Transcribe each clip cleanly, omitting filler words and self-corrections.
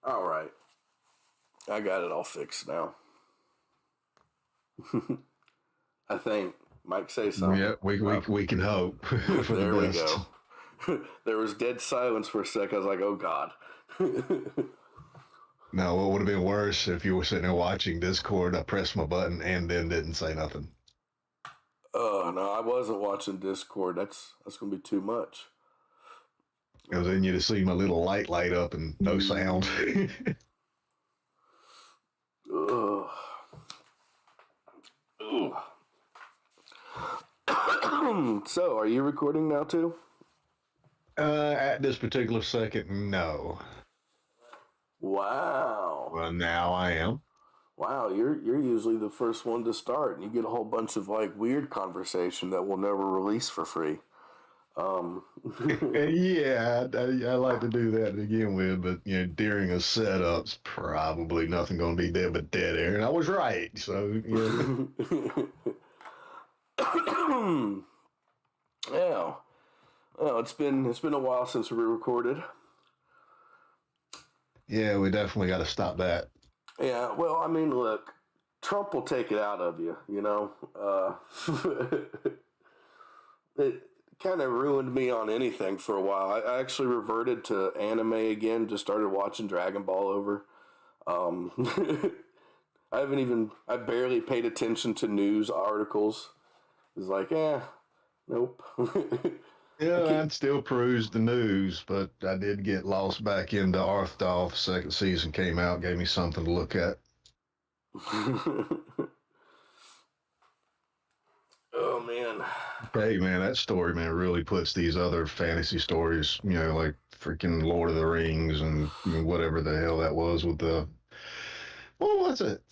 All right. I got it all fixed now. I think. Mike, say something. Yeah, we can hope for the There we best. go. There was dead silence for a sec. I was like, oh, God. Now, what would have been worse if you were sitting there watching Discord, I pressed my button and then didn't say nothing. Oh, no, I wasn't watching Discord. That's going to be too much. Because then you'd see my little light up and no sound. Ugh. So, are you recording now too? At this particular second, no. Wow. Well, now I am. Wow, you're usually the first one to start, and you get a whole bunch of like weird conversation that we'll never release for free. Yeah, I like to do that to begin with, but during a setup's probably nothing going to be there but dead air, and I was right. So Yeah. Well, it's been a while since we recorded. Yeah, we definitely got to stop that. Yeah. Well, I mean, look, Trump will take it out of you. It kind of ruined me on anything for a while. I actually reverted to anime again. Just started watching Dragon Ball over. I barely paid attention to news articles. It's like, nope. Yeah, I'd still peruse the news, but I did get lost back into Arthdolf. Second season came out, gave me something to look at. Oh, man. Hey, man, that story, man, really puts these other fantasy stories, like freaking Lord of the Rings and whatever the hell that was with what was it?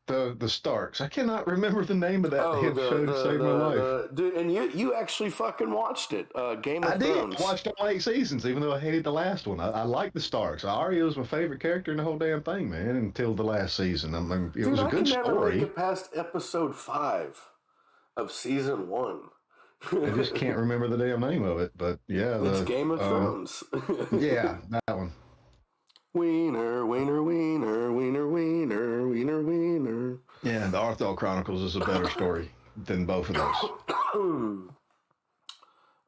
The Starks. I cannot remember the name of that Oh, damn show to save my life. dude, and you actually fucking watched it. Game of I Thrones. did. Watched all 8 seasons, even though I hated the last one. I like the Starks. Arya was my favorite character in the whole damn thing, man, until the last season. I mean, it was a good I never make story. it past episode 5 of season 1. I just can't remember the damn name of it, but yeah. It's Game of Thrones. Yeah, that one. Wiener, wiener, wiener, wiener, wiener, wiener, wiener. Yeah, the Arthur Chronicles is a better story than both of those.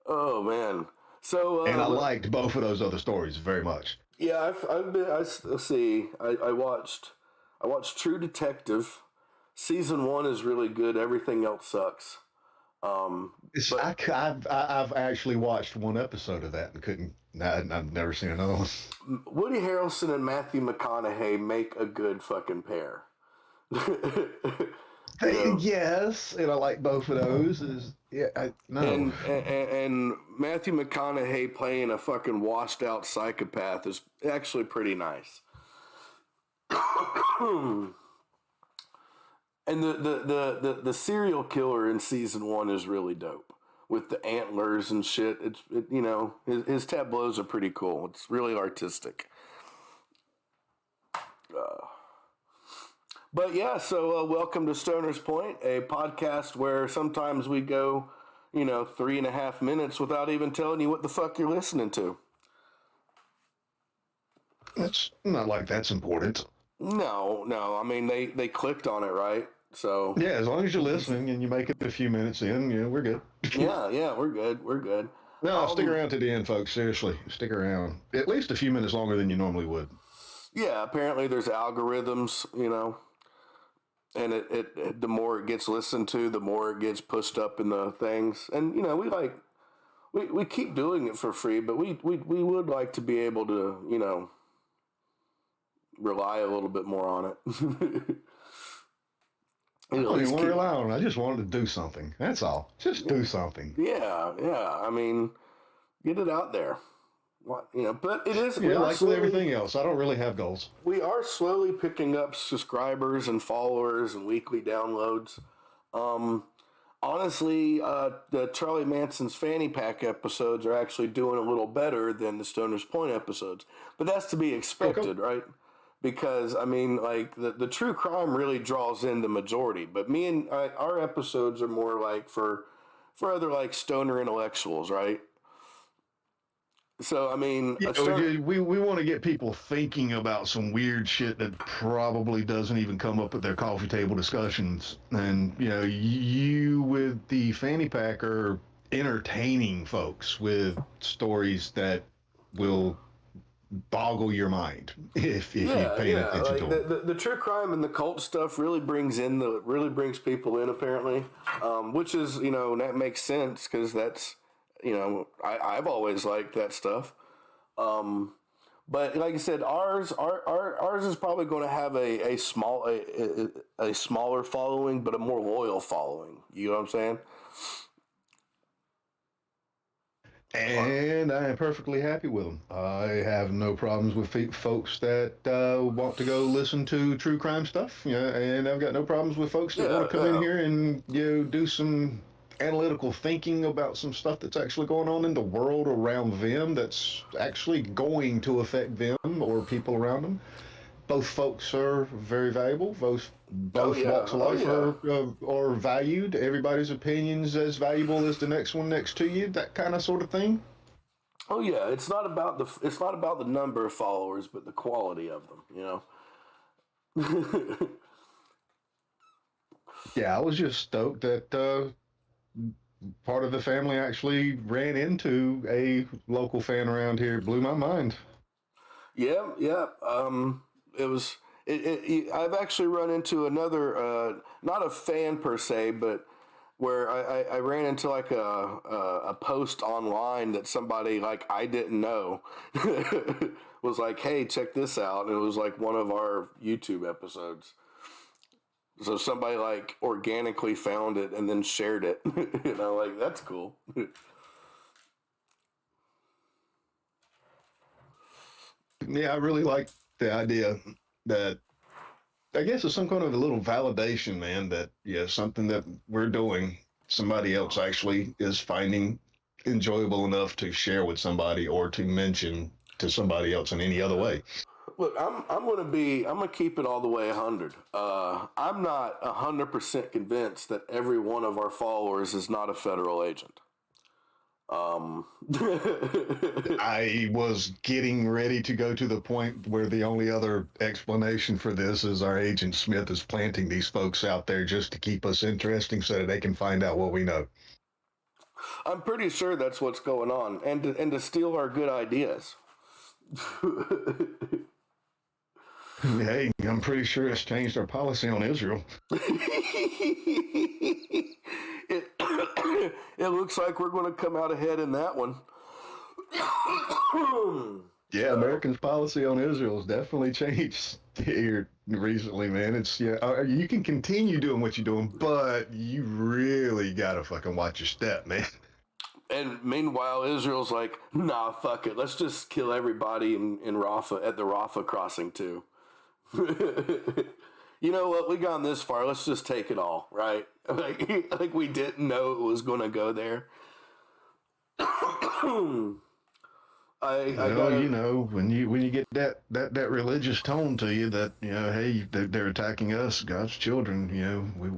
Oh, man. So, and I liked both of those other stories very much. Yeah, let's see. I watched True Detective. Season 1 is really good. Everything else sucks. I've actually watched one episode of that and couldn't. I've never seen another one. Woody Harrelson and Matthew McConaughey make a good fucking pair. Yes, and I like both of those. And Matthew McConaughey playing a fucking washed out psychopath is actually pretty nice. And the serial killer in season 1 is really dope with the antlers and shit. His tableaus are pretty cool. It's really artistic. But yeah, so welcome to Stoner's Point, a podcast where sometimes we go, 3.5 minutes without even telling you what the fuck you're listening to. It's not like that's important. No. I mean, they clicked on it, right? So yeah, as long as you're listening and you make it a few minutes in, we're good. yeah, we're good. No, stick around to the end, folks. Seriously, stick around. At least a few minutes longer than you normally would. Yeah, apparently there's algorithms, and it the more it gets listened to, the more it gets pushed up in the things. And we keep doing it for free, but we would like to be able to, rely a little bit more on it. I don't even want to rely on it. I just wanted to do something. That's all. Just do something. Yeah. I mean, get it out there. But it is. Yeah, like with everything else, I don't really have goals. We are slowly picking up subscribers and followers and weekly downloads. Honestly, the Charlie Manson's Fanny Pack episodes are actually doing a little better than the Stoner's Point episodes. But that's to be expected, right? Because, I mean, like, the true crime really draws in the majority. But our episodes are more like for other, like, stoner intellectuals, right? So I mean, Yeah, a certain we want to get people thinking about some weird shit that probably doesn't even come up at their coffee table discussions. And you with the fanny pack are entertaining folks with stories that will boggle your mind if you're yeah, paying yeah, attention to like them. the true crime and the cult stuff really brings people in apparently, which is that makes sense because that's I've always liked that stuff. But like I said, ours is probably going to have a smaller following, but a more loyal following. You know what I'm saying? And I am perfectly happy with them. I have no problems with folks that want to go listen to true crime stuff. And I've got no problems with folks that want Yeah, to come in yeah. here and do some analytical thinking about some stuff that's actually going on in the world around them that's actually going to affect them or people around them. Both folks are very valuable. Oh Both walks yeah. of Oh life yeah. are valued. Everybody's opinions as valuable as the next one next to you. That kind of sort of thing. Oh yeah. It's not about the number of followers, but the quality of them. Yeah, I was just stoked that part of the family actually ran into a local fan around here. It blew my mind. Yeah, yeah. It was. I've actually run into another, not a fan per se, but where I ran into like a post online that somebody like I didn't know was like, "Hey, check this out," and it was like one of our YouTube episodes. So somebody like organically found it and then shared it. Like that's cool. Yeah, I really like the idea that I guess it's some kind of a little validation, man, that yeah, something that we're doing, somebody else actually is finding enjoyable enough to share with somebody or to mention to somebody else in any other way. Look, I'm gonna keep it all the way 100. I'm not 100% convinced that every one of our followers is not a federal agent. Um, I was getting ready to go to the point where the only other explanation for this is our agent Smith is planting these folks out there just to keep us interesting so that they can find out what we know. I'm pretty sure that's what's going on, and to steal our good ideas. Hey, I'm pretty sure it's changed our policy on Israel. it it looks like we're going to come out ahead in that one. Yeah, Americans' policy on Israel has definitely changed here recently, man. It's you can continue doing what you're doing, but you really gotta fucking watch your step, man. And meanwhile, Israel's like, nah, fuck it. Let's just kill everybody in Rafah at the Rafah crossing too. You know what? We gone this far. Let's just take it all, right? Like we didn't know it was going to go there. I Well, gotta. when you get that religious tone to you, that hey, they're attacking us, God's children.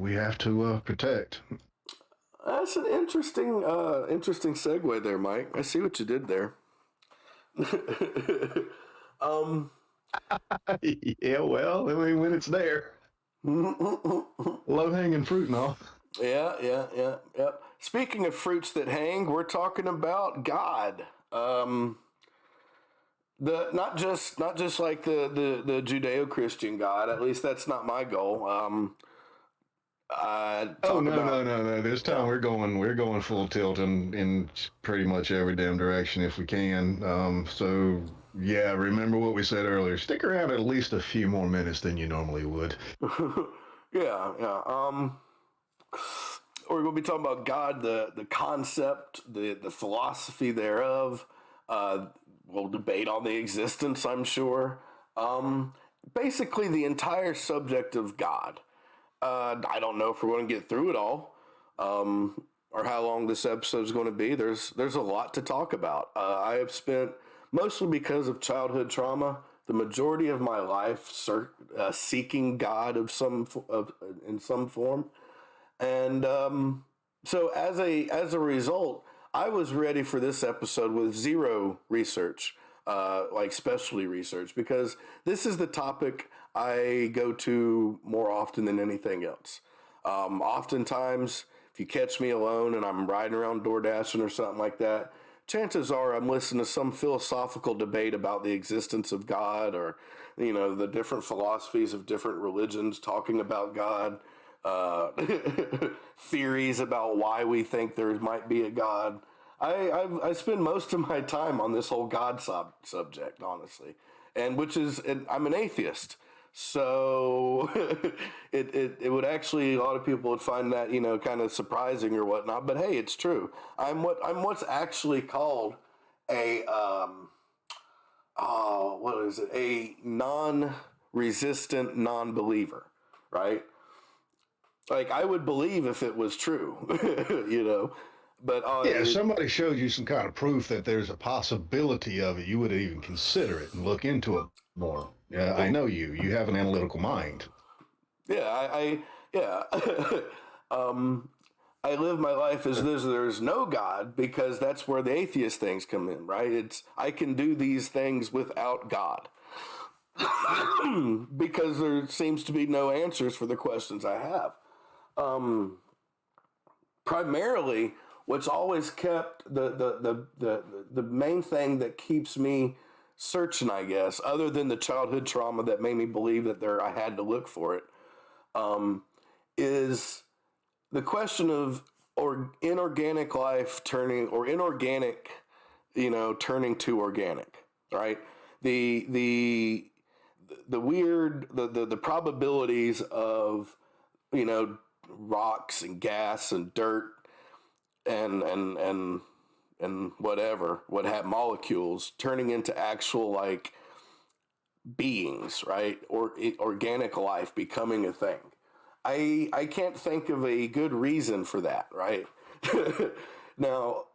We have to protect. That's an interesting segue there, Mike. I see what you did there. um, Yeah, well, I mean, when it's there, low hanging fruit and all. yeah, yeah, yeah, yeah. Speaking of fruits that hang, we're talking about God. The not just like the Judeo Christian God. At least that's not my goal. I Oh talk no, no, about no, no! This time yeah. we're going full tilt in pretty much every damn direction if we can. So yeah, remember what we said earlier. Stick around at least a few more minutes than you normally would. Yeah, yeah. We're going to be talking about God, the concept, the philosophy thereof. We'll debate on the existence, I'm sure. Basically, the entire subject of God. I don't know if we're going to get through it all, or how long this episode is going to be. There's a lot to talk about. I have spent mostly because of childhood trauma the majority of my life seeking God in some form, and so as a result, I was ready for this episode with zero research, like specialty research, because this is the topic I go to more often than anything else. Oftentimes, if you catch me alone and I'm riding around door dashing or something like that, chances are I'm listening to some philosophical debate about the existence of God, or, the different philosophies of different religions talking about God, uh, theories about why we think there might be a God. I spend most of my time on this whole God subject, honestly, and I'm an atheist. So it would actually, a lot of people would find that kind of surprising or whatnot. But hey, it's true. I'm what's actually called a what is it, a non-resistant non-believer, right? Like, I would believe if it was true, but Yeah, if somebody showed you some kind of proof that there's a possibility of it, you would even consider it and look into it more. Yeah, I well, know you. You have an analytical mind. yeah, yeah. I live my life as there's no God, because that's where the atheist things come in, right? It's, I can do these things without God because there seems to be no answers for the questions I have. Primarily, what's always kept the main thing that keeps me searching, I guess, other than the childhood trauma that made me believe that I had to look for it, is the question of inorganic life turning, or inorganic, turning to organic, right? The weird, the probabilities of, rocks and gas and dirt and whatever, what have molecules turning into actual, like, beings, right? Or organic life becoming a thing. I can't think of a good reason for that, right? Now,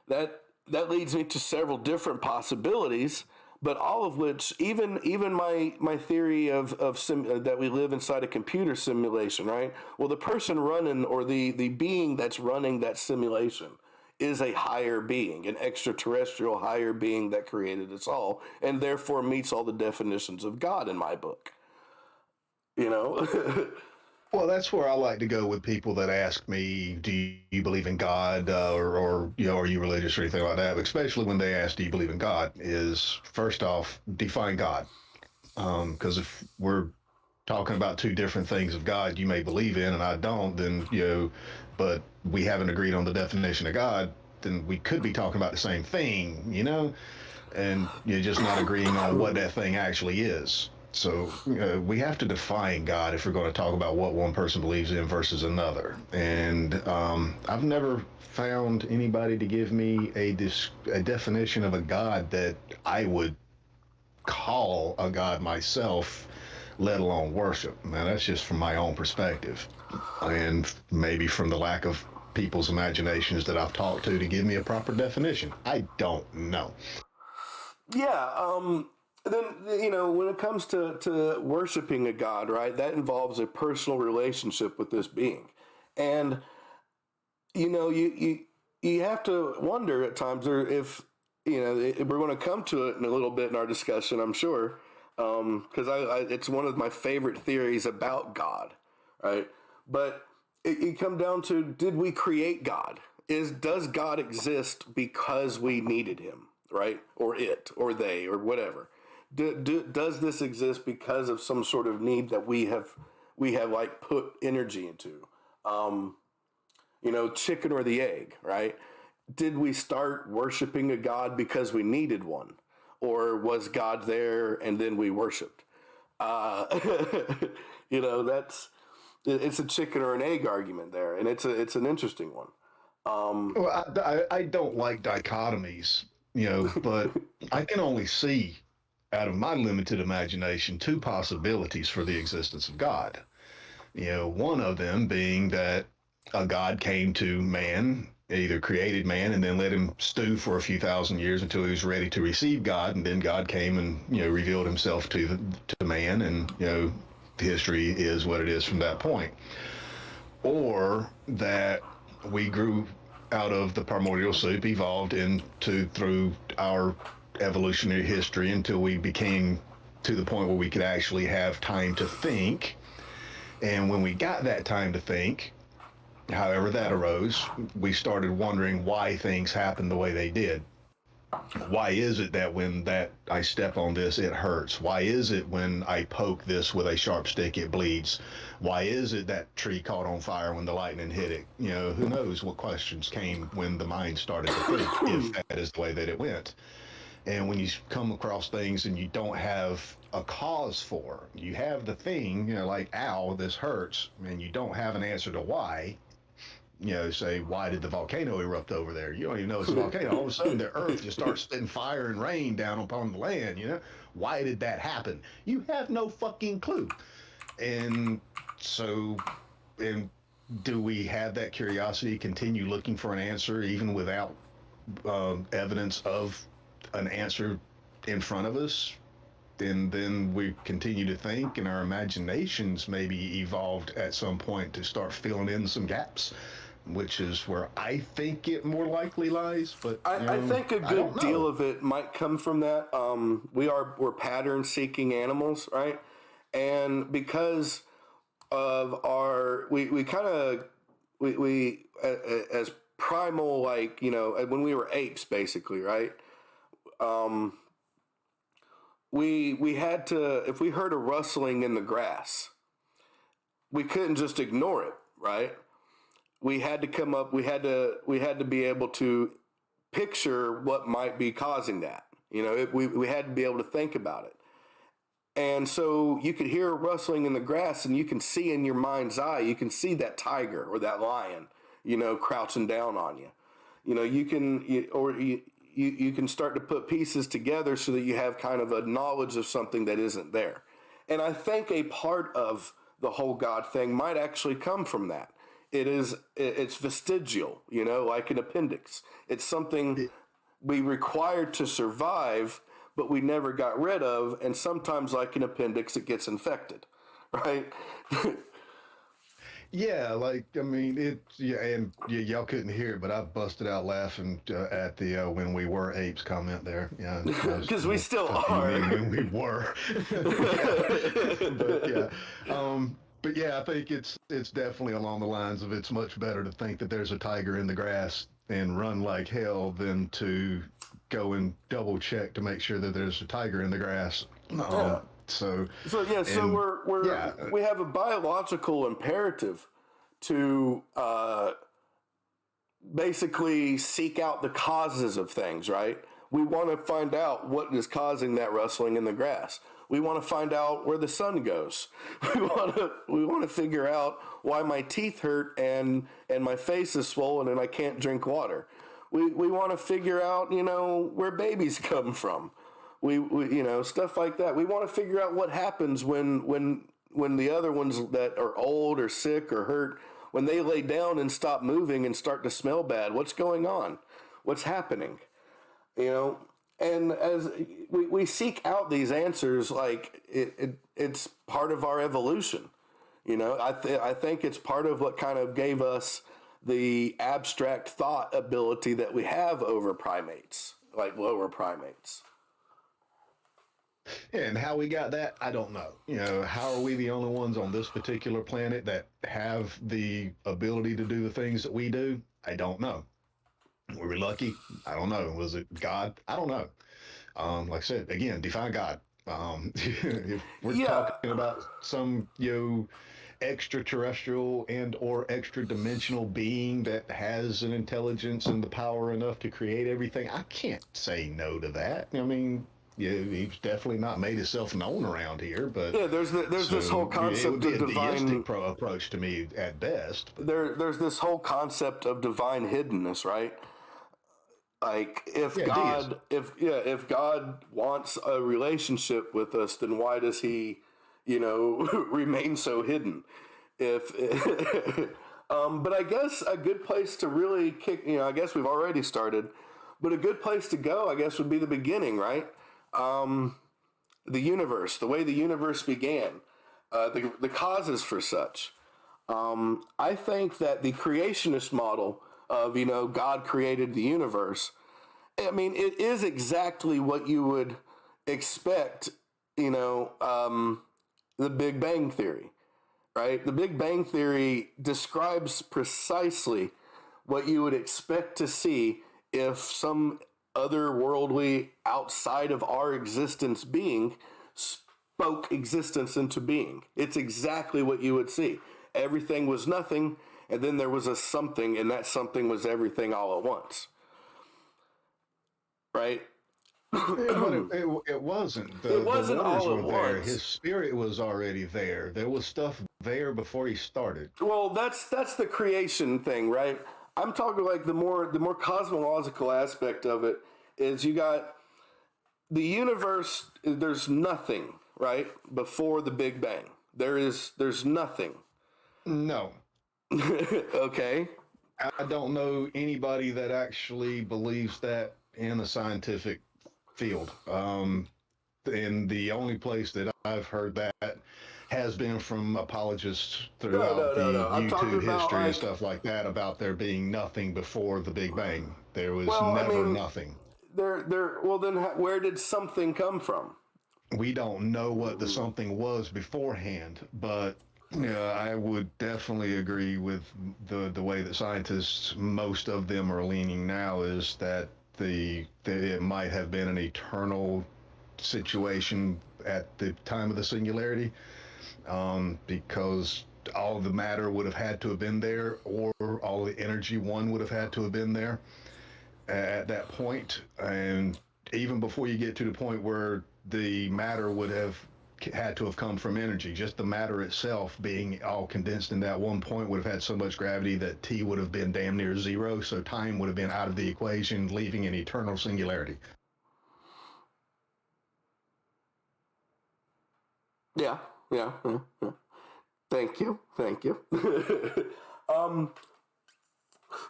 that leads me to several different possibilities, but all of which, even my theory that we live inside a computer simulation, right? Well, the person running, or the being that's running that simulation, is a higher being, an extraterrestrial higher being that created us all, and therefore meets all the definitions of God in my book. You know, Well, that's where I like to go with people that ask me, "Do you believe in God, or are you religious or anything like that?" Especially when they ask, "Do you believe in God?" Is first off, define God, because if we're talking about two different things of God you may believe in and I don't, then but we haven't agreed on the definition of God, then we could be talking about the same thing, and you're just not agreeing on what that thing actually is. So we have to define God if we're going to talk about what one person believes in versus another. And I've never found anybody to give me a definition of a God that I would call a God myself, let alone worship. Now, that's just from my own perspective. And maybe from the lack of people's imaginations that I've talked to give me a proper definition. I don't know. yeah. Then, when it comes to worshiping a god, right? That involves a personal relationship with this being, and you have to wonder at times, or if we're going to come to it in a little bit in our discussion, I'm sure, because it's one of my favorite theories about God, right? But it come down to, did we create God? Does God exist because we needed him, right? Or it, or they, or whatever? Does this exist because of some sort of need that we have like put energy into? Chicken or the egg, right? Did we start worshiping a god because we needed one, or was God there and then we worshipped? Uh, that's, it's a chicken or an egg argument there, and it's an interesting one. Um, Well, I don't like dichotomies, but I can only see out of my limited imagination two possibilities for the existence of God. One of them being that a God came to man, either created man and then let him stew for a few thousand years until he was ready to receive God, and then God came and revealed himself to man, and history is what it is from that point. Or that we grew out of the primordial soup, evolved into through our evolutionary history until we became to the point where we could actually have time to think. And when we got that time to think, however that arose, we started wondering why things happened the way they did. Why is it that when that I step on this it hurts? Why is it when I poke this with a sharp stick it bleeds? Why is it that tree caught on fire when the lightning hit it? You know, who knows what questions came when the mind started to think, if that is the way that it went. And when you come across things and you don't have a cause for, you have the thing, you know, like, ow, this hurts, and you don't have an answer to why, you know, say, why did the volcano erupt over there? You don't even know it's a volcano. All of a sudden, the earth just starts spitting fire and rain down upon the land, you know? Why did that happen? You have no fucking clue. And so, and do we have that curiosity, continue looking for an answer even without evidence of an answer in front of us? And then we continue to think, and our imaginations maybe evolved at some point to start filling in some gaps, which is where I think it more likely lies. But I think a good deal of it might come from that. We're pattern seeking animals, right? And because of our, we kind of, we as primal, like, you know, when we were apes, basically, right? We had to, if we heard a rustling in the grass, we couldn't just ignore it, right? We had to come up, we had to be able to picture what might be causing that. You know, we had to be able to think about it. And so you could hear a rustling in the grass, and you can see in your mind's eye, you can see that tiger or that lion, you know, crouching down on you. You know, you can start to put pieces together so that you have kind of a knowledge of something that isn't there. And I think a part of the whole God thing might actually come from that. It's vestigial, you know, like an appendix. It's something we required to survive, but we never got rid of. And sometimes, like an appendix, it gets infected, right? Yeah, like, I mean, yeah, and y'all couldn't hear it, but I busted out laughing at the when we were apes comment there. Yeah, because we still are. When we were. But yeah, but yeah, I think it's definitely along the lines of, it's much better to think that there's a tiger in the grass and run like hell than to go and double check to make sure that there's a tiger in the grass. Yeah. So yeah, so we have a biological imperative to basically seek out the causes of things, right? We want to find out what is causing that rustling in the grass. We want to find out where the sun goes. We want to figure out why my teeth hurt and my face is swollen and I can't drink water. We want to figure out, you know, where babies come from. We you know, stuff like that. We want to figure out what happens when the other ones that are old or sick or hurt, when they lay down and stop moving and start to smell bad. What's going on? What's happening? You know, and as we seek out these answers, like it's part of our evolution. You know, I think it's part of what kind of gave us the abstract thought ability that we have over primates, like lower primates. And how we got that, I don't know. You know, how are we the only ones on this particular planet that have the ability to do the things that we do? I don't know. Were we lucky? I don't know. Was it God? I don't know. Like I said, again, define God. If we're talking about some, you know, extraterrestrial and or extra dimensional being that has an intelligence and the power enough to create everything, I can't say no to that. I mean, yeah, he's definitely not made himself known around here, but yeah, there's this whole concept it would be of a divine deistic approach to me at best. But. There's this whole concept of divine hiddenness, right? Like if God wants a relationship with us, then why does he, you know, remain so hidden? If but I guess a good place to really kick, you know, I guess we've already started, but a good place to go, I guess, would be the beginning, right? The universe, the way the universe began, the causes for such. I think that the creationist model of, God created the universe, I mean, it is exactly what you would expect, the Big Bang Theory, right? The Big Bang Theory describes precisely what you would expect to see if some otherworldly, outside of our existence being spoke existence into being. It's exactly what you would see. Everything was nothing, and then there was a something, and that something was everything all at once. Right? Yeah, but it wasn't. It The wasn't waters all were at there. once. His spirit was already there. There was stuff there before he started. Well, that's the creation thing, right? I'm talking like the more cosmological aspect of it is you got the universe. There's nothing, right, before the Big Bang. There's nothing. No, Okay. I don't know anybody that actually believes that in a scientific field. And the only place that I've heard that has been from apologists No, throughout no, no, the no. I'm talking YouTube about history and like, stuff like that about there being nothing before the Big Bang. There was well, I never mean, nothing. there. Well, then, where did something come from? We don't know what the something was beforehand, but yeah, I would definitely agree with the way that scientists, most of them are leaning now, is that it might have been an eternal situation at the time of the singularity, because all the matter would have had to have been there, or all the energy one would have had to have been there at that point. And even before you get to the point where the matter would have had to have come from energy, just the matter itself being all condensed in that one point would have had so much gravity that T would have been damn near zero. So time would have been out of the equation, leaving an eternal singularity. Yeah, yeah, yeah, yeah. Thank you, thank you. um,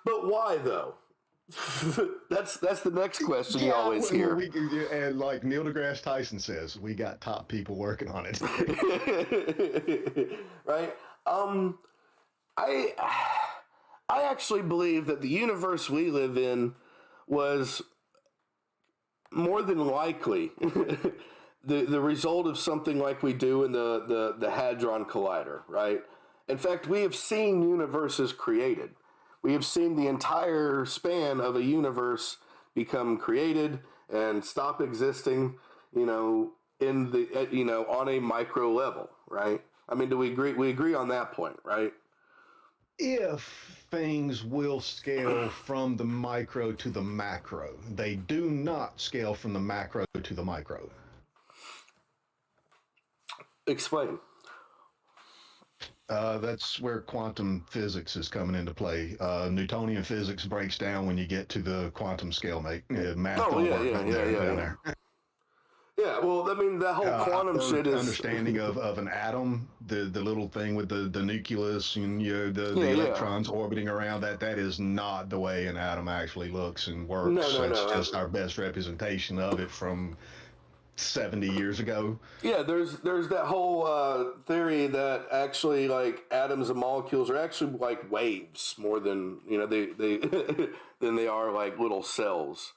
but why though? That's the next question you Yeah, always hear. and like Neil deGrasse Tyson says, we got top people working on it. Right? I I actually believe that the universe we live in was more than likely the result of something like we do in the Hadron Collider, right? In fact, we have seen universes created. We have seen the entire span of a universe become created and stop existing, in the on a micro level, right? I mean, do we agree? We agree on that point, right? If things will scale from the micro to the macro, they do not scale from the macro to the micro. Explain. That's where quantum physics is coming into play. Newtonian physics breaks down when you get to the quantum scale, mate. Math Oh don't yeah, work yeah, yeah, yeah, down yeah. there. Yeah, well, I mean, that whole quantum Our shit is. understanding of an atom, the little thing with the nucleus and the Yeah, yeah. electrons orbiting around that is not the way an atom actually looks and No, works. no, That's no. just our best representation of it from 70 years ago. Yeah, there's that whole theory that actually like atoms and molecules are actually like waves more than they than they are like little cells.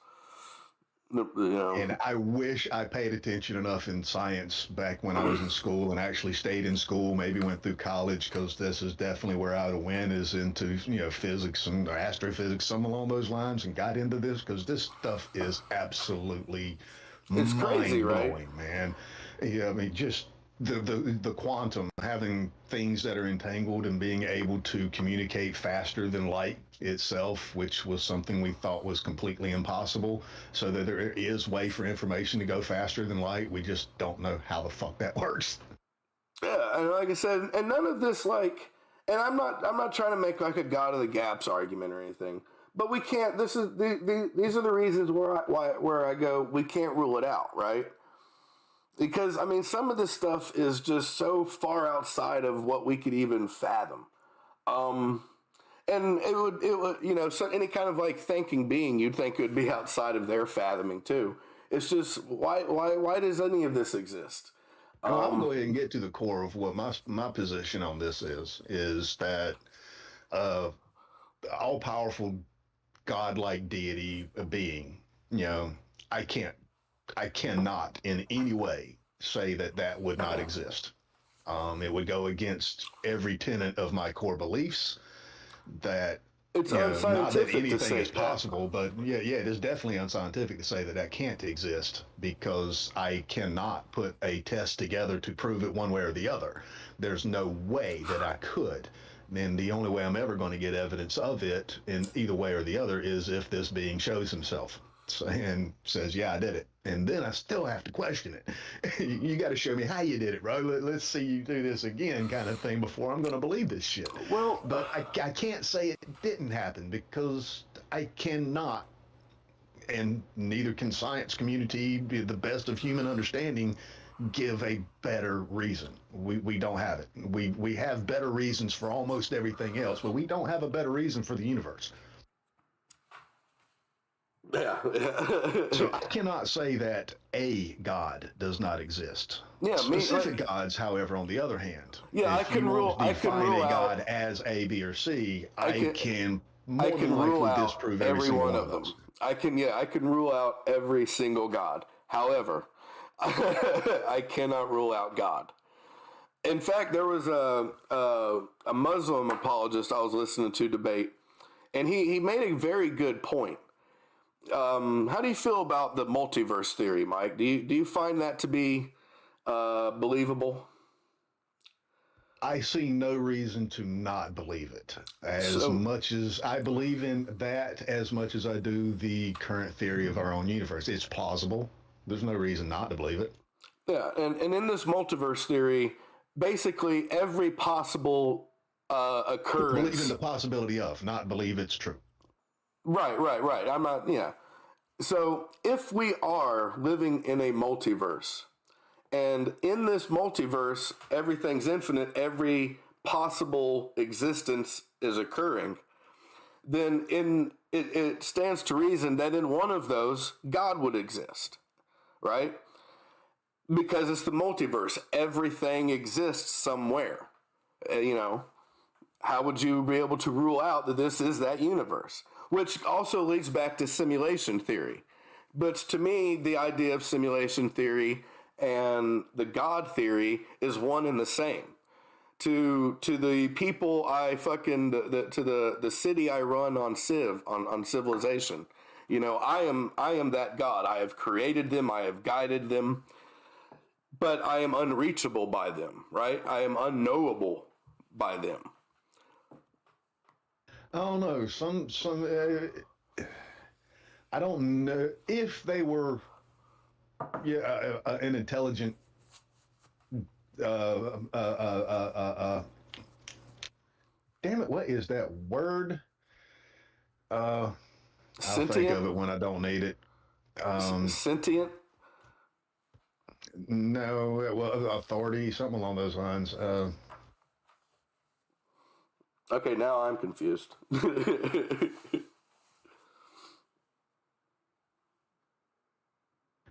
You know. And I wish I paid attention enough in science back when I was in school and actually stayed in school, maybe went through college, because this is definitely where I would win, is into, physics and astrophysics, some along those lines, and got into this because this stuff is absolutely It's crazy, mind right? blowing, man. Yeah, I mean, just the quantum, having things that are entangled and being able to communicate faster than light itself, which was something we thought was completely impossible. So that there is way for information to go faster than light. We just don't know how the fuck that works. Yeah, and like I said, and none of this like, and I'm not trying to make like a God of the gaps argument or anything, but we can't. This is these are the reasons where I go. We can't rule it out, right? Because I mean, some of this stuff is just so far outside of what we could even fathom. Um, and it would so any kind of like thinking being, you'd think it would be outside of their fathoming too. It's just why does any of this exist? Well, I'll go ahead and get to the core of what my position on this is that uh, all powerful godlike deity being, you know, I can't, I cannot in any way say that that would not exist. It would go against every tenet of my core beliefs that, It's you know, not that unscientific to anything say is that. possible, but yeah, it is definitely unscientific to say that that can't exist because I cannot put a test together to prove it one way or the other. There's no way that I could. And the only way I'm ever going to get evidence of it in either way or the other is if this being shows himself and says, "Yeah, I did it." And then I still have to question it. You got to show me how you did it, bro. Let's see you do this again, kind of thing, before I'm going to believe this shit. Well, But I can't say it didn't happen because I cannot, and neither can science community, be the best of human understanding, give a better reason. We don't have it. We have better reasons for almost everything else, but we don't have a better reason for the universe. yeah, So I cannot say that a God does not exist. yeah. Me, Specific gods, however, on the other hand, yeah. if you want to I can define rule a God out. as A, B, or C, I I can. can I more can than rule likely out disprove every every single one one of of them. those. I can rule out every single god. However, I cannot rule out God. In fact, there was a Muslim apologist I was listening to debate, and he made a very good point. How do you feel about the multiverse theory, Mike? Do you find that to be believable? I see no reason to not believe it. As So much as I believe in that, as much as I do the current theory of our own universe, it's plausible. There's no reason not to believe it. yeah, and in this multiverse theory, basically every possible Believe in occurrence. the possibility of, not believe it's true. Right. I'm not. Yeah. So if we are living in a multiverse, and in this multiverse, everything's infinite, every possible existence is occurring, then it stands to reason that in one of those, God would exist, right? Because it's the multiverse. Everything exists somewhere. You know, how would you be able to rule out that this is that universe? Which also leads back to simulation theory. But to me, the idea of simulation theory and the God theory is one and the same. To the people I fucking to the city I run on on civilization. You know, I am that God. I have created them. I have guided them, but I am unreachable by them. Right? I am unknowable by them. I don't know. I don't know if they were, yeah, an intelligent, uh, uh, uh, uh, uh, damn it, what is that word? Uh, I'll think Sentient, of it when I don't need it. Um, sentient. no, well, authority, something along those lines. Okay, now I'm confused.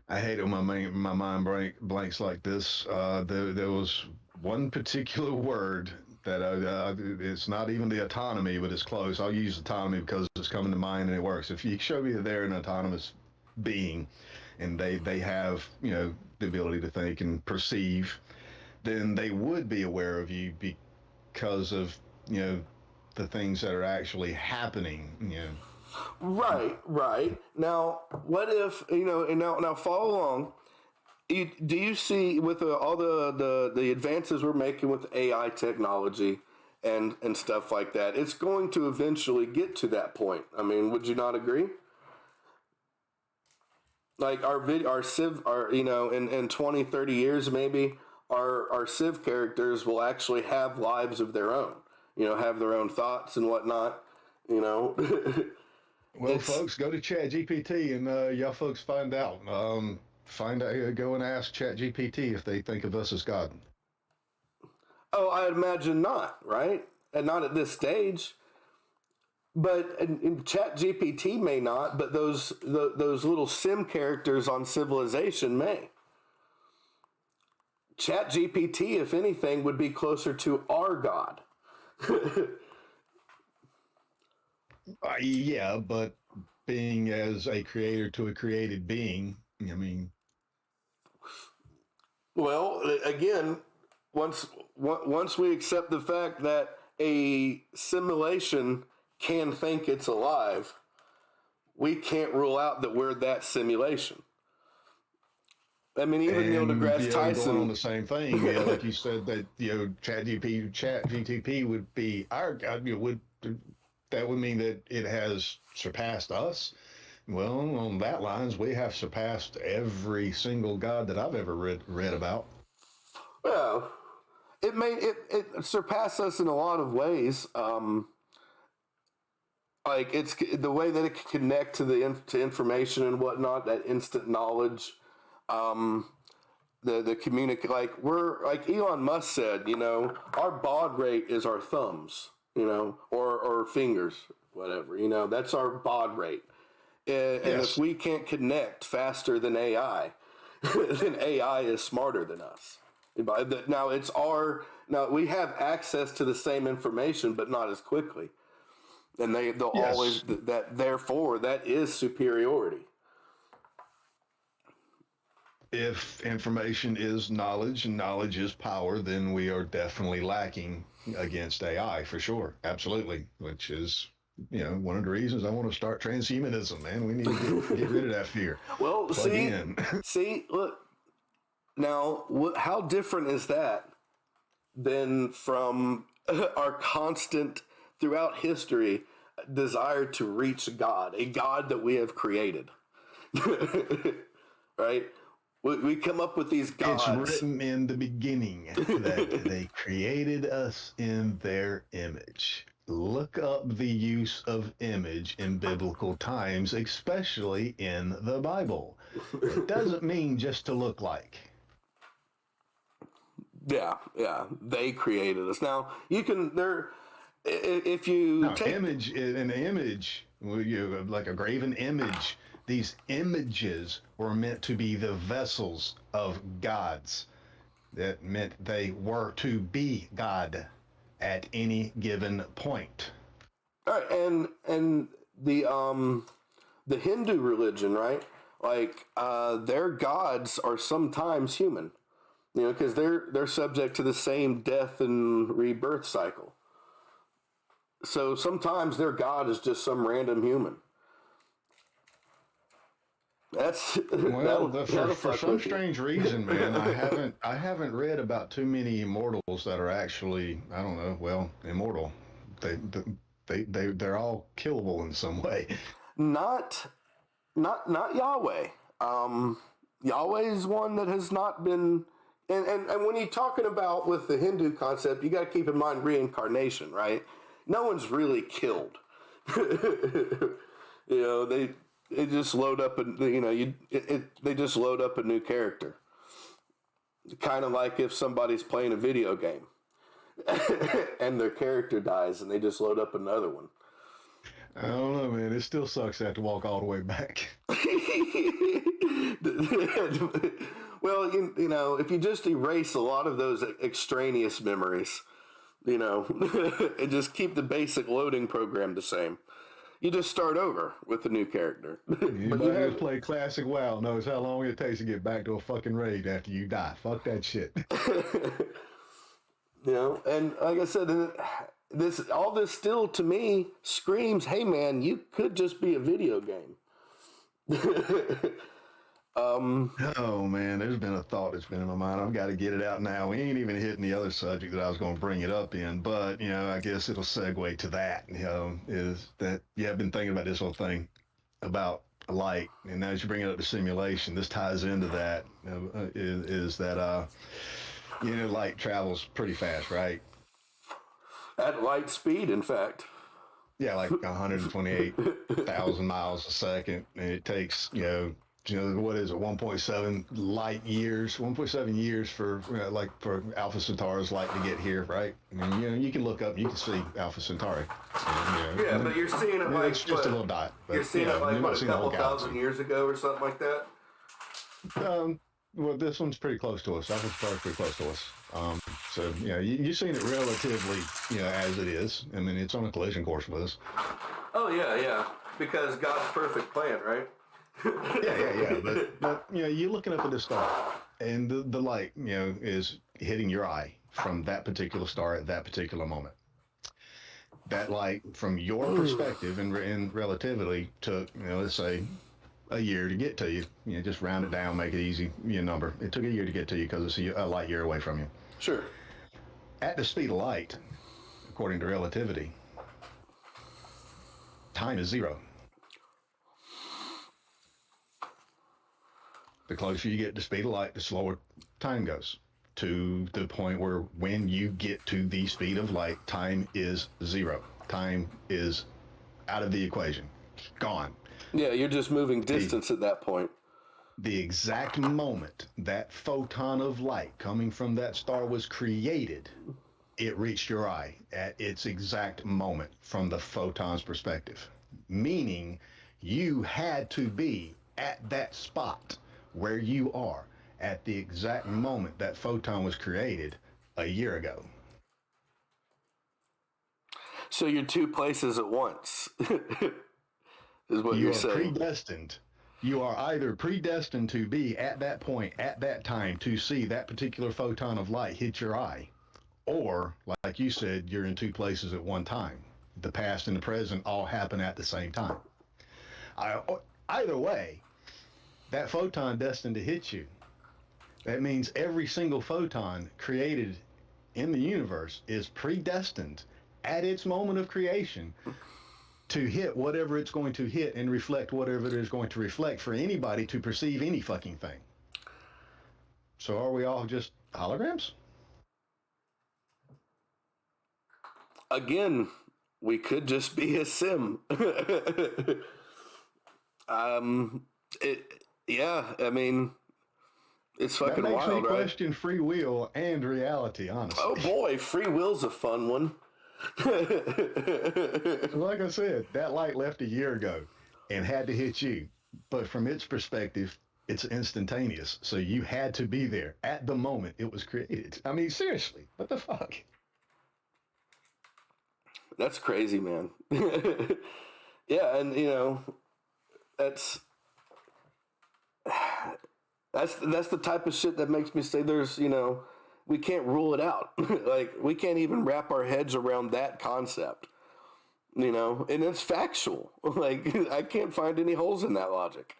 I hate it when my mind blanks like this. There was one particular word that it's not even the autonomy, but it's close. I'll use autonomy because it's coming to mind and it works. If you show me that they're an autonomous being and they have, you know, the ability to think and perceive, then they would be aware of you because of, you know, the things that are actually happening. You know, Right. Now, what if And now follow along. Do you see with all the advances we're making with AI technology and stuff like that? It's going to eventually get to that point. I mean, would you not agree? Like our civ, our in 20, 30 years maybe, our civ characters will actually have lives of their own. Have their own thoughts and whatnot. You know, well, it's folks, go to Chat GPT and y'all folks find out. Find out. Go and ask Chat GPT if they think of us as God. oh, I imagine not, right? And not at this stage. But in Chat GPT may not, but those little sim characters on Civilization may. Chat GPT, if anything, would be closer to our God. Yeah, but being as a creator to a created being, I mean, Well, again, once we accept the fact that a simulation can think it's alive, we can't rule out that we're that simulation. I mean, even Neil and deGrasse going on Tyson. the same thing, like you said that Chat GTP would be our God. Would that would mean that it has surpassed us? Well, on that lines, we have surpassed every single God that I've ever read about. Well, it surpassed us in a lot of ways. Like it's the way that it can connect to to information and whatnot, that instant knowledge. Um, the communicate like we're like Elon Musk said, our baud rate is our thumbs, or fingers, whatever, that's our baud rate. And if Yes. we can't connect faster than AI, then AI is smarter than us. Now now we have access to the same information, but not as quickly. And they'll always Yes. therefore that is superiority. If information is knowledge and knowledge is power, then we are definitely lacking against AI for sure. Absolutely. Which is, one of the reasons I want to start transhumanism, man. We need to get rid of that fear. Well, Plug in. look now. How different is that than from our constant throughout history desire to reach God, a God that we have created, right? We come up with these It's gods. written in the beginning that they created us in their image. Look up the use of image in biblical times, especially in the Bible. It doesn't mean just to look like. Yeah, they created us. Now you can there if you Now, take image an image, like a graven image. These images were meant to be the vessels of gods. That meant they were to be God at any given point. all right, and the Hindu religion, right? Like their gods are sometimes human, because they're subject to the same death and rebirth cycle. So sometimes their god is just some random human. That's Well, that'll for fuck some with you. strange reason, man, I haven't read about too many immortals that are actually, I don't know, well, immortal. They they're all killable in some way. Not not Yahweh. Yahweh is one that has not been. And when you're talking about with the Hindu concept, you got to keep in mind reincarnation, right? No one's really killed. They just load up they just load up a new character, kind of like if somebody's playing a video game and their character dies and they just load up another one. I don't know, man. It still sucks to have to walk all the way back. Well, if you just erase a lot of those extraneous memories, and just keep the basic loading program the same, you just start over with the new character. But you Anybody who's have, played classic WoW knows how long it takes to get back to a fucking raid after you die. Fuck that shit. and like I said, all this still to me screams, "Hey, man, you could just be a video game." Oh man, there's been a thought that's been in my mind. I've got to get it out now. We ain't even hitting the other subject that I was going to bring it up in, but I guess it'll segue to that. Is that I've been thinking about this whole thing about light, and as you bring it up to simulation, this ties into that. Is that light travels pretty fast, right? At light speed, in fact. Yeah, like 128,000 miles a second, and it takes what is it, 1.7 light years, 1.7 years for like for Alpha Centauri's light to get here, right? I mean, you can look up, you can see Alpha Centauri. Yeah, but you're seeing it like it's just a little dot. But, you're seeing it like you're not a seeing the couple whole thousand galaxy. years ago or something like that. well, this one's pretty close to us. Alpha Centauri's pretty close to us. So you've seen it relatively, as it is. I mean, it's on a collision course with us. Oh yeah, because God's perfect plan, right? Yeah. But you're looking up at the star, and the light, is hitting your eye from that particular star at that particular moment. That light, from your perspective in relativity, took, let's say, a year to get to you. Just round it down, make it easy, number. It took a year to get to you because it's a light year away from you. Sure. At the speed of light, according to relativity, time is zero. The closer you get to the speed of light, the slower time goes, to the point where when you get to the speed of light, time is zero. Time is out of the equation. Gone. Yeah, you're just moving distance at that point. The exact moment that photon of light coming from that star was created, it reached your eye at its exact moment from the photon's perspective. Meaning you had to be at that spot where you are at the exact moment that photon was created a year ago. So you're two places at once, is what You you're are saying. predestined. You are either predestined to be at that point, at that time, to see that particular photon of light hit your eye, or, like you said, you're in two places at one time. The past and the present all happen at the same time. Either way, that photon destined to hit you, that means every single photon created in the universe is predestined at its moment of creation to hit whatever it's going to hit and reflect whatever it is going to reflect for anybody to perceive any fucking thing. So are we all just holograms? Again, we could just be a sim. Yeah, I mean, it's fucking that makes wild, me right? question free will and reality, honestly. Oh boy, free will's a fun one. Like I said, that light left a year ago and had to hit you. But from its perspective, it's instantaneous. So you had to be there at the moment it was created. I mean, seriously, what the fuck? That's crazy, man. Yeah, and that's that's the type of shit that makes me say there's, we can't rule it out. Like, we can't even wrap our heads around that concept, and it's factual. Like, I can't find any holes in that logic.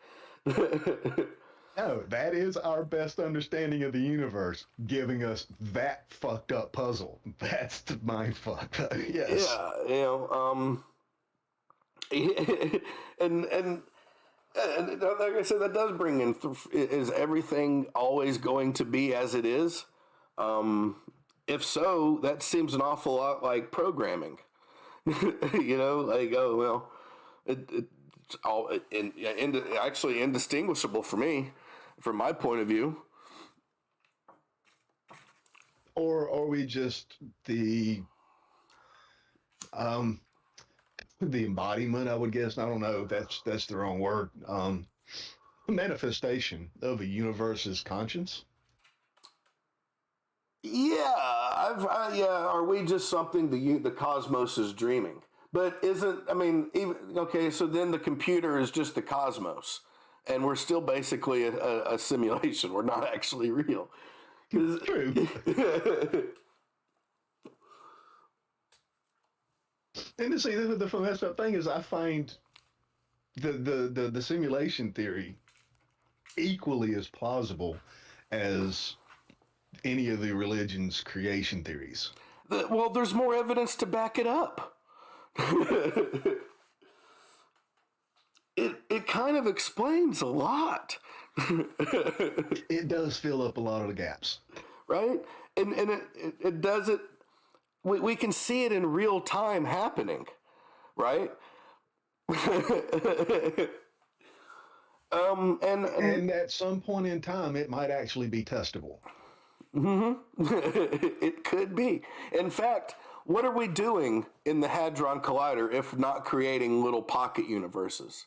No, that is our best understanding of the universe, giving us that fucked up puzzle. That's the mind fuck. Yes. Yeah, and like I said, that does bring in, is everything always going to be as it is? If so, that seems an awful lot like programming. Like, oh, well, it's all actually indistinguishable for me, from my point of view. Or are we just the embodiment, I would guess. I don't know if that's the wrong word. Manifestation of a universe's conscience. Yeah, are we just something the cosmos is dreaming? But even okay? So then the computer is just the cosmos, and we're still basically a simulation. We're not actually real. True. And to see the messed up thing is, I find the simulation theory equally as plausible as any of the religion's creation theories. Well, there's more evidence to back it up. It kind of explains a lot. It does fill up a lot of the gaps, right? And it does it. We can see it in real time happening, right? and at some point in time, it might actually be testable. Mm-hmm. It could be. In fact, what are we doing in the Hadron Collider if not creating little pocket universes,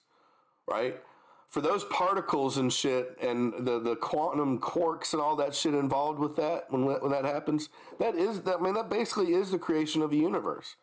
right? for those particles and shit, and the quantum quarks and all that shit involved with that, when that happens, that basically is the creation of the universe.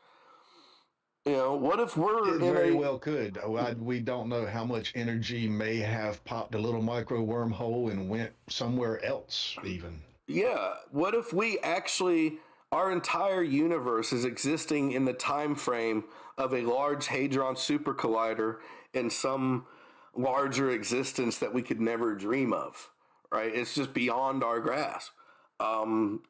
What if we're It very well could. We don't know how much energy may have popped a little micro wormhole and went somewhere else, even. yeah, what if we actually, our entire universe is existing in the time frame of a large hadron super collider in some larger existence that we could never dream of, right? It's just beyond our grasp. Um,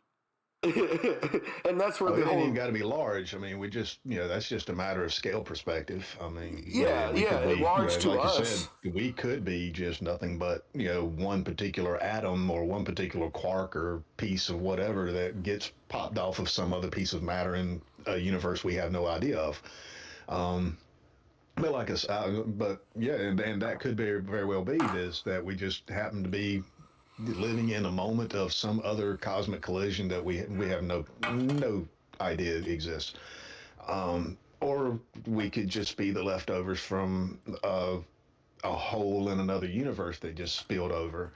and that's where Oh, the it ain't whole even got to be large. I mean, we just, that's just a matter of scale perspective. I mean, we could yeah, be, large to like you said, us. we could be just nothing but, one particular atom or one particular quark or piece of whatever that gets popped off of some other piece of matter in a universe we have no idea of. Um, but like I said, but yeah, and that could very well be this, that we just happen to be living in a moment of some other cosmic collision that we have no idea exists. Or we could just be the leftovers from a hole in another universe that just spilled over.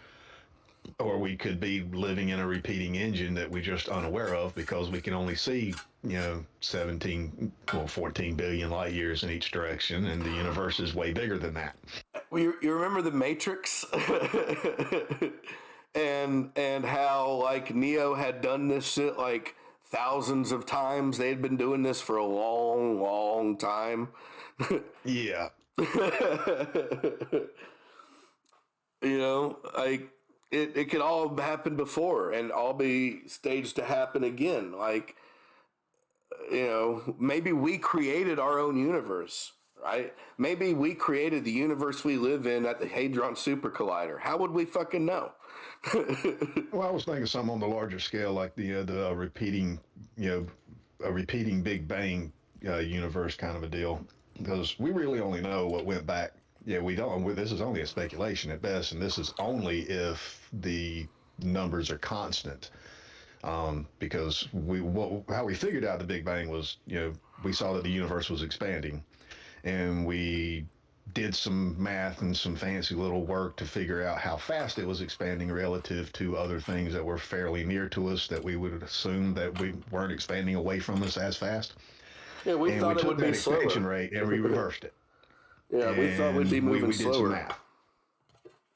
Or we could be living in a repeating engine that we're just unaware of because we can only see, 14 billion light years in each direction, and the universe is way bigger than that. You remember the Matrix, and how like Neo had done this shit like thousands of times. They had been doing this for a long time. Yeah. Like it could all happen before and all be staged to happen again. Like, maybe we created our own universe, right? Maybe we created the universe we live in at the Hadron Super Collider. How would we fucking know? Well, I was thinking something on the larger scale, like the repeating, a repeating Big Bang universe kind of a deal, because we really only know what went back. Yeah, we don't. This is only a speculation at best, and this is only if the numbers are constant. Because how we figured out the Big Bang was, we saw that the universe was expanding, and we did some math and some fancy little work to figure out how fast it was expanding relative to other things that were fairly near to us that we would assume that we weren't expanding away from us as fast. Yeah, we And we thought it took would be that expansion slower. rate and we reversed it. Yeah, we thought we'd be And moving we did some slower. math.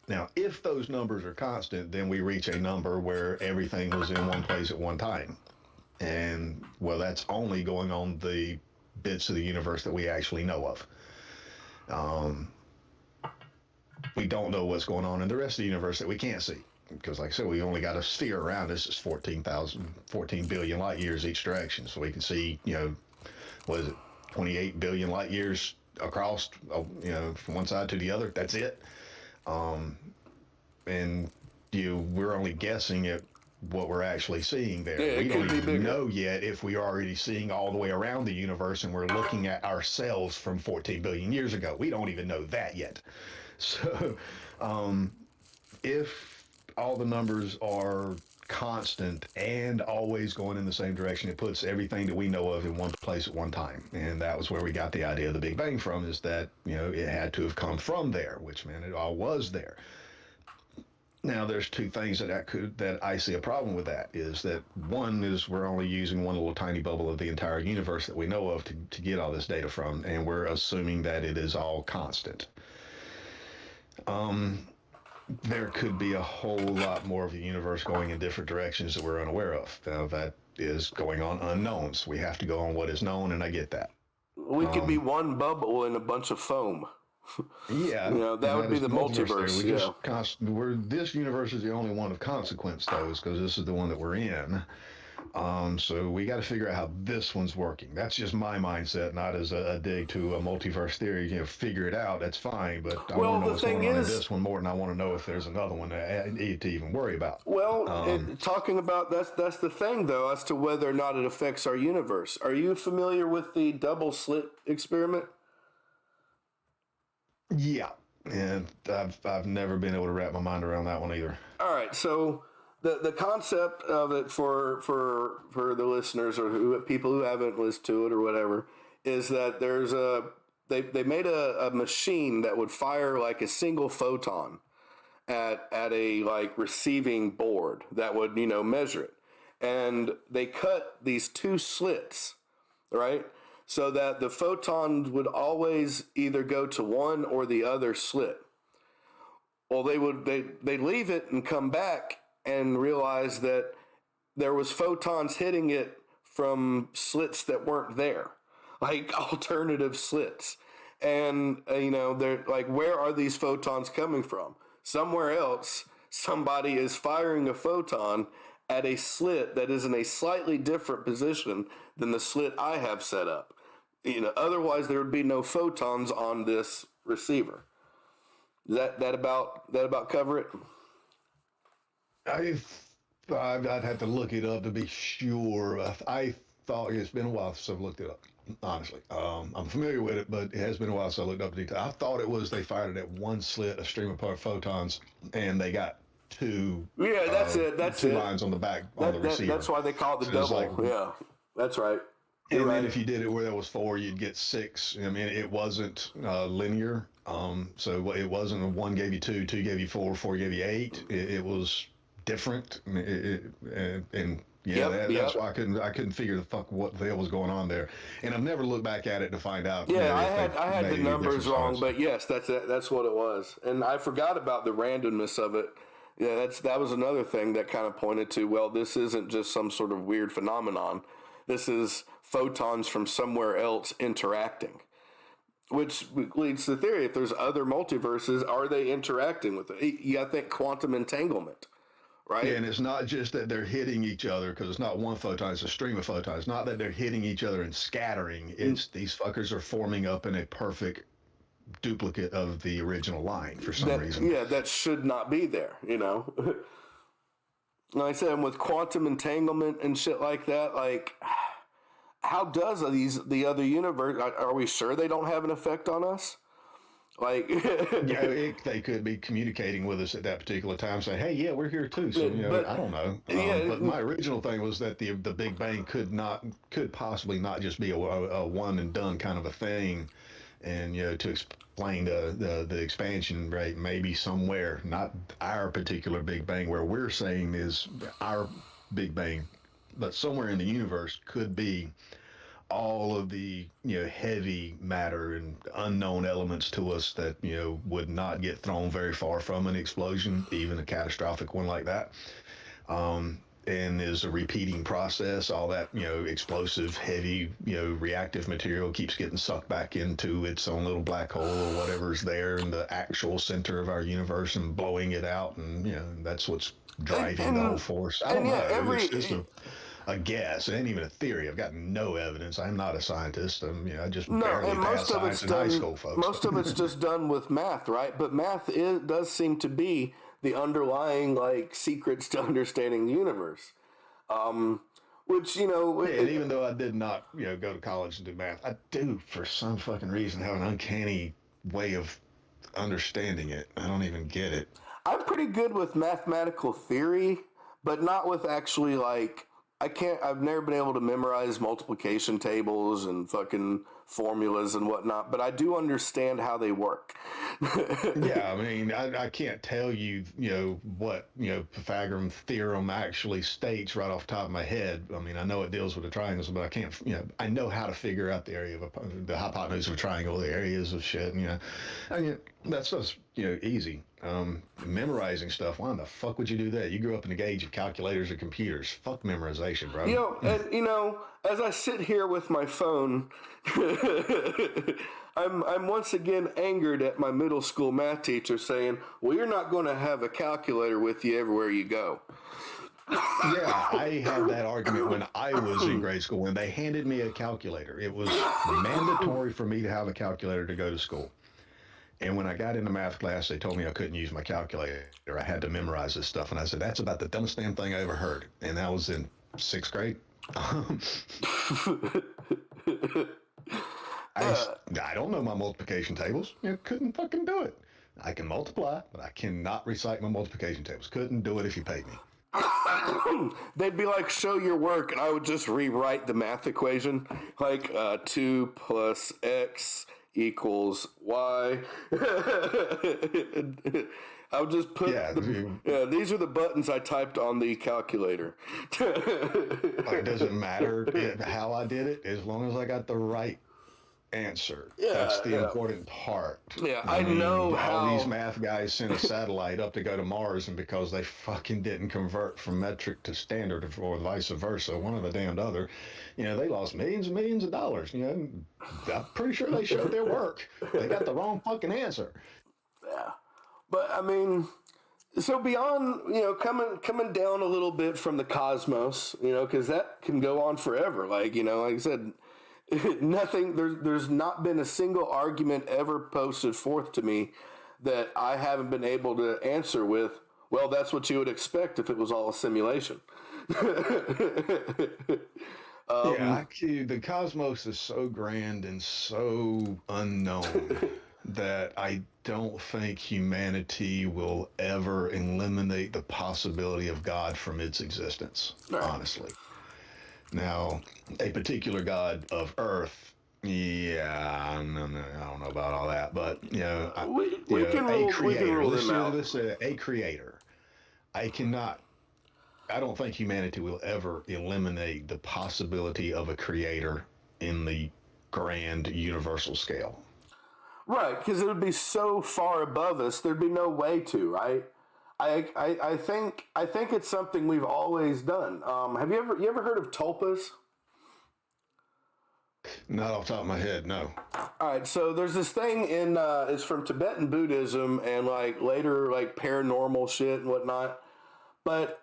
Now, if those numbers are constant, then we reach a number where everything was in one place at one time. And, well, that's only going on the bits of the universe that we actually know of. We don't know what's going on in the rest of the universe that we can't see. Because, like I said, we only got a sphere around us. It's 14 billion light years each direction. So we can see, what is it, 28 billion light years across, from one side to the other. That's it. And we're only guessing at what we're actually seeing there. Yeah, We it could don't be even bigger. know yet if we're already seeing all the way around the universe and we're looking at ourselves from 14 billion years ago. We don't even know that yet. So, if all the numbers are constant and always going in the same direction, it puts everything that we know of in one place at one time. And that was where we got the idea of the Big Bang from, is that, it had to have come from there, which meant it all was there. Now, there's two things that I see a problem with. That is that one is we're only using one little tiny bubble of the entire universe that we know of to get all this data from, and we're assuming that it is all constant. There could be a whole lot more of the universe going in different directions that we're unaware of. Now, that is going on unknowns. We have to go on what is known, and I get that. We could be one bubble in a bunch of foam. Yeah, That and would that be is the the multiverse theory. multiverse. We Yeah. just this universe is the only one of consequence, though, is because this is the one that we're in. So we got to figure out how this one's working. That's just my mindset, not as a dig to a multiverse theory. Figure it out. That's fine, but I Well, want to know the what's thing going on in is, this one more, and I want to know if there's another one that I need to even worry about. talking about that's the thing though, as to whether or not it affects our universe. Are you familiar with the double slit experiment? Yeah, and I've never been able to wrap my mind around that one either. All right, so the concept of it for the listeners or people who haven't listened to it or whatever is that there's they made a machine that would fire like a single photon at a like receiving board that would measure it, and they cut these two slits, right, so that the photons would always either go to one or the other slit. Well, they leave it and come back and realize that there was photons hitting it from slits that weren't there, like alternative slits. And they're like, where are these photons coming from? Somewhere else, somebody is firing a photon at a slit that is in a slightly different position than the slit I have set up. Otherwise there would be no photons on this receiver. That about cover it? I'd have to look it up to be sure. I thought it's been a while since I've looked it up. Honestly, I'm familiar with it, but it has been a while since I looked up the detail. I thought it was they fired it at one slit, a stream of photons, and they got two. Yeah, that's it. That's two it. lines on the back on the receiver. That's why they call it the double. Like, yeah, that's right. And then if you did it where there was four, you'd get six. I mean, it wasn't linear. So it wasn't a one gave you two gave you four gave you eight. It was different. And yeah, that's why I couldn't figure what the hell was going on there. And I've never looked back at it to find out. Yeah, I had the numbers wrong, but yes, that's what it was. And I forgot about the randomness of it. Yeah, that was another thing that kind of pointed to, well, this isn't just some sort of weird phenomenon. This is photons from somewhere else interacting, which leads to the theory, if there's other multiverses, are they interacting with it? You got to think quantum entanglement, right? Yeah, and it's not just that they're hitting each other, because it's not one photon, it's a stream of photons. It's not that they're hitting each other and scattering. It's these fuckers are forming up in a perfect duplicate of the original line for some reason. Yeah, that should not be there, Like I said, with quantum entanglement and shit like that, like, how does the other universe? Are we sure they don't have an effect on us? Like, yeah, they could be communicating with us at that particular time, saying, "Hey, yeah, we're here too." So I don't know. But my original thing was that the Big Bang could possibly not just be a one and done kind of a thing, and to explain the expansion rate, maybe somewhere, not our particular Big Bang where we're saying is our Big Bang, but somewhere in the universe could be all of the heavy matter and unknown elements to us that would not get thrown very far from an explosion, even a catastrophic one like that. And is a repeating process. All that explosive, heavy, reactive material keeps getting sucked back into its own little black hole or whatever's there in the actual center of our universe and blowing it out, and that's what's driving the whole force. I don't know. It's just a guess. It ain't even a theory. I've got no evidence. I'm not a scientist. I just barely passed science in high school, folks. Most of it's just done with math, right? But math does seem to be the underlying secrets to understanding the universe. Which and even though I did not go to college and do math, I do for some fucking reason have an uncanny way of understanding it. I don't even get it. I'm pretty good with mathematical theory, but not with actually I've never been able to memorize multiplication tables and fucking formulas and whatnot, but I do understand how they work. Yeah, I mean, I can't tell you, what, Pythagorean theorem actually states right off the top of my head. I mean, I know it deals with the triangles, but I can't, I know how to figure out the area of the hypotenuse of a triangle, the areas of shit, I mean, that's just, easy. Memorizing stuff, why in the fuck would you do that? You grew up in the age of calculators or computers. Fuck memorization, bro. And as I sit here with my phone, I'm once again angered at my middle school math teacher saying, "Well, you're not going to have a calculator with you everywhere you go." Yeah, I had that argument when I was in grade school. When they handed me a calculator, it was mandatory for me to have a calculator to go to school. And when I got into math class, they told me I couldn't use my calculator. I had to memorize this stuff. And I said, that's about the dumbest damn thing I ever heard. And that was in 6th grade. I don't know my multiplication tables. Couldn't fucking do it. I can multiply, but I cannot recite my multiplication tables. Couldn't do it if you paid me. They'd be like, show your work, and I would just rewrite the math equation, 2 plus x equals Y. I'll just put Yeah, these are the buttons I typed on the calculator. like, it doesn't matter how I did it, as long as I got the right answer. That's Yeah, the yeah. important part. Yeah, I I know mean, all these how. math guys sent a satellite up to go to Mars, and because they fucking didn't convert from metric to standard or vice versa, one or the damned other, they lost millions and millions of dollars. I'm pretty sure they showed their work. They got the wrong fucking answer. Yeah, but I mean, so beyond coming down a little bit from the cosmos, because that can go on forever. Like I said, nothing. There's not been a single argument ever posted forth to me that I haven't been able to answer with. Well, that's what you would expect if it was all a simulation. Yeah, the cosmos is so grand and so unknown that I don't think humanity will ever eliminate the possibility of God from its existence, Right. honestly. Now, a particular God of Earth, yeah, no, I don't know about all that, but We can creator. rule Let's them do out. this. A creator. I cannot. I don't think humanity will ever eliminate the possibility of a creator in the grand universal scale. Right, because it would be so far above us, there'd be no way to, right? I think it's something we've always done. Have you ever heard of tulpas? Not off the top of my head, no. All right, so there's this thing in it's from Tibetan Buddhism and like later like paranormal shit and whatnot. But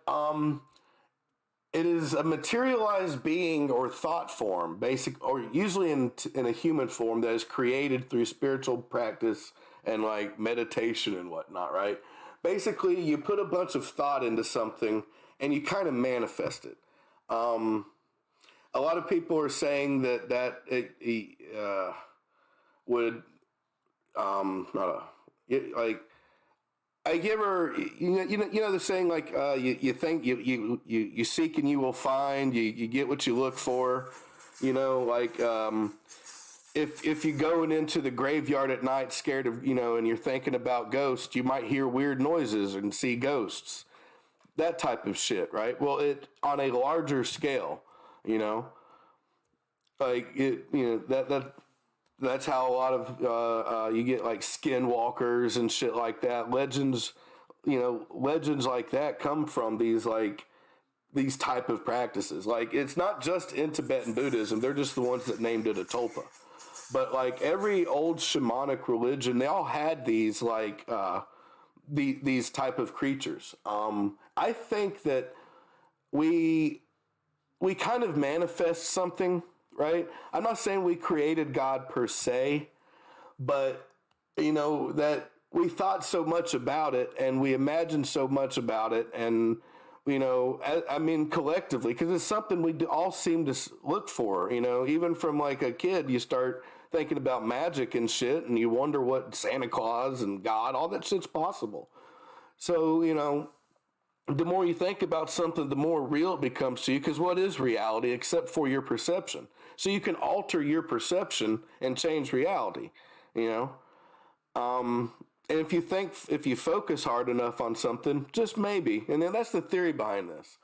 it is a materialized being or thought form, basic or usually in a human form that is created through spiritual practice and like meditation and whatnot, right? Basically, you put a bunch of thought into something and you kind of manifest it. Um, a lot of people are saying that would like you ever the saying like you think you seek and you will find, you get what you look for, like if you going into the graveyard at night scared of and you're thinking about ghosts, you might hear weird noises and see ghosts, that type of shit, right? Well, it on a larger scale, you know like it that's how a lot of you get like skinwalkers and shit like that. Legends like that come from these type of practices. Like it's not just in Tibetan Buddhism; they're just the ones that named it a tulpa. But like every old shamanic religion, they all had these these type of creatures. I think that we we kind of manifest something, right? I'm not saying we created God per se, but that we thought so much about it and we imagined so much about it, and I mean collectively, because it's something we all seem to look for. Even from like a kid, you start thinking about magic and shit, and you wonder what Santa Claus and God, all that shit's possible. So the more you think about something, the more real it becomes to you. Because what is reality except for your perception? So you can alter your perception and change reality. You know. And if you focus hard enough on something, just maybe, and then that's the theory behind this.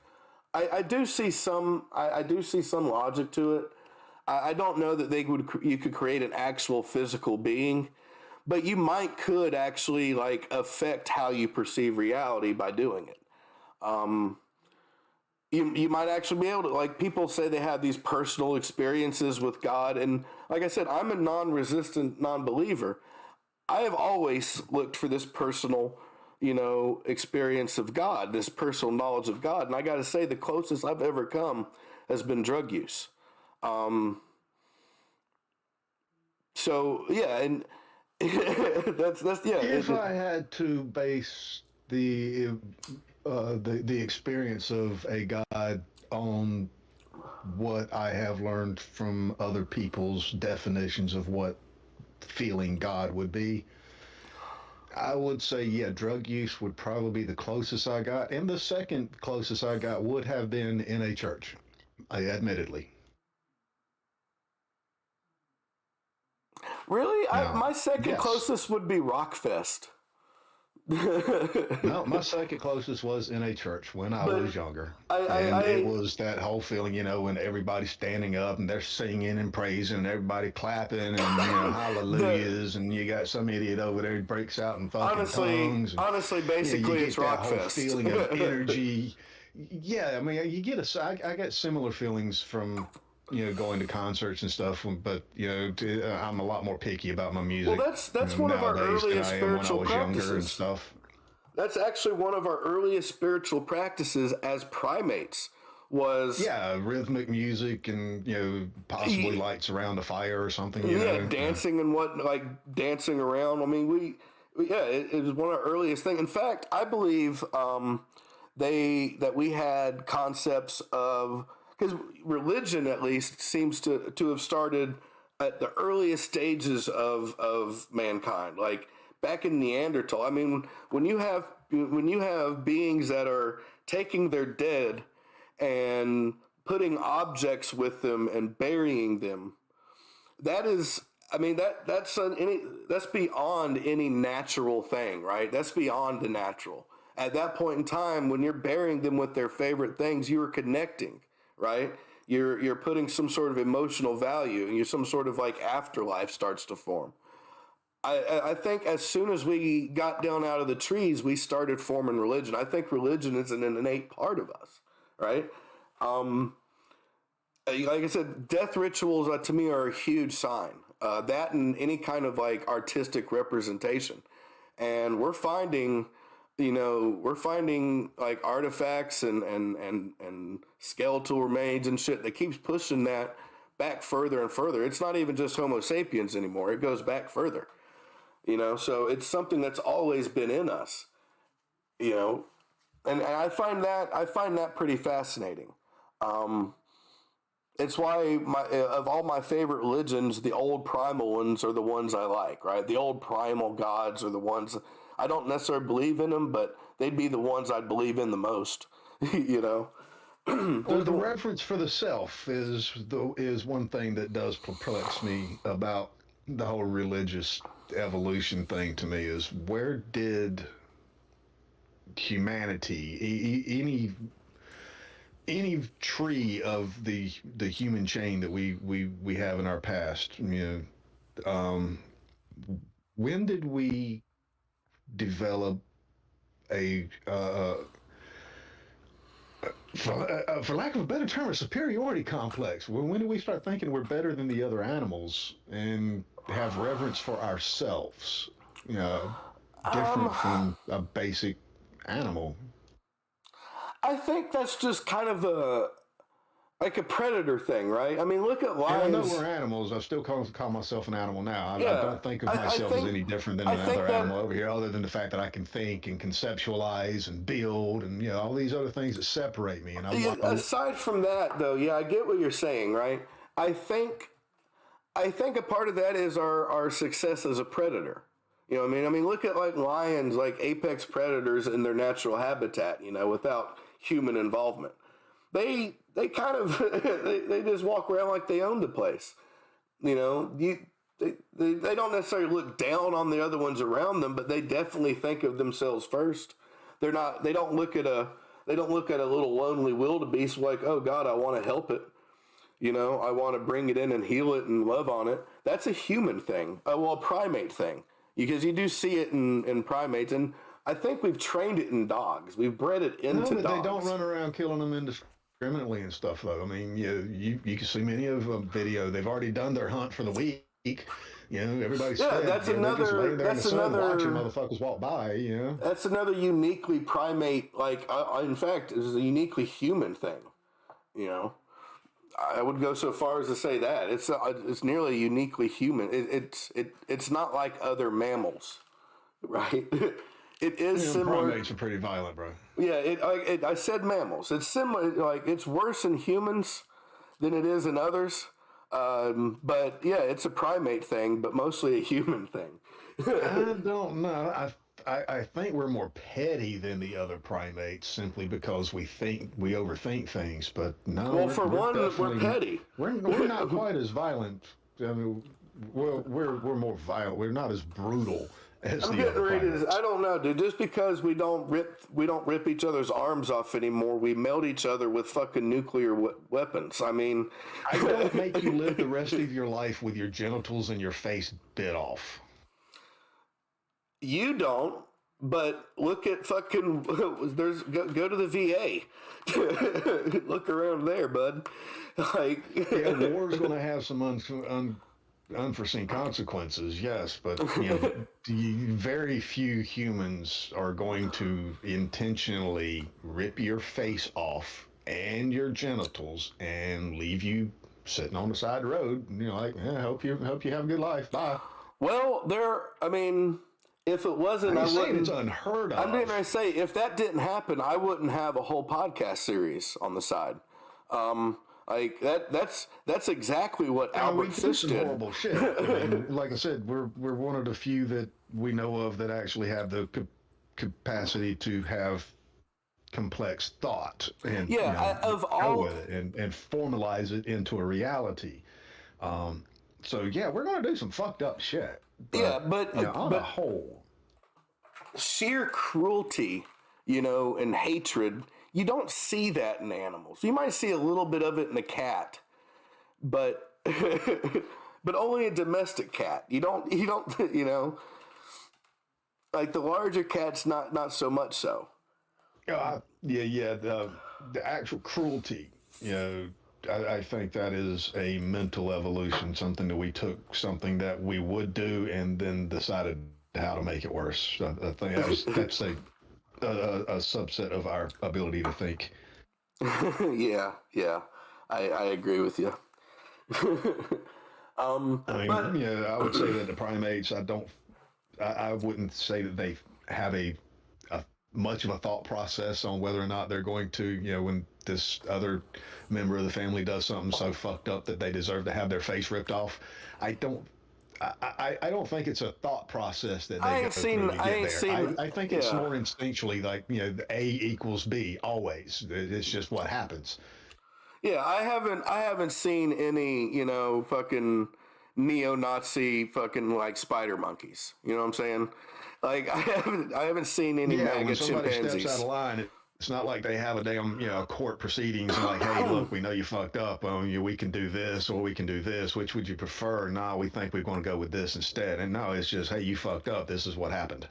I do see some. I do see some logic to it. I don't know that you could create an actual physical being, but you could actually like affect how you perceive reality by doing it. You might actually be able to, like, people say they have these personal experiences with God, and like I said, I'm a non-resistant non-believer. I have always looked for this personal, experience of God, this personal knowledge of God. And I got to say, the closest I've ever come has been drug use. So yeah, and that's yeah. If I had to base the experience of a God on what I have learned from other people's definitions of what feeling God would be, I would say, yeah, drug use would probably be the closest I got. And the second closest I got would have been in a church, admittedly. Really, Now, my second yes, closest would be Rockfest. no, my second closest was in a church when I was But younger. I, I, And it I was that whole feeling, when everybody's standing up and they're singing and praising, and everybody clapping and, the hallelujahs, and you got some idiot over there who breaks out in fucking tongues. And, you basically, it's get that whole Rockfest. feeling of energy. Yeah, I mean, I get similar feelings from, going to concerts and stuff, but, I'm a lot more picky about my Well, music, that's one of our nowadays than earliest I am when I spiritual was younger and practices. stuff. That's actually one of our earliest spiritual practices as primates. Was Yeah, rhythmic music and possibly lights around a fire or something. yeah, dancing and what like dancing around. I mean, yeah, it was one of our earliest things. In fact, I believe that we had concepts of, because religion at least seems to have started at the earliest stages of mankind, like back in Neanderthal. I mean, when you have beings that are taking their dead and putting objects with them and burying them, that is, I mean, that's beyond any natural thing, right? That's beyond the natural. At that point in time, when you're burying them with their favorite things, you are connecting, right? You're putting some sort of emotional value, and you some sort of like afterlife starts to form. I think as soon as we got down out of the trees, we started forming religion. I think religion is an innate part of us, right? Um, like I said, death rituals to me are a huge sign. That and any kind of like artistic representation, and we're finding like artifacts and skeletal remains and shit that keeps pushing that back further and further. It's not even just Homo sapiens anymore; it goes back further. So it's something that's always been in us. You know, and I find that pretty fascinating. Um, it's why of all my favorite religions, the old primal ones are the ones I like, right? The old primal gods are the ones I don't necessarily believe in them, but they'd be the ones I'd believe in the most. you know, Well, They're the the reverence for the self is one thing that does perplex me about the whole religious evolution thing. To me, is where did humanity, any tree of the human chain that we have in our past, when did we develop a for lack of a better term, a superiority complex? When do we start thinking we're better than the other animals and have reverence for ourselves? You know, um, different from a basic animal. I think that's just kind of a like a predator thing, right? I mean, look at And I know lions. we're animals. I still call myself an animal now. I Yeah, don't think of I myself as think any different than I another think that animal over here, other than the fact that I can think and conceptualize and build and all these other things that separate me. And yeah, I aside from that, though, yeah, I get what you're saying, right? I think I think a part of that is our success as a predator. You know what I mean? I mean, look at like lions, like apex predators in their natural habitat, without human involvement. They kind of they just walk around like they own the place. You know, they don't necessarily look down on the other ones around them, but they definitely think of themselves first. They don't look at a little lonely wildebeest like, oh God, I want to help it. I want to bring it in and heal it and love on it. That's a human thing. Well, a primate thing. Because you do see it in primates. And I think we've trained it in dogs. We've bred it No, into but they don't dogs. run around killing them indiscriminately and stuff, though. I mean, you can see many of them video. They've already done their hunt for the week. Everybody's Yeah, fed. They're just laying there in the sun watching motherfuckers walk by. that's another uniquely primate, like, in fact, it's a uniquely human thing. You know, I would go so far as to say that it's nearly uniquely human. It's not like other mammals, right? It is similar. Primates are pretty violent, bro. Yeah, I said mammals. It's similar. Like it's worse in humans than it is in others. But yeah, it's a primate thing, but mostly a human thing. I don't know. I think we're more petty than the other primates simply because we overthink things. But no, Well, we're for we're one, we're definitely petty. we're not quite as violent. I mean, well, we're more violent. We're not as brutal as I'm the getting other ready to. I primates. don't know, dude. Just because we don't rip each other's arms off anymore, we melt each other with fucking nuclear weapons. I mean, I don't make you live the rest of your life with your genitals and your face bit off. you don't. But look at fucking. Go to the VA. Look around there, bud. Like, Yeah, war's going to have some unforeseen consequences, yes, but you know, very few humans are going to intentionally rip your face off and your genitals and leave you sitting on the side of the road. You know, like, yeah, hope you have a good life. Bye. well, there. I mean, if it I wasn't, I ain't saying it's wouldn't. unheard I'm going to of. say if that didn't happen, I wouldn't have a whole podcast series on the side. Like that's exactly what I mean, we Albert do Fish some did. horrible shit. I mean, like I said, we're one of the few that we know of that actually have the capacity to have complex thought and Yeah, of go all. with it and formalize it into a reality. Um, so yeah, we're gonna do some fucked up shit, Yeah, but but on a but whole, sheer cruelty, and hatred, you don't see that in animals. You might see a little bit of it in a cat, but but only a domestic cat. You don't like the larger cats, not so much so. yeah, the actual cruelty, you know. I think that is a mental evolution, something that we took something that we would do and then decided how to make it worse. I think that's a subset of our ability to think. Yeah, I agree with you. I mean, But I would say that the primates, I wouldn't say that they have a much of a thought process on whether or not they're going to, when this other member of the family does something so fucked up that they deserve to have their face ripped off. I don't. I don't think it's a thought process that they I go ain't through seen. to I get ain't there. seen. I think it's Yeah, more instinctually like, A equals B always. It's just what happens. yeah. I haven't seen any. Fucking neo-Nazi fucking like spider monkeys. You know what I'm saying? Like I haven't seen any Yeah, when MAGA somebody steps out chimpanzees. of line, it's not like they have a damn, court proceedings and like, hey, look, we know you fucked up. We can do this or we can do this. Which would you prefer? No, we think we're going to go with this instead. And no, it's just, hey, you fucked up. This is what happened.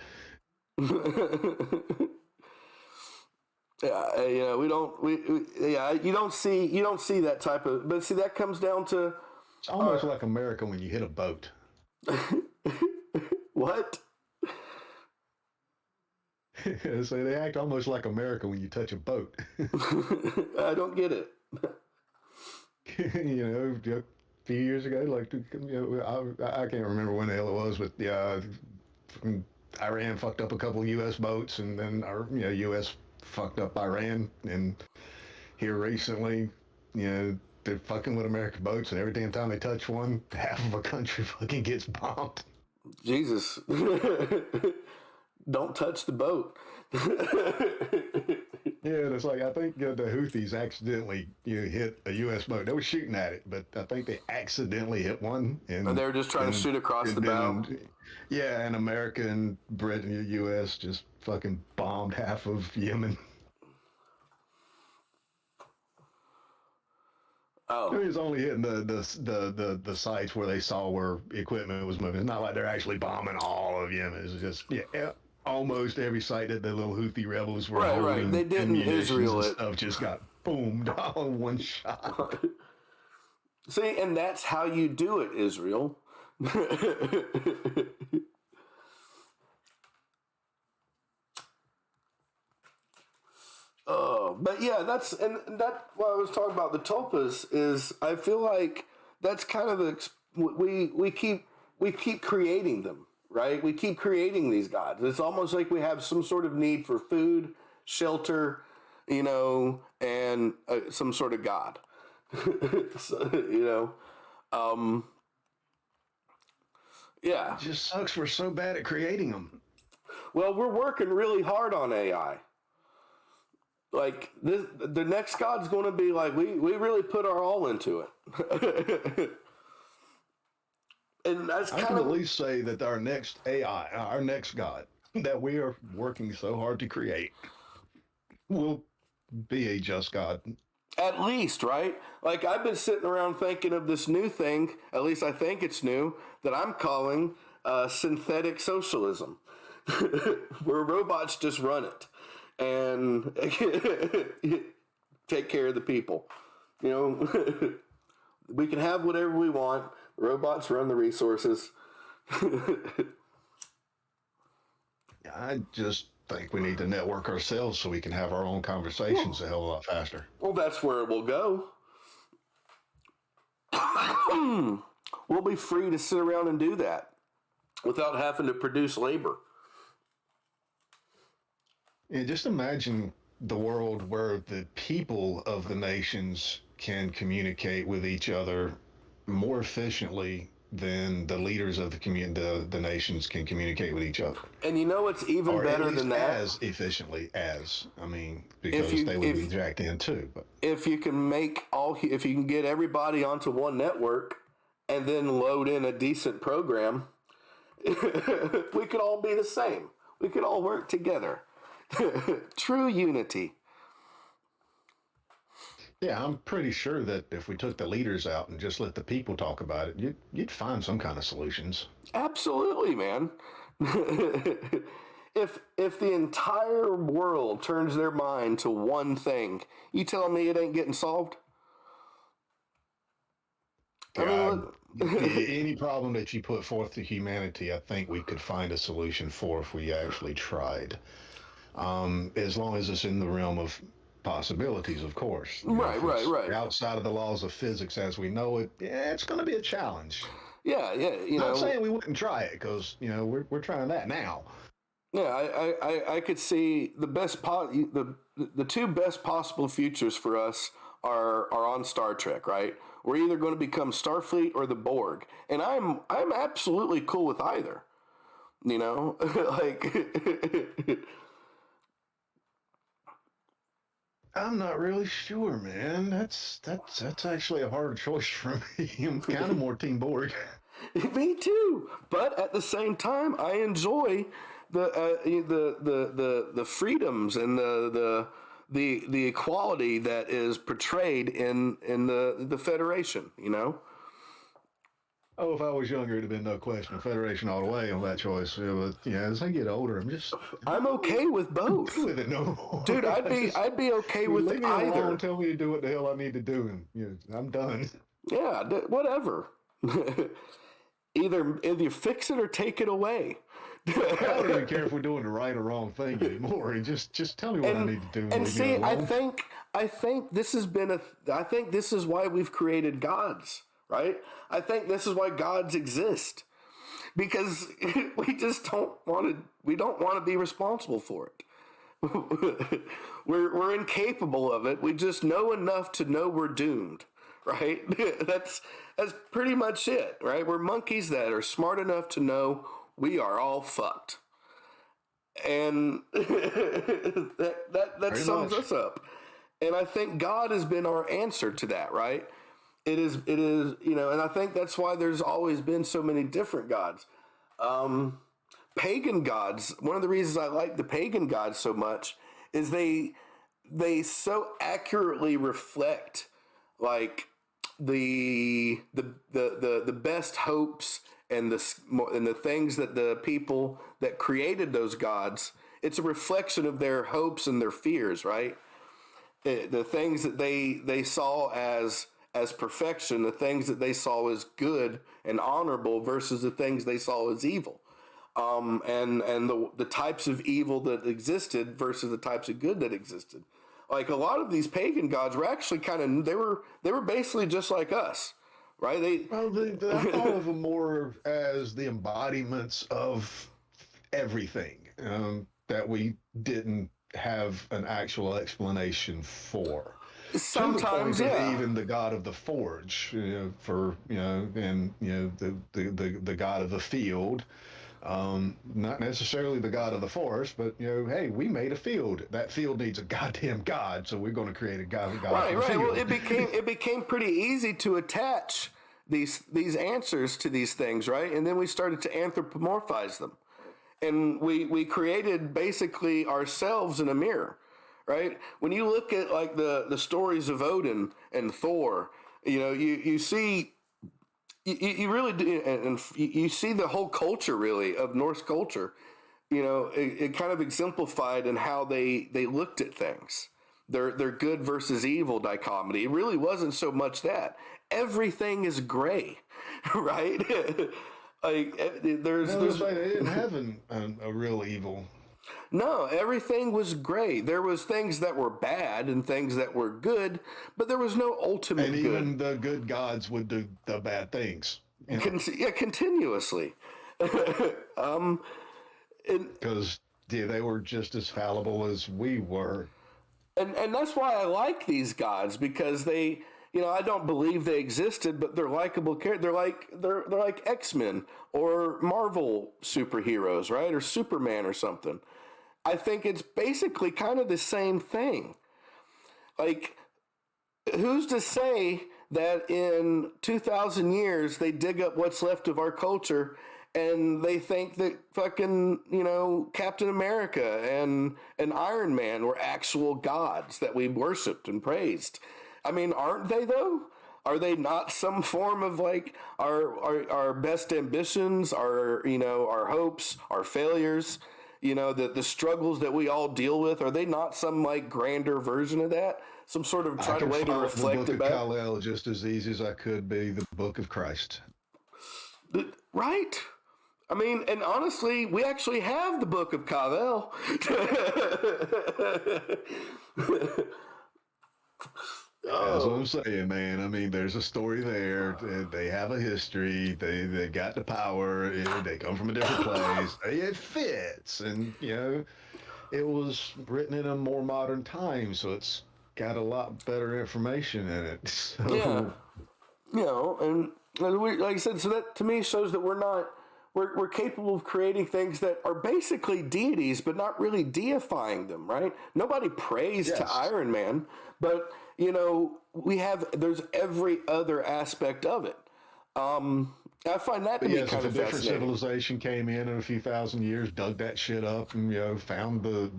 Yeah, we don't. Yeah, you don't see that type of. But see, that comes down to It's almost like America when you hit a boat. what? So they act almost like America when you touch a boat. I don't get it. A few years ago, like, I can't remember when the hell it was, but yeah, Iran fucked up a couple of U.S. boats, and then our U.S. fucked up Iran, and here recently, they're fucking with American boats, and every damn time they touch one, half of a country fucking gets bombed. Jesus, don't touch the boat. Yeah, and it's like I think the Houthis accidentally hit a U.S. boat. They were shooting at it, but I think they accidentally hit one, They were just trying to shoot across the bow. Yeah, and America and Britain, and the U.S. just fucking bombed half of Yemen. Oh, It's only hitting the sites where they saw where equipment was moving. It's not like they're actually bombing all of Yemen. It's just almost every site that the little Houthi rebels were right. They holding didn't ammunitions Israel and it. stuff just got boomed all in one shot. See, and that's how you do it, Israel. But yeah, that what I was talking about the tulpas is I feel like that's kind of we keep creating them, right? We keep creating these gods. It's almost like we have some sort of need for food, shelter, and some sort of god. So, yeah. It just sucks. We're so bad at creating them. Well, we're working really hard on AI. Like the next god's going to be like we really put our all into it. And that's I kind can at of, least say that our next AI, our next God, that we are working so hard to create, will be a just God. at least, right? Like I've been sitting around thinking of this new thing, at least I think it's new, that I'm calling synthetic socialism, where robots just run it and take care of the people. You know, we can have whatever we want. Robots run the resources. I just think we need to network ourselves so we can have our own conversations a hell of a lot faster. Well, that's where it will go. We'll be free to sit around and do that without having to produce labor. Yeah, just imagine the world where the people of the nations can communicate with each other more efficiently than the leaders of the nations can communicate with each other, And you know what's even or at better least than that? as efficiently as, I mean, If because you they would be jacked in too. But if you can if you can get everybody onto one network and then load in a decent program, we could all be the same. We could all work together. True unity. yeah, I'm pretty sure that if we took the leaders out and just let the people talk about it, you'd find some kind of solutions. Absolutely, man. If the entire world turns their mind to one thing, you telling me it ain't getting solved? I mean, God, look, any problem that you put forth to humanity, I think we could find a solution for if we actually tried. As long as it's in the realm of possibilities, of course. You know, right, if right, it's right. outside of the laws of physics as we know it, yeah, it's going to be a challenge. Yeah, yeah. Not saying we wouldn't try it, because we're trying that now. Yeah. I could see the two best possible futures for us are on Star Trek, right? We're either going to become Starfleet or the Borg, and I'm absolutely cool with either. You know, like I'm not really sure, man. That's actually a hard choice for me. I'm kind of more Team Borg. me too. But at the same time, I enjoy the freedoms and the equality that is portrayed in the Federation. You know. Oh, if I was younger, it'd have been no question. Federation all the way on that choice. Yeah, but yeah, as I get older, I'm I'm not really okay with both. with it no more. Dude, Just I'd be okay with leave me either. alone. Tell me to do what the hell I need to do, and I'm done. Yeah, whatever. Either fix it or take it away. I don't even care if we're doing the right or wrong thing anymore. And just tell me what I and need to do and and leave me see, alone. I think this has been I think this is why we've created gods, right? I think this is why gods exist. Because we don't want to be responsible for it. We're incapable of it. We just know enough to know we're doomed, right? That's pretty much it, right? We're monkeys that are smart enough to know we are all fucked. And that Pretty sums much. us up. And I think God has been our answer to that, right? It is, and I think that's why there's always been so many different gods. Pagan gods, one of the reasons I like the pagan gods so much is they so accurately reflect like the best hopes and the things that the people that created those gods, it's a reflection of their hopes and their fears, right? The things that they saw as perfection, the things that they saw as good and honorable versus the things they saw as evil, and the types of evil that existed versus the types of good that existed. Like a lot of these pagan gods were actually they were basically just like us, right? Well, I thought of them more as the embodiments of everything that we didn't have an actual explanation for. To the point sometimes, of yeah. even the god of the forge, and the god of the field, not necessarily the god of the forest, but hey, we made a field. That field needs a goddamn god, so we're going to create a god Right, for the right. Well, field. it became pretty easy to attach these answers to these things, right? And then we started to anthropomorphize them, and we created basically ourselves in a mirror, right? When you look at like the stories of Odin and Thor, you see. You really do, and you see the whole culture really of Norse culture. It kind of exemplified in how they looked at things. Their good versus evil dichotomy. It really wasn't so much that everything is gray, right? Like there's like they didn't have a real evil. no, everything was gray. There was things that were bad and things that were good, but there was no ultimate And good. even the good gods would do the bad things. Continuously. Because they were just as fallible as we were. And that's why I like these gods, because they, I don't believe they existed, but they're likable characters. They're like X-Men or Marvel superheroes, right? Or Superman or something. I think it's basically kind of the same thing. Like, who's to say that in 2,000 years they dig up what's left of our culture and they think that fucking, Captain America and Iron Man were actual gods that we worshipped and praised? I mean, aren't they though? Are they not some form of like our best ambitions, our hopes, our failures, the struggles that we all deal with? Are they not some like grander version of that? Some sort of try to way to reflect the book about of Kal-El just as easy as I could be the book of Christ. Right. I mean, and honestly, we actually have the book of Kal-El. That's what I'm saying, man. I mean, there's a story there. They have a history. They got the power. They come from a different place. It fits, and it was written in a more modern time, so it's got a lot better information in it. So. Yeah, and like I said, so that to me shows that we're capable of creating things that are basically deities, but not really deifying them, right? Nobody prays to Iron Man, but there's every other aspect of it. I find that to be kind of a different fascinating. civilization came in a few thousand years, dug that shit up, and found the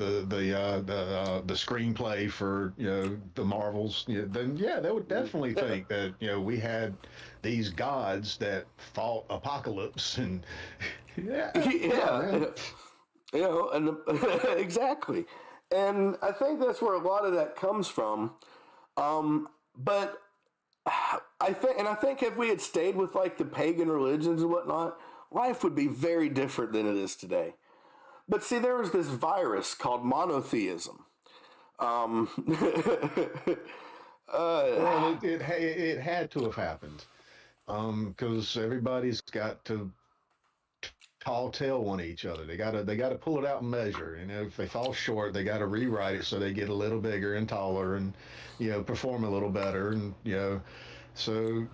screenplay for the Marvels. Then they would definitely think that we had these gods that fought apocalypse and and exactly, and I think that's where a lot of that comes from. But I think if we had stayed with like the pagan religions and whatnot, life would be very different than it is today. But see, there was this virus called monotheism. Well, it had to have happened because everybody's got to tall tale one each other. They gotta pull it out and measure. If they fall short, they gotta rewrite it so they get a little bigger and taller and perform a little better and So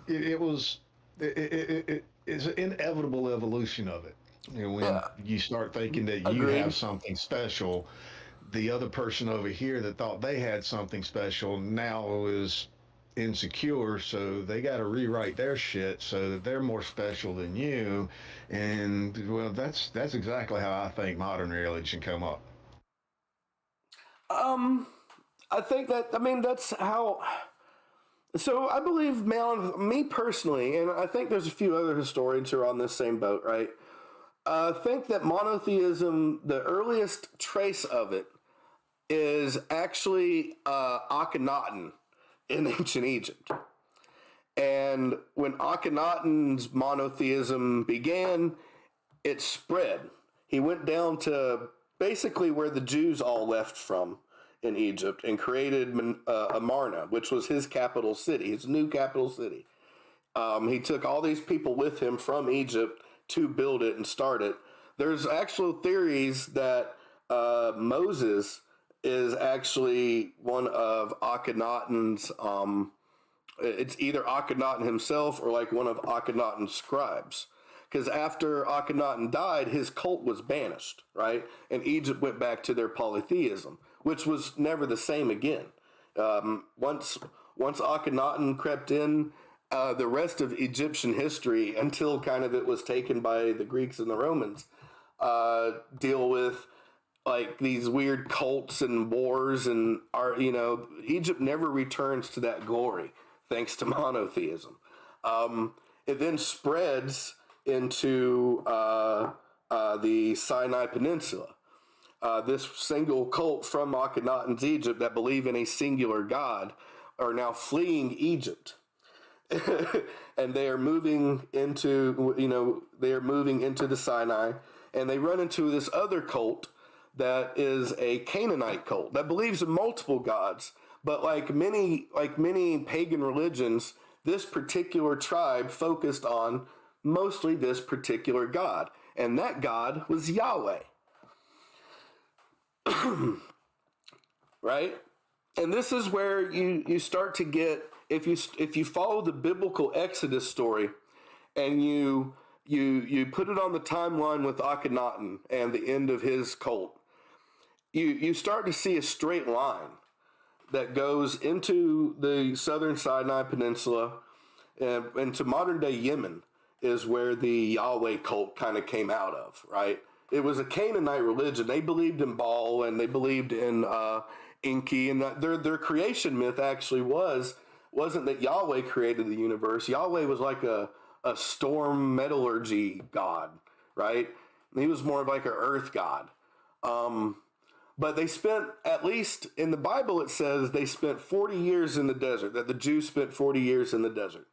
it's an inevitable evolution of it. When you start thinking that you have something special, the other person over here that thought they had something special now is insecure, so they got to rewrite their shit so that they're more special than you. And well, that's exactly how I think modern religion come up. I think that's how. So I believe, me personally, and I think there's a few other historians who are on this same boat, right? I think that monotheism, the earliest trace of it, is actually Akhenaten in ancient Egypt. And when Akhenaten's monotheism began, it spread. He went down to basically where the Jews all left from in Egypt and created Amarna, which was his capital city, his new capital city. He took all these people with him from Egypt to build it and start it. There's actual theories that Moses is actually one of Akhenaten's, it's either Akhenaten himself or like one of Akhenaten's scribes. Because after Akhenaten died, his cult was banished, right? And Egypt went back to their polytheism, which was never the same again. Once Akhenaten crept in, the rest of Egyptian history until kind of it was taken by the Greeks and the Romans deal with like these weird cults and wars and are Egypt never returns to that glory thanks to monotheism. It then spreads into the Sinai Peninsula. This single cult from Akhenaten's Egypt that believe in a singular god are now fleeing Egypt. And they are moving into the Sinai, and they run into this other cult that is a Canaanite cult that believes in multiple gods. But like many pagan religions, this particular tribe focused on mostly this particular god, and that god was Yahweh. Right? And this is where you start to get, if you follow the biblical Exodus story and you put it on the timeline with Akhenaten and the end of his cult, you start to see a straight line that goes into the southern Sinai Peninsula and into modern day Yemen is where the Yahweh cult kind of came out of, right? It was a Canaanite religion. They believed in Baal and they believed in Enki, and that their creation myth actually wasn't that Yahweh created the universe. Yahweh was like a storm metallurgy god, right? He was more of like an earth god. But they spent, at least in the Bible, it says they spent 40 years in the desert, that the Jews spent 40 years in the desert.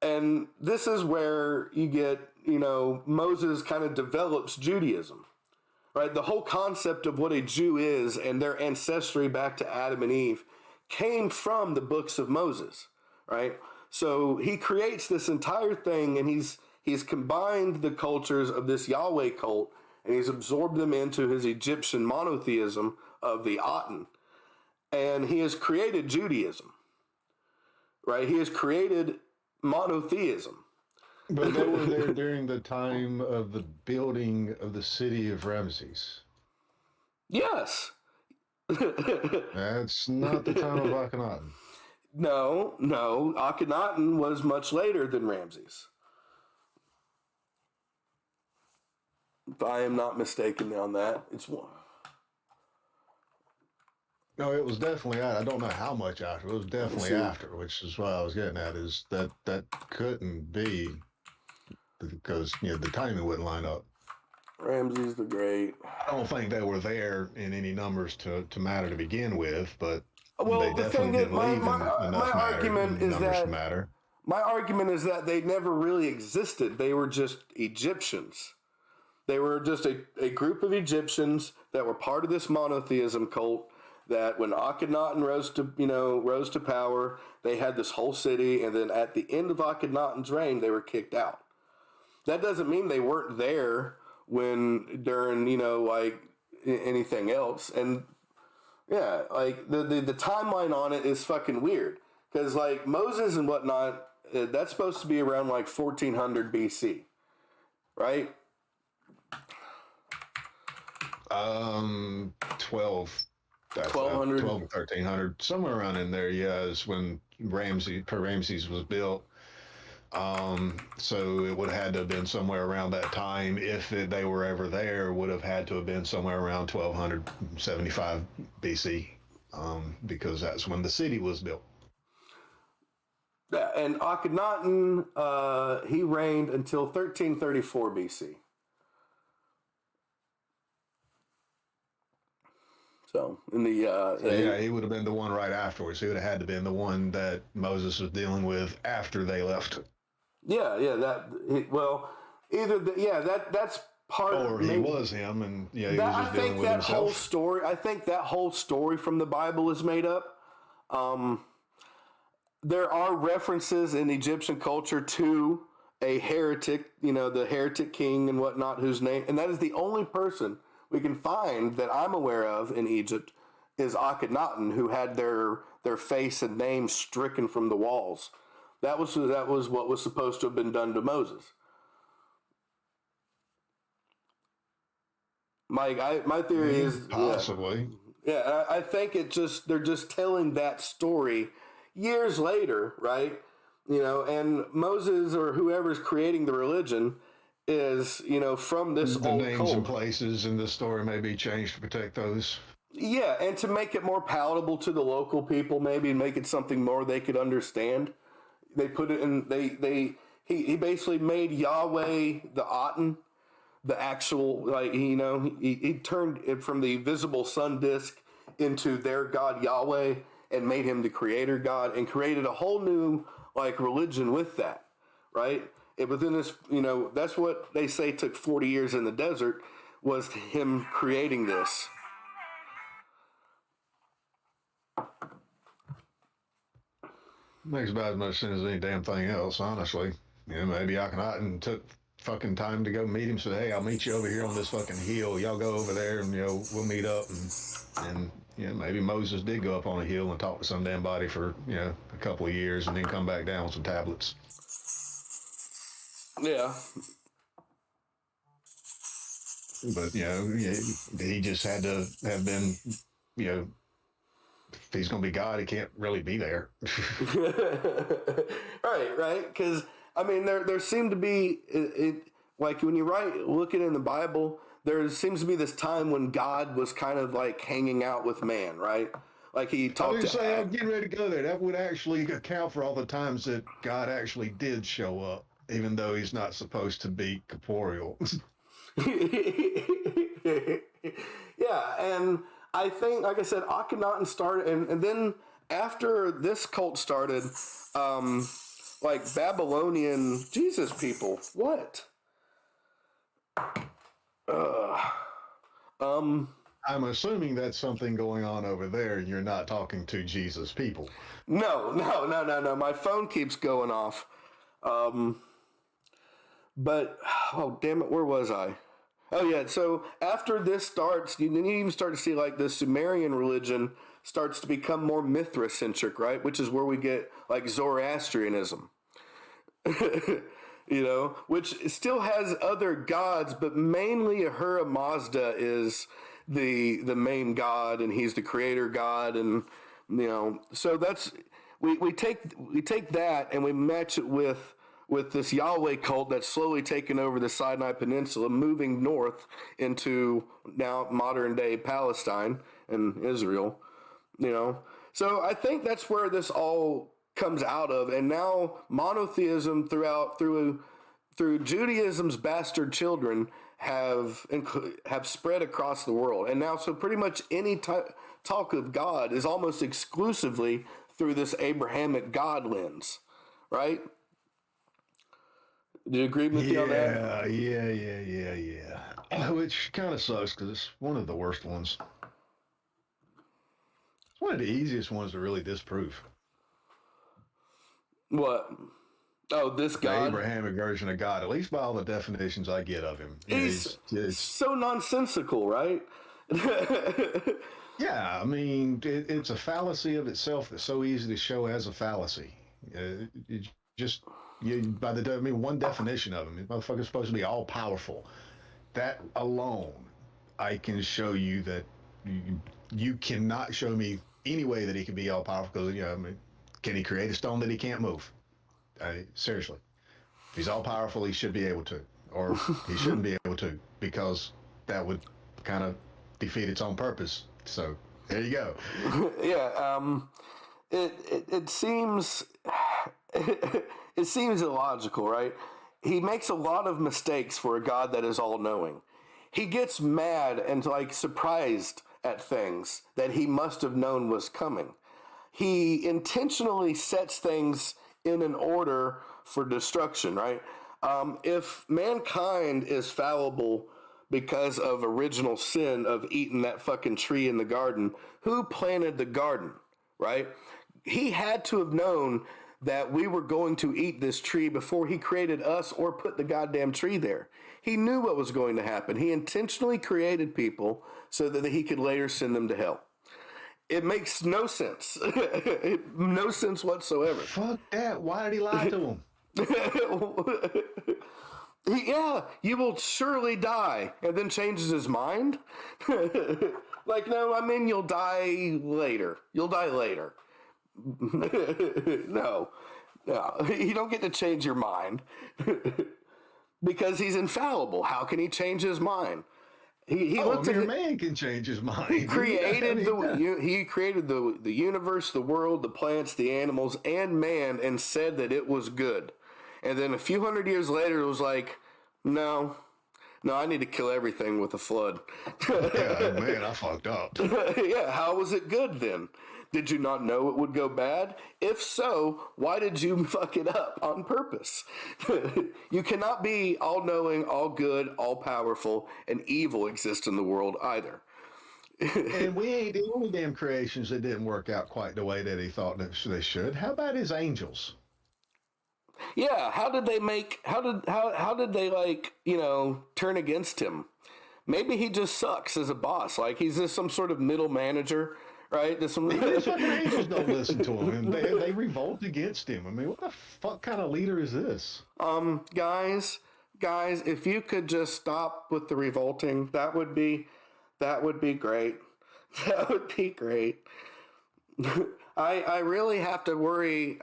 And this is where you get, Moses kind of develops Judaism, right? The whole concept of what a Jew is and their ancestry back to Adam and Eve came from the books of Moses, right? So he creates this entire thing, and he's combined the cultures of this Yahweh cult, and he's absorbed them into his Egyptian monotheism of the Aten. And he has created Judaism, right? He has created monotheism. But they were there during the time of the building of the city of Ramses. Yes. That's not the time of Akhenaten. No. Akhenaten was much later than Ramses. If I am not mistaken on that, it's one. No, it was definitely. I don't know how much after. It was definitely after, which is what I was getting at. Is that couldn't be because the timing wouldn't line up. Ramses the Great. I don't think they were there in any numbers to matter to begin with, but well, they definitely did leave enough argument is that matter. My argument is that they never really existed. They were just Egyptians. They were just a group of Egyptians that were part of this monotheism cult. That when Akhenaten rose to power, they had this whole city, and then at the end of Akhenaten's reign, they were kicked out. That doesn't mean they weren't there during anything else. And yeah, like the timeline on it is fucking weird because like Moses and whatnot, that's supposed to be around like 1400 BC, right? 12. That's 1200, 12 and 1300, somewhere around in there. Yeah, is when Ramses was built. So it would have had to have been somewhere around that time. If they were ever there, would have had to have been somewhere around 1275 BC, because that's when the city was built. Yeah, and Akhenaten, he reigned until 1334 BC. So in the he would have been the one right afterwards. He would have had to been the one that Moses was dealing with after they left. Yeah, that's part. Or he was him, and he was just dealing with himself. I think that whole story from the Bible is made up. There are references in Egyptian culture to a heretic, the heretic king and whatnot, whose name, and that is the only person we can find that I'm aware of in Egypt is Akhenaten, who had their face and name stricken from the walls. That was what was supposed to have been done to Moses. Mike, my theory is possibly. I think they're just telling that story, years later, right? And Moses or whoever's creating the religion is, from this The old names and cult. places in the story may be changed to protect those. Yeah, and to make it more palatable to the local people, maybe make it something more they could understand. They put it in. He basically made Yahweh the Aten, the actual, like, he turned it from the visible sun disk into their God Yahweh and made him the creator God and created a whole new like religion with that, right? It within this, that's what they say took 40 years in the desert was him creating this. Makes about as much sense as any damn thing else, honestly. Maybe Akhenaten took fucking time to go meet him. Said, "Hey, I'll meet you over here on this fucking hill. Y'all go over there, and we'll meet up." And maybe Moses did go up on a hill and talk to some damn body for a couple of years, and then come back down with some tablets. Yeah. But he just had to have been, if he's going to be God, he can't really be there. Right. Because I mean, there seemed to be like when you look at it in the Bible, there seems to be this time when God was kind of like hanging out with man, right? Like he talked to. I'm getting ready to go there. That would actually account for all the times that God actually did show up, even though he's not supposed to be corporeal. Yeah, and I think, like I said, Akhenaten started, and then after this cult started, like Babylonian Jesus people. What? I'm assuming that's something going on over there, and you're not talking to Jesus people. No. My phone keeps going off. But oh damn it, where was I? Oh yeah, so after this starts, then you even start to see like the Sumerian religion starts to become more Mithra-centric, right? Which is where we get like Zoroastrianism. Which still has other gods, but mainly Ahura Mazda is the main god, and he's the creator god, and so that's we take that and we match it with this Yahweh cult that's slowly taken over the Sinai Peninsula, moving north into now modern day Palestine and Israel. So I think that's where this all comes out of, and now monotheism through Judaism's bastard children have spread across the world, and now so pretty much any talk of God is almost exclusively through this Abrahamic God lens, right? Do you agree with me on that? Yeah. Which kind of sucks because it's one of the worst ones. It's one of the easiest ones to really disprove. What? Oh, this God? The Abrahamic version of God, at least by all the definitions I get of him. He's so nonsensical, right? Yeah, I mean, it's a fallacy of itself that's so easy to show as a fallacy. One definition of him, the motherfucker's supposed to be all powerful. That alone, I can show you that you cannot show me any way that he can be all powerful. Because can he create a stone that he can't move? Seriously, if he's all powerful, he should be able to, or he shouldn't be able to, because that would kind of defeat its own purpose. So there you go. Yeah. It seems. It seems illogical, right? He makes a lot of mistakes for a God that is all-knowing. He gets mad and like surprised at things that he must have known was coming. He intentionally sets things in an order for destruction, right? If mankind is fallible because of original sin of eating that fucking tree in the garden, who planted the garden, right? He had to have known that we were going to eat this tree before he created us or put the goddamn tree there. He knew what was going to happen. He intentionally created people so that he could later send them to hell. It makes no sense. No sense whatsoever. Fuck that. Why did he lie to him? Yeah, you will surely die, and then changes his mind. Like, no, I mean, you'll die later. You'll die later. No, no, you don't get to change your mind because he's infallible. How can he change his mind? He Oh, a looked at mere it. man can change his He mind. I created mean, he created the universe, the world, the plants, the animals, and man, and said that it was good. And then a few hundred years later, it was like, no, no, I need to kill everything with a flood. yeah, man, I fucked up. Yeah, how was it good then? Did you not know it would go bad? If so, why did you fuck it up on purpose? You cannot be all knowing, all good, all powerful, and evil exist in the world either. And we ain't the only damn creations that didn't work out quite the way that he thought that they should. How about his angels? Yeah, how did they make how did they like, turn against him? Maybe he just sucks as a boss. Like he's just some sort of middle manager, right? There's some Even the fucking angels don't listen to him, and they revolt against him. I mean, what the fuck kind of leader is this? guys, guys, if you could just stop with the revolting, that would be great. That would be great. I really have to worry.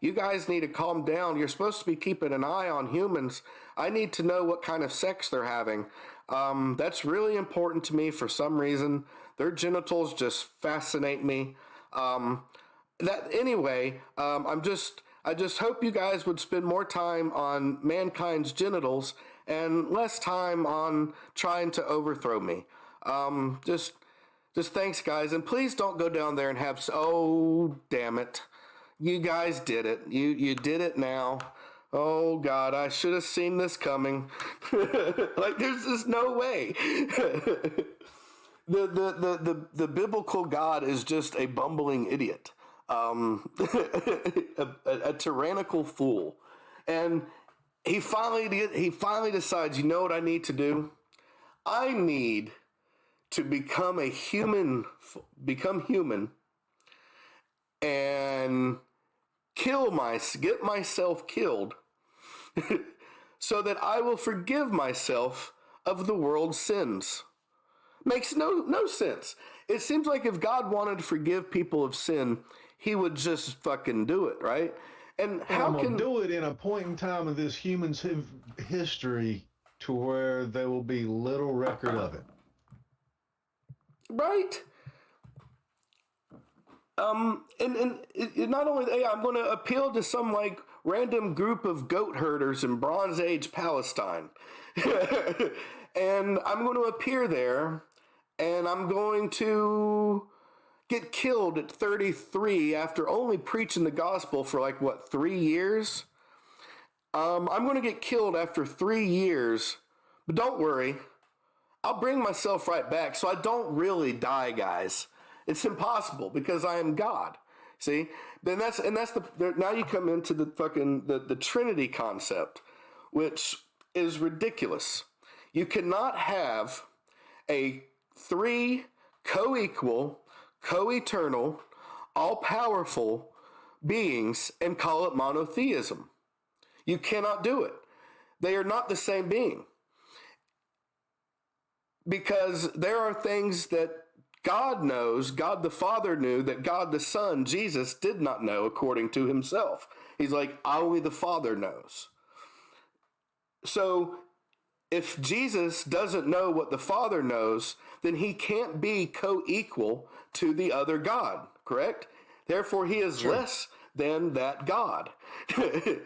You guys need to calm down. You're supposed to be keeping an eye on humans. I need to know what kind of sex they're having. That's really important to me for some reason. Their genitals just fascinate me. That anyway. I just hope you guys would spend more time on mankind's genitals and less time on trying to overthrow me. Just thanks, guys, and please don't go down there and have. Oh, damn it! You guys did it. You did it now. Oh God, I should have seen this coming. Like there's just no way. The biblical God is just a bumbling idiot, a tyrannical fool, and he finally decides. You know what I need to do? I need to become human, and get myself killed, so that I will forgive myself of the world's sins. Makes no sense. It seems like if God wanted to forgive people of sin, he would just fucking do it, right? And How I'm gonna do it in a point in time of this human's history to where there will be little record of it. Right? And not only that, I'm going to appeal to some like random group of goat herders in Bronze Age Palestine. And I'm going to appear there and I'm going to get killed at 33 after only preaching the gospel for like, what, 3 years? I'm going to get killed after 3 years, but don't worry. I'll bring myself right back so I don't really die, guys. It's impossible because I am God. See? Then that's now you come into the fucking the Trinity concept, which is ridiculous. You cannot have a three co-equal, co-eternal, all-powerful beings and call it monotheism. You cannot do it. They are not the same being. Because there are things that God knows, God the Father knew, that God the Son, Jesus, did not know according to himself. He's like, only the Father knows. So if Jesus doesn't know what the Father knows, then he can't be co-equal to the other God, correct? Therefore, he is less than that God.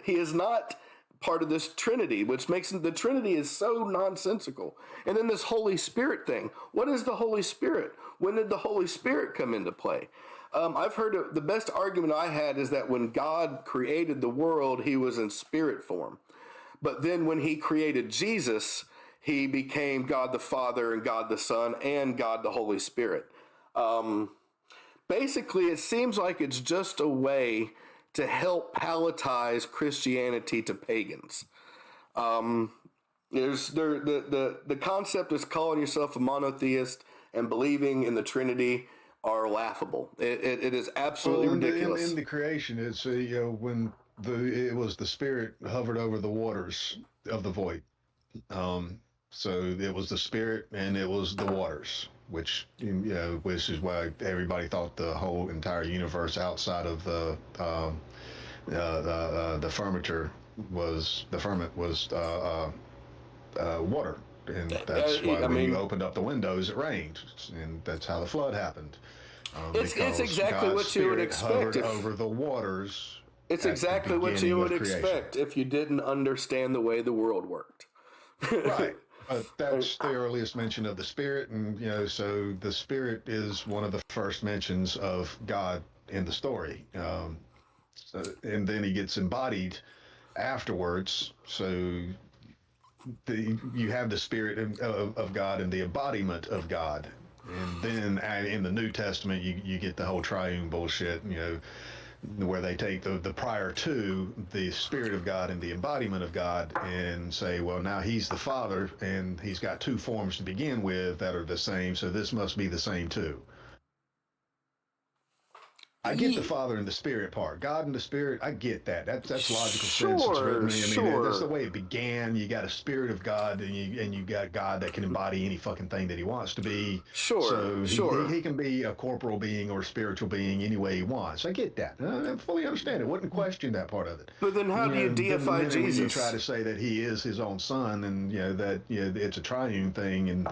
He is not part of this Trinity, which makes the Trinity is so nonsensical. And then this Holy Spirit thing. What is the Holy Spirit? When did the Holy Spirit come into play? I've heard the best argument I had is that when God created the world, he was in spirit form. But then when he created Jesus, he became God the Father and God the Son and God the Holy Spirit. Basically, it seems like it's just a way to help palletize Christianity to pagans. The concept is calling yourself a monotheist and believing in the Trinity are laughable. It is absolutely ridiculous. In the creation, it's when it was the Spirit hovered over the waters of the void. So it was the spirit and it was the waters, which which is why everybody thought the whole entire universe outside of the fermenter was the ferment was water, and that's why I when you mean, opened up the windows, it rained, and that's how the flood happened, it's because exactly God's what you would spirit expect hovered if over the waters it's at the exactly what you beginning would of creation. expect if you didn't understand the way the world worked. Right. But that's the earliest mention of the spirit, and so the spirit is one of the first mentions of God in the story, and then he gets embodied afterwards. So you have the spirit of God and the embodiment of God, and then in the New Testament you get the whole triune bullshit, where they take the prior to the spirit of God and the embodiment of God and say, well, now he's the Father and he's got two forms to begin with that are the same, so this must be the same too. I get the Ye- Father and the Spirit part. God and the Spirit, I get that. That's logical sense. It's sure, written. I mean, that's the sure, way it began. You got a Spirit of God, and you got God that can embody any fucking thing that He wants to be. sure, So sure. he can be a corporal being or a spiritual being any way he wants. I get that. I fully understand it. Wouldn't question that part of it. But then how do you Then the deify minute when you try Jesus? to say that He is His own Son, and that it's a triune thing, and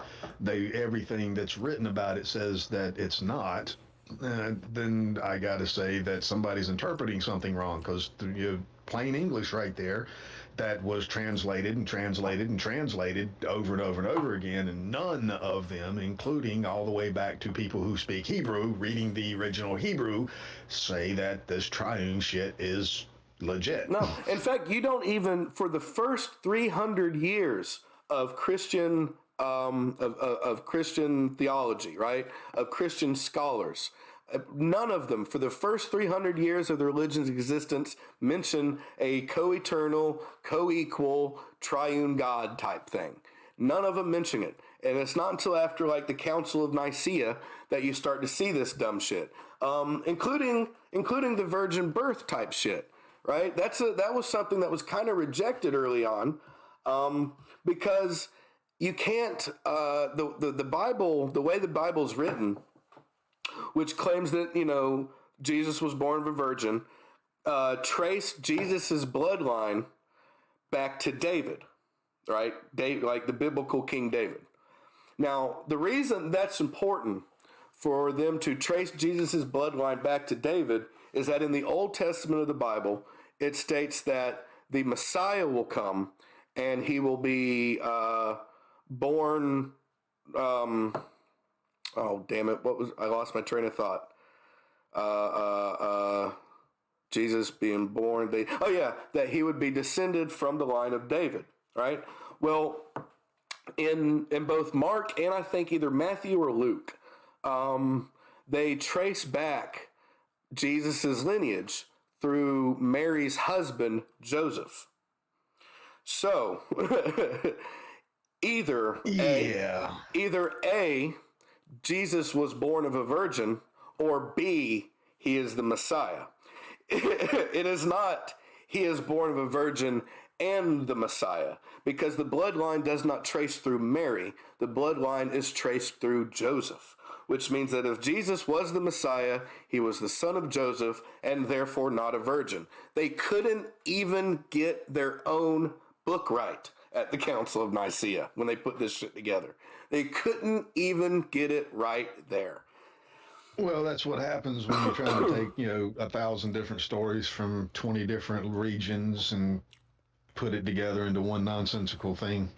everything that's written about it says that it's not, then I got to say that somebody's interpreting something wrong, because plain English right there that was translated and translated and translated over and over and over again, and none of them, including all the way back to people who speak Hebrew, reading the original Hebrew, say that this triune shit is legit. No, in fact, you don't even for the first 300 years of Christian of Christian theology, right? Of Christian scholars. None of them, for the first 300 years of the religion's existence, mention a co-eternal, co-equal, triune God type thing. None of them mention it. And it's not until after like the Council of Nicaea that you start to see this dumb shit, including the virgin birth type shit, right? That was something that was kind of rejected early on, because you can't the Bible, the way the Bible's written, which claims that Jesus was born of a virgin, trace Jesus's bloodline back to David, right? David, like the biblical King David. Now, the reason that's important for them to trace Jesus' bloodline back to David is that in the Old Testament of the Bible, it states that the Messiah will come and he will be born. Oh, damn it. I lost my train of thought. Jesus being born. That he would be descended from the line of David, right? Well, in both Mark and I think either Matthew or Luke, they trace back Jesus's lineage through Mary's husband Joseph. So either a Yeah. either a Jesus was born of a virgin, or B he is the Messiah. It is not he is born of a virgin and the Messiah, because the bloodline does not trace through Mary. The bloodline is traced through Joseph, which means that if Jesus was the Messiah, he was the son of Joseph and therefore not a virgin. They couldn't even get their own book right at the Council of Nicaea when they put this shit together. They couldn't even get it right there. Well, that's what happens when you're trying to take, 1,000 different stories from 20 different regions and put it together into one nonsensical thing.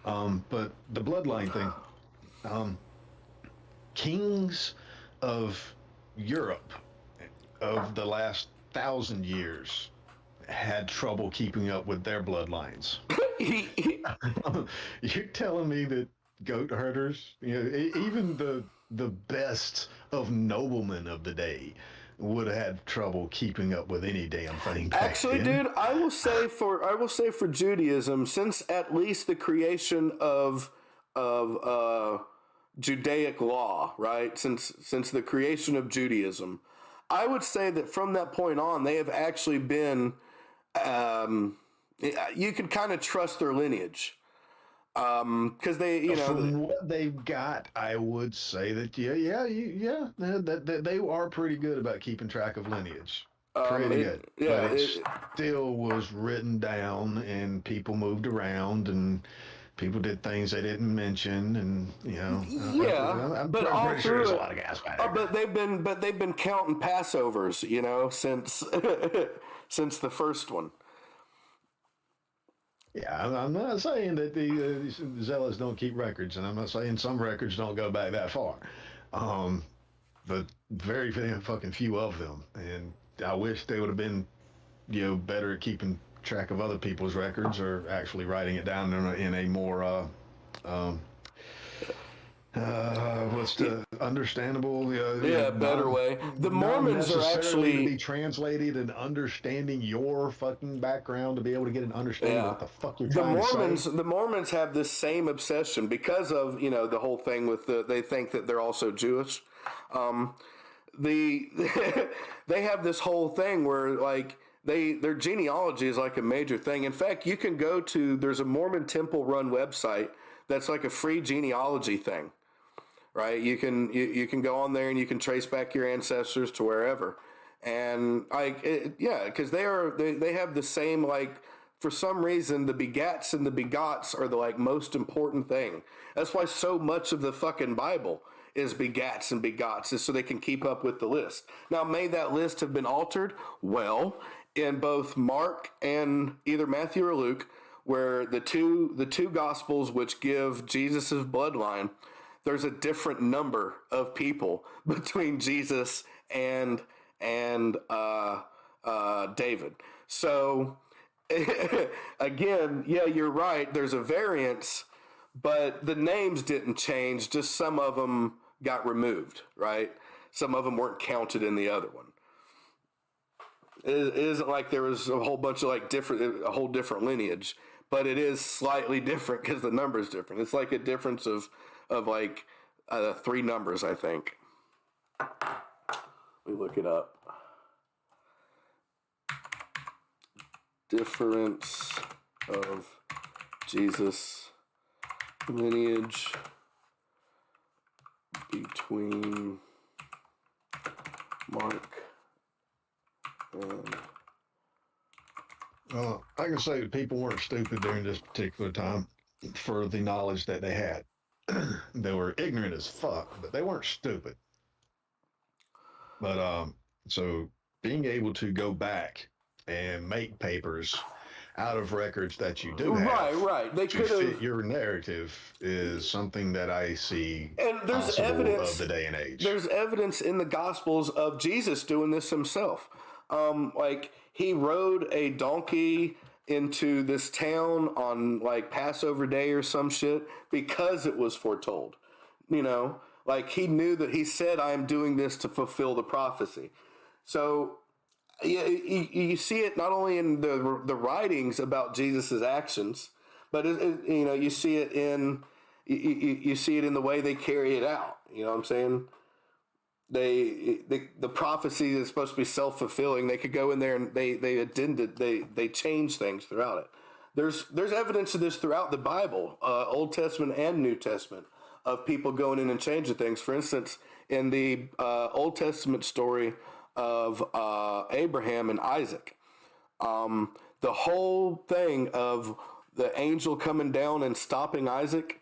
But the bloodline thing, um, kings of Europe of the last 1,000 years had trouble keeping up with their bloodlines. You're telling me that goat herders, even the best of noblemen of the day would have had trouble keeping up with any damn thing back Actually, then. dude, I will say for Judaism, since at least the creation of Judaic law, right? Since the creation of Judaism, I would say that from that point on, they have actually been. You could kind of trust their lineage. Because from what they've got, I would say that they are pretty good about keeping track of lineage. Pretty good, but it still was written down, and people moved around, and people did things they didn't mention, and I'm but all pretty sure through there's a it, lot of gas back there. but they've been counting Passovers, since since the first one. Yeah, I'm not saying that the zealots don't keep records, and I'm not saying some records don't go back that far, but very fucking few of them. And I wish they would have been, better at keeping track of other people's records or actually writing it down in a more what's the understandable? Better way. The Not Mormons are necessarily to actually be translated and understanding your fucking background to be able to get an understanding of what the fuck you're trying to say. The Mormons have this same obsession because of the whole thing with they think that they're also Jewish. They have this whole thing where like their genealogy is like a major thing. In fact, you can go to there's a Mormon temple run website that's like a free genealogy thing. Right, you can go on there and you can trace back your ancestors to wherever, and because they have the same for some reason the begats and the begots are the most important thing. That's why so much of the fucking Bible is begats and begots is so they can keep up with the list. Now, may that list have been altered? Well, in both Mark and either Matthew or Luke, where the two gospels which give Jesus's bloodline. There's a different number of people between Jesus and David. So again, you're right. There's a variance, but the names didn't change. Just some of them got removed, right? Some of them weren't counted in the other one. It isn't like there was a whole bunch of a whole different lineage, but it is slightly different because the number is different. It's like a difference of 3 numbers, I think. We look it up. Difference of Jesus lineage between Mark and... I can say that people weren't stupid during this particular time for the knowledge that they had. They were ignorant as fuck, but they weren't stupid. But so being able to go back and make papers out of records that you do have, right, they could fit your narrative is something that I see. And there's evidence of the day and age. There's evidence in the Gospels of Jesus doing this himself. He rode a donkey into this town on Passover Day or some shit because it was foretold. He knew that he said, I am doing this to fulfill the prophecy. So you see it not only in the writings about Jesus's actions, but you see it in you see it in the way they carry it out. You know what I'm saying? The prophecy is supposed to be self-fulfilling. They could go in there and they change things throughout it. There's evidence of this throughout the Bible, Old Testament and New Testament, of people going in and changing things. For instance, in the Old Testament story of Abraham and Isaac, the whole thing of the angel coming down and stopping Isaac,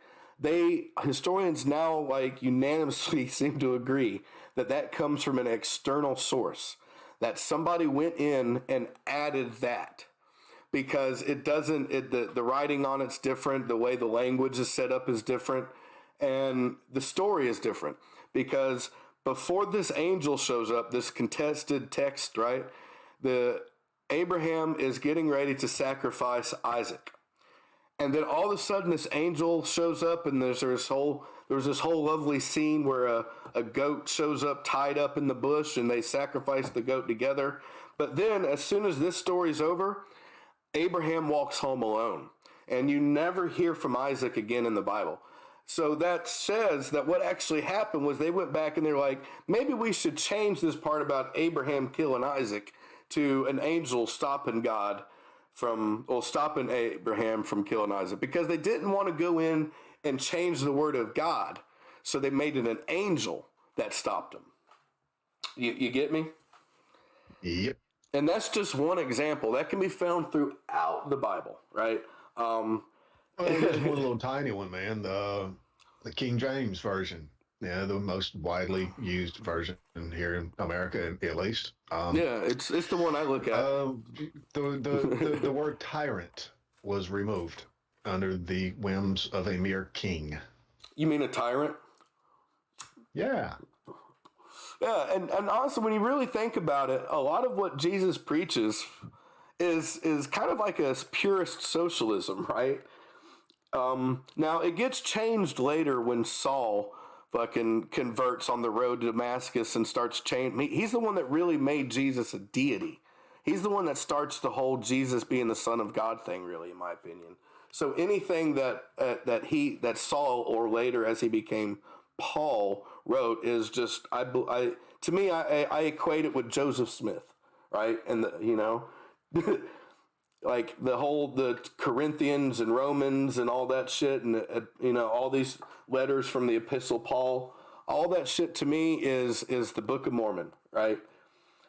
historians now unanimously seem to agree that comes from an external source, that somebody went in and added that, because the writing on it's different, the way the language is set up is different, and the story is different, because before this angel shows up, this contested text, right, Abraham is getting ready to sacrifice Isaac. And then all of a sudden this angel shows up, and there's this whole lovely scene where a goat shows up tied up in the bush, and they sacrifice the goat together. But then as soon as this story's over, Abraham walks home alone, and you never hear from Isaac again in the Bible. So that says that what actually happened was they went back and they're like, maybe we should change this part about Abraham killing Isaac to an angel stopping God stopping Abraham from killing Isaac, because they didn't want to go in and change the word of God. So they made it an angel that stopped them. You get me? Yep. And that's just one example that can be found throughout the Bible, right? Well, there's one little tiny one, man. The King James version. Yeah, the most widely used version here in America, at least. Yeah, it's the one I look at. The word tyrant was removed under the whims of a mere king. You mean a tyrant? Yeah. Yeah, and honestly, when you really think about it, a lot of what Jesus preaches is kind of like a purist socialism, right? Now, it gets changed later when Saul fucking converts on the road to Damascus and starts changing. He's the one that really made Jesus a deity. He's the one that starts the whole Jesus being the Son of God thing, really, in my opinion. So anything that Saul, or later as he became Paul, wrote is just to me I equate it with Joseph Smith, right? And like the Corinthians and Romans and all that shit, and all these letters from the Epistle Paul, all that shit to me is the Book of Mormon, right?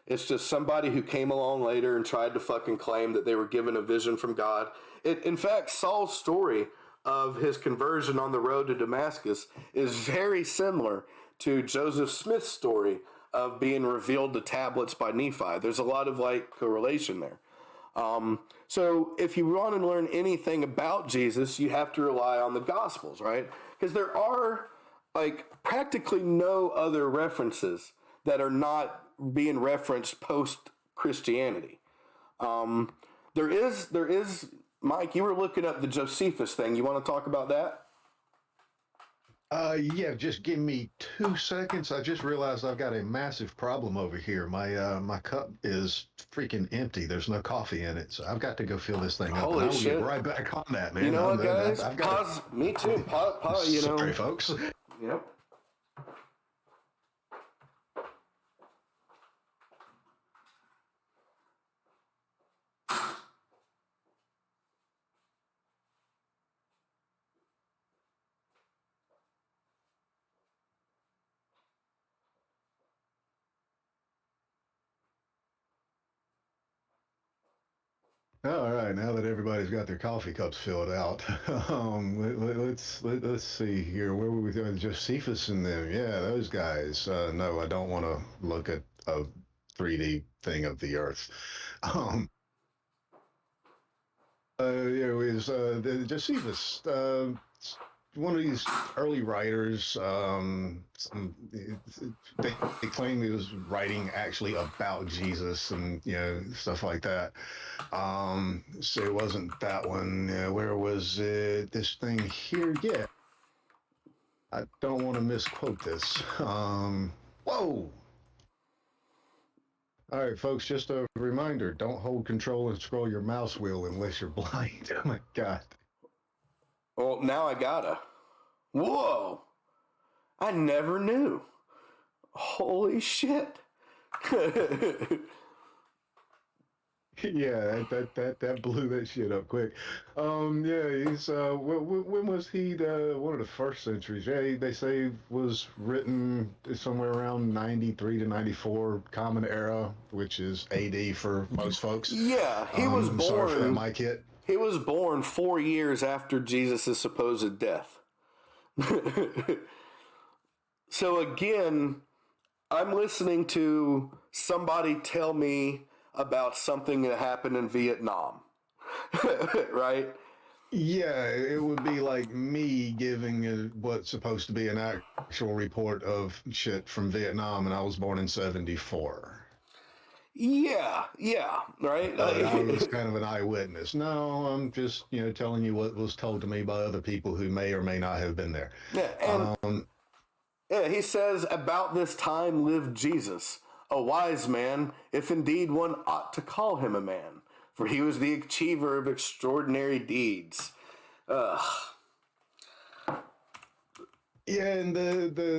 It's just somebody who came along later and tried to fucking claim that they were given a vision from God. In fact, Saul's story of his conversion on the road to Damascus is very similar to Joseph Smith's story of being revealed the tablets by Nephi. There's a lot of correlation there. So if you want to learn anything about Jesus, you have to rely on the Gospels, right? Because there are practically no other references that are not being referenced post-Christianity. There is, Mike, you were looking up the Josephus thing. You want to talk about that? Yeah, just give me 2 seconds. I just realized I've got a massive problem over here. My cup is freaking empty. There's no coffee in it, so I've got to go fill this thing up. Holy shit. Get right back on that, man. You know what, guys? I've Pause. Me too. Pause, Sorry, folks. Yep. All right, now that everybody's got their coffee cups filled out, let's see here. Where were we going? Josephus and them, yeah, those guys. No, I don't want to look at a 3D thing of the Earth. Yeah, it was the Josephus, one of these early writers. They claim he was writing actually about Jesus and stuff like that. So it wasn't that one. Where was it? This thing here? Yeah, I don't want to misquote this. Whoa. All right, folks, just a reminder, don't hold control and scroll your mouse wheel unless you're blind. Oh, my God. Well, now I gotta. Whoa. I never knew. Holy shit. Yeah, that blew that shit up quick. Yeah, he's when was he one of the first centuries? Yeah, they say was written somewhere around 93 to 94 Common Era, which is AD for most folks. Yeah, he was born. Sorry for that mic hit. He was born 4 years after Jesus' supposed death. So again, I'm listening to somebody tell me about something that happened in Vietnam, right? Yeah, it would be like me giving what's supposed to be an actual report of shit from Vietnam, and I was born in '74. Yeah, right? I was kind of an eyewitness. No, I'm just, telling you what was told to me by other people who may or may not have been there. Yeah, and he says, about this time lived Jesus, a wise man, if indeed one ought to call him a man, for he was the achiever of extraordinary deeds. Yeah, and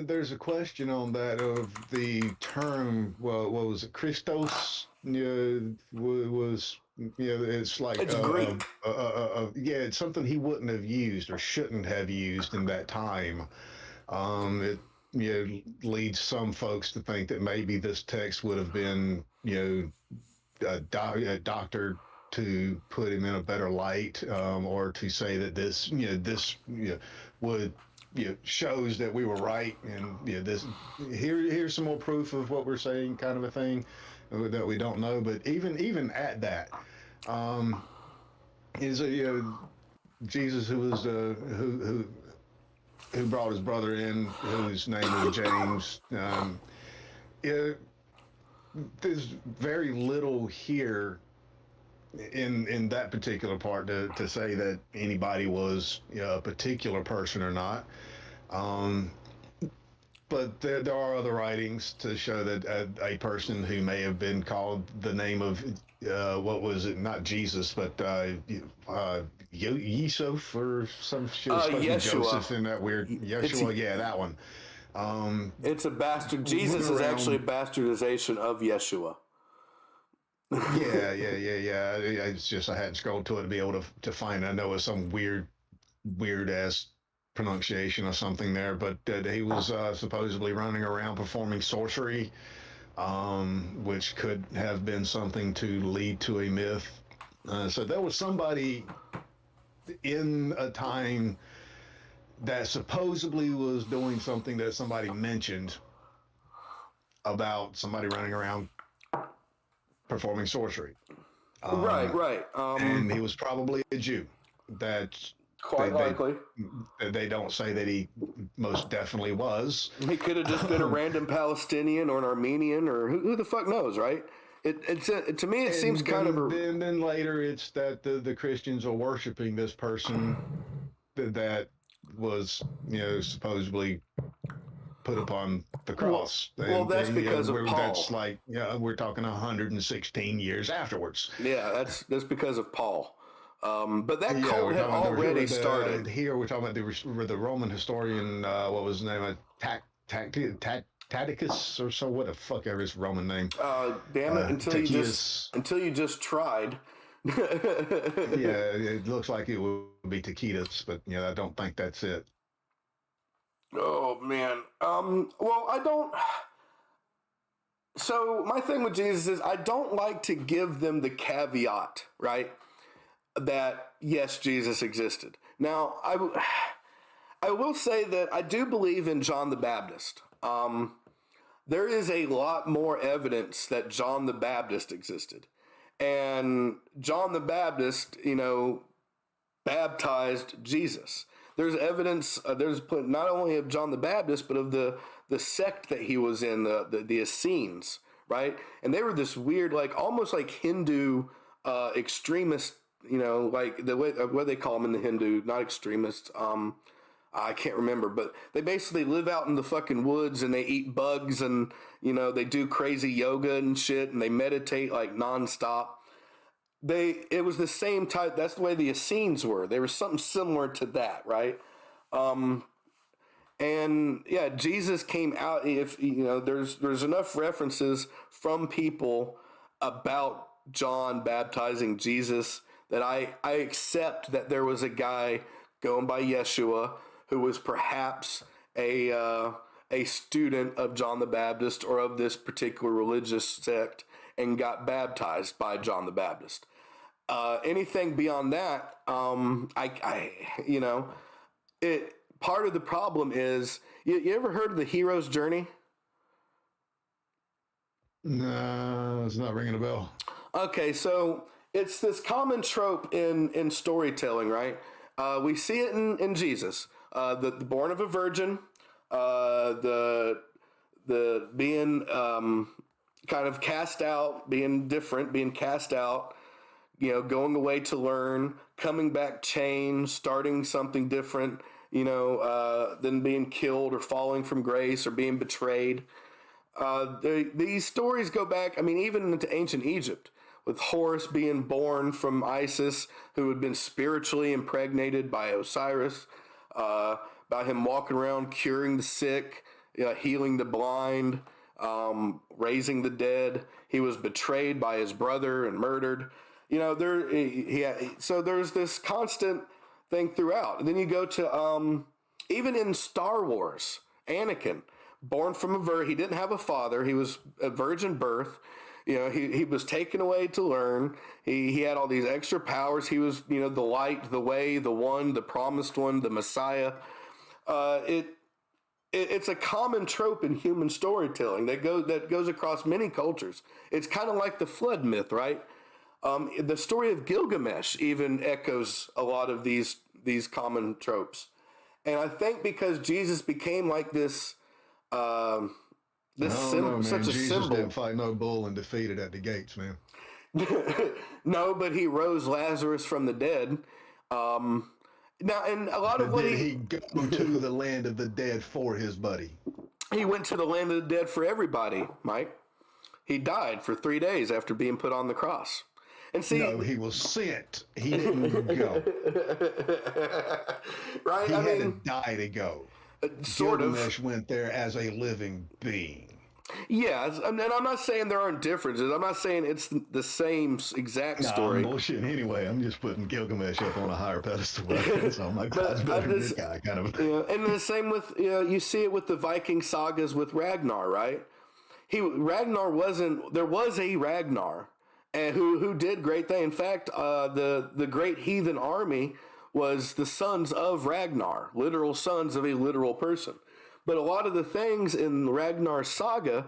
there's a question on that of the term. Well, what was it? Christos. Yeah, was it's like It's Greek. yeah, it's something he wouldn't have used or shouldn't have used in that time. It leads some folks to think that maybe this text would have been a doctor to put him in a better light, or to say that this would shows that we were right, and this here's some more proof of what we're saying, kind of a thing that we don't know. But even at that, um, is a Jesus who was who brought his brother in, whose name was James. Yeah, there's very little here in that particular part to say that anybody was a particular person or not. Um, but there are other writings to show that a person who may have been called the name of what was it? Not Jesus, but Yusuf or some shit. Was supposed to be Yeshua. Joseph in that weird It's Yeshua. Yeah, that one. Um, it's a bastard. went Jesus is actually a around. bastardization of Yeshua. Yeah. It's just I hadn't scrolled to it to be able to find. I know it was some weird ass pronunciation or something there, but he was supposedly running around performing sorcery, which could have been something to lead to a myth. So there was somebody in a time that supposedly was doing something that somebody mentioned about somebody running around performing sorcery. Right, Um, right. and he was probably a Jew. That they Quite they likely. they don't say that he most definitely was. He could have just been a random Palestinian or an Armenian or who the fuck knows, right? To me, it seems And kind of a. then later it's that the Christians are worshiping this person that was supposedly put upon the Well, cross, well, and that's because of that's Paul. like we're talking 116 years afterwards. Yeah, that's because of Paul. But that Yeah, cult we're had talking about already started. here. We're talking about the Roman historian. What was his name? Taticus or so. What the fuck ever his Roman name? Damn it! Tacitus. Until you just tried. Yeah, it looks like it would be Tacitus, but I don't think that's it. Oh man. Well, I don't. So my thing with Jesus is I don't like to give them the caveat, right? That yes, Jesus existed. Now, I will say that I do believe in John the Baptist. There is a lot more evidence that John the Baptist existed. And John the Baptist, baptized Jesus. There's evidence. There's not only of John the Baptist, but of the sect that he was in, the Essenes, right? And they were this weird, like almost like Hindu extremist. Like the way what they call them in the Hindu, not extremists. I can't remember, but they basically live out in the fucking woods and they eat bugs and they do crazy yoga and shit and they meditate like nonstop. It was the same type. That's the way the Essenes were. They were something similar to that, right? And yeah, Jesus came out. If there's enough references from people about John baptizing Jesus that I accept that there was a guy going by Yeshua who was perhaps a student of John the Baptist or of this particular religious sect and got baptized by John the Baptist. Anything beyond that, it. Part of the problem is you ever heard of the hero's journey? No, it's not ringing a bell. Okay, so it's this common trope in storytelling, right? We see it in Jesus, the born of a virgin, the being kind of cast out, being different, being cast out, going away to learn, coming back changed, starting something different, than being killed or falling from grace or being betrayed. These stories go back, I mean, even into ancient Egypt, with Horus being born from Isis, who had been spiritually impregnated by Osiris. about him walking around curing the sick, healing the blind, raising the dead. He was betrayed by his brother and murdered. So there's this constant thing throughout. And then you go to even in Star Wars, Anakin, born from he didn't have a father. He was a virgin birth. He was taken away to learn. He had all these extra powers. He was, the light, the way, the one, the promised one, the Messiah. It's a common trope in human storytelling that goes across many cultures. It's kind of like the flood myth, right? The story of Gilgamesh even echoes a lot of these common tropes. And I think because Jesus became like this, such a Jesus symbol. didn't fight no bull and defeated at the gates, man. No, but he rose Lazarus from the dead. Now, and a lot of what he go to the land of the dead for his buddy. He went to the land of the dead for everybody, Mike. He died for 3 days after being put on the cross. And see, no, he was sent. He didn't go. Right? He had to die to go. Gilgamesh went there as a living being. Yeah, and I'm not saying there aren't differences. I'm not saying it's the same exact story. I'm bullshitting anyway. I'm just putting Gilgamesh up on a higher pedestal. So I'm like, God's better than this guy, kind of. And the same with, you see it with the Viking sagas with Ragnar, right? There was a Ragnar, and who did great things. In fact, the great heathen army was the sons of Ragnar, literal sons of a literal person. But a lot of the things in Ragnar's saga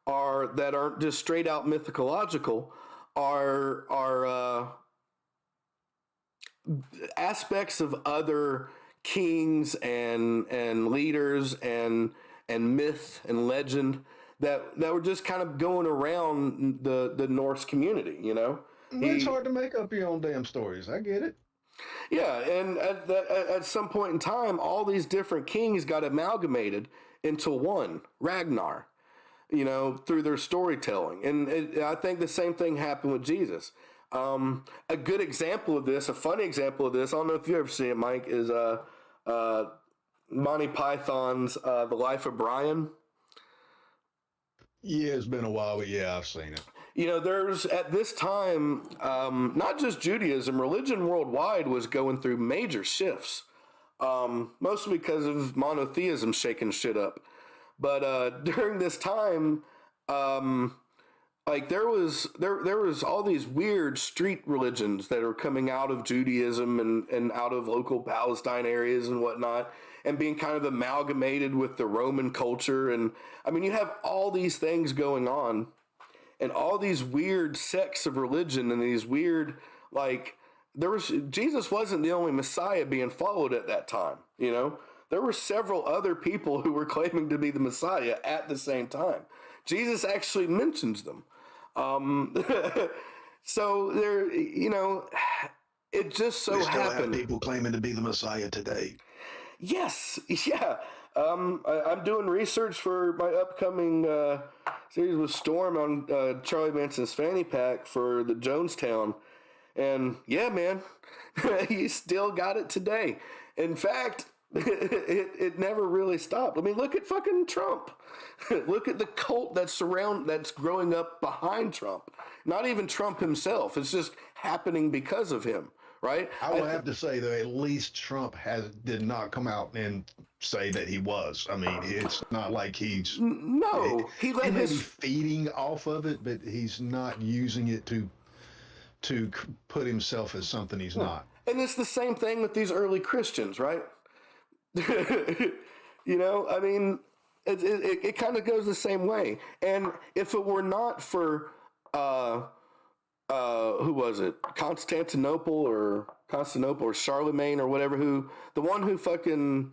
that aren't just straight out mythological are aspects of other kings and leaders and myth and legend that were just kind of going around the Norse community, It's hard to make up your own damn stories. I get it. Yeah, and at some point in time, all these different kings got amalgamated into one, Ragnar, through their storytelling. And I think the same thing happened with Jesus. A good example of this, a funny example of this, I don't know if you've ever seen it, Mike, is Monty Python's The Life of Brian. Yeah, it's been a while, but yeah, I've seen it. There's at this time, not just Judaism, religion worldwide was going through major shifts, mostly because of monotheism shaking shit up. But during this time, there was all these weird street religions that are coming out of Judaism and out of local Palestine areas and whatnot, and being kind of amalgamated with the Roman culture. And I mean, you have all these things going on. And all these weird sects of religion and these weird, Jesus wasn't the only Messiah being followed at that time, There were several other people who were claiming to be the Messiah at the same time. Jesus actually mentions them. So there, it just so happened. Have people claiming to be the Messiah today. Yes, yeah. I'm doing research for my upcoming series with Storm on Charlie Manson's fanny pack for the Jonestown. And yeah, man, he still got it today. In fact, it never really stopped. I mean, look at fucking Trump. Look at the cult that's growing up behind Trump. Not even Trump himself. It's just happening because of him. Right? I would have to say, though, at least Trump did not come out and say that he was. I mean, it's not like he may be feeding off of it, but he's not using it to put himself as something he's not. And it's the same thing with these early Christians, right? I mean, it kind of goes the same way. And if it were not for who was it? Constantinople or Charlemagne or whatever, the one who fucking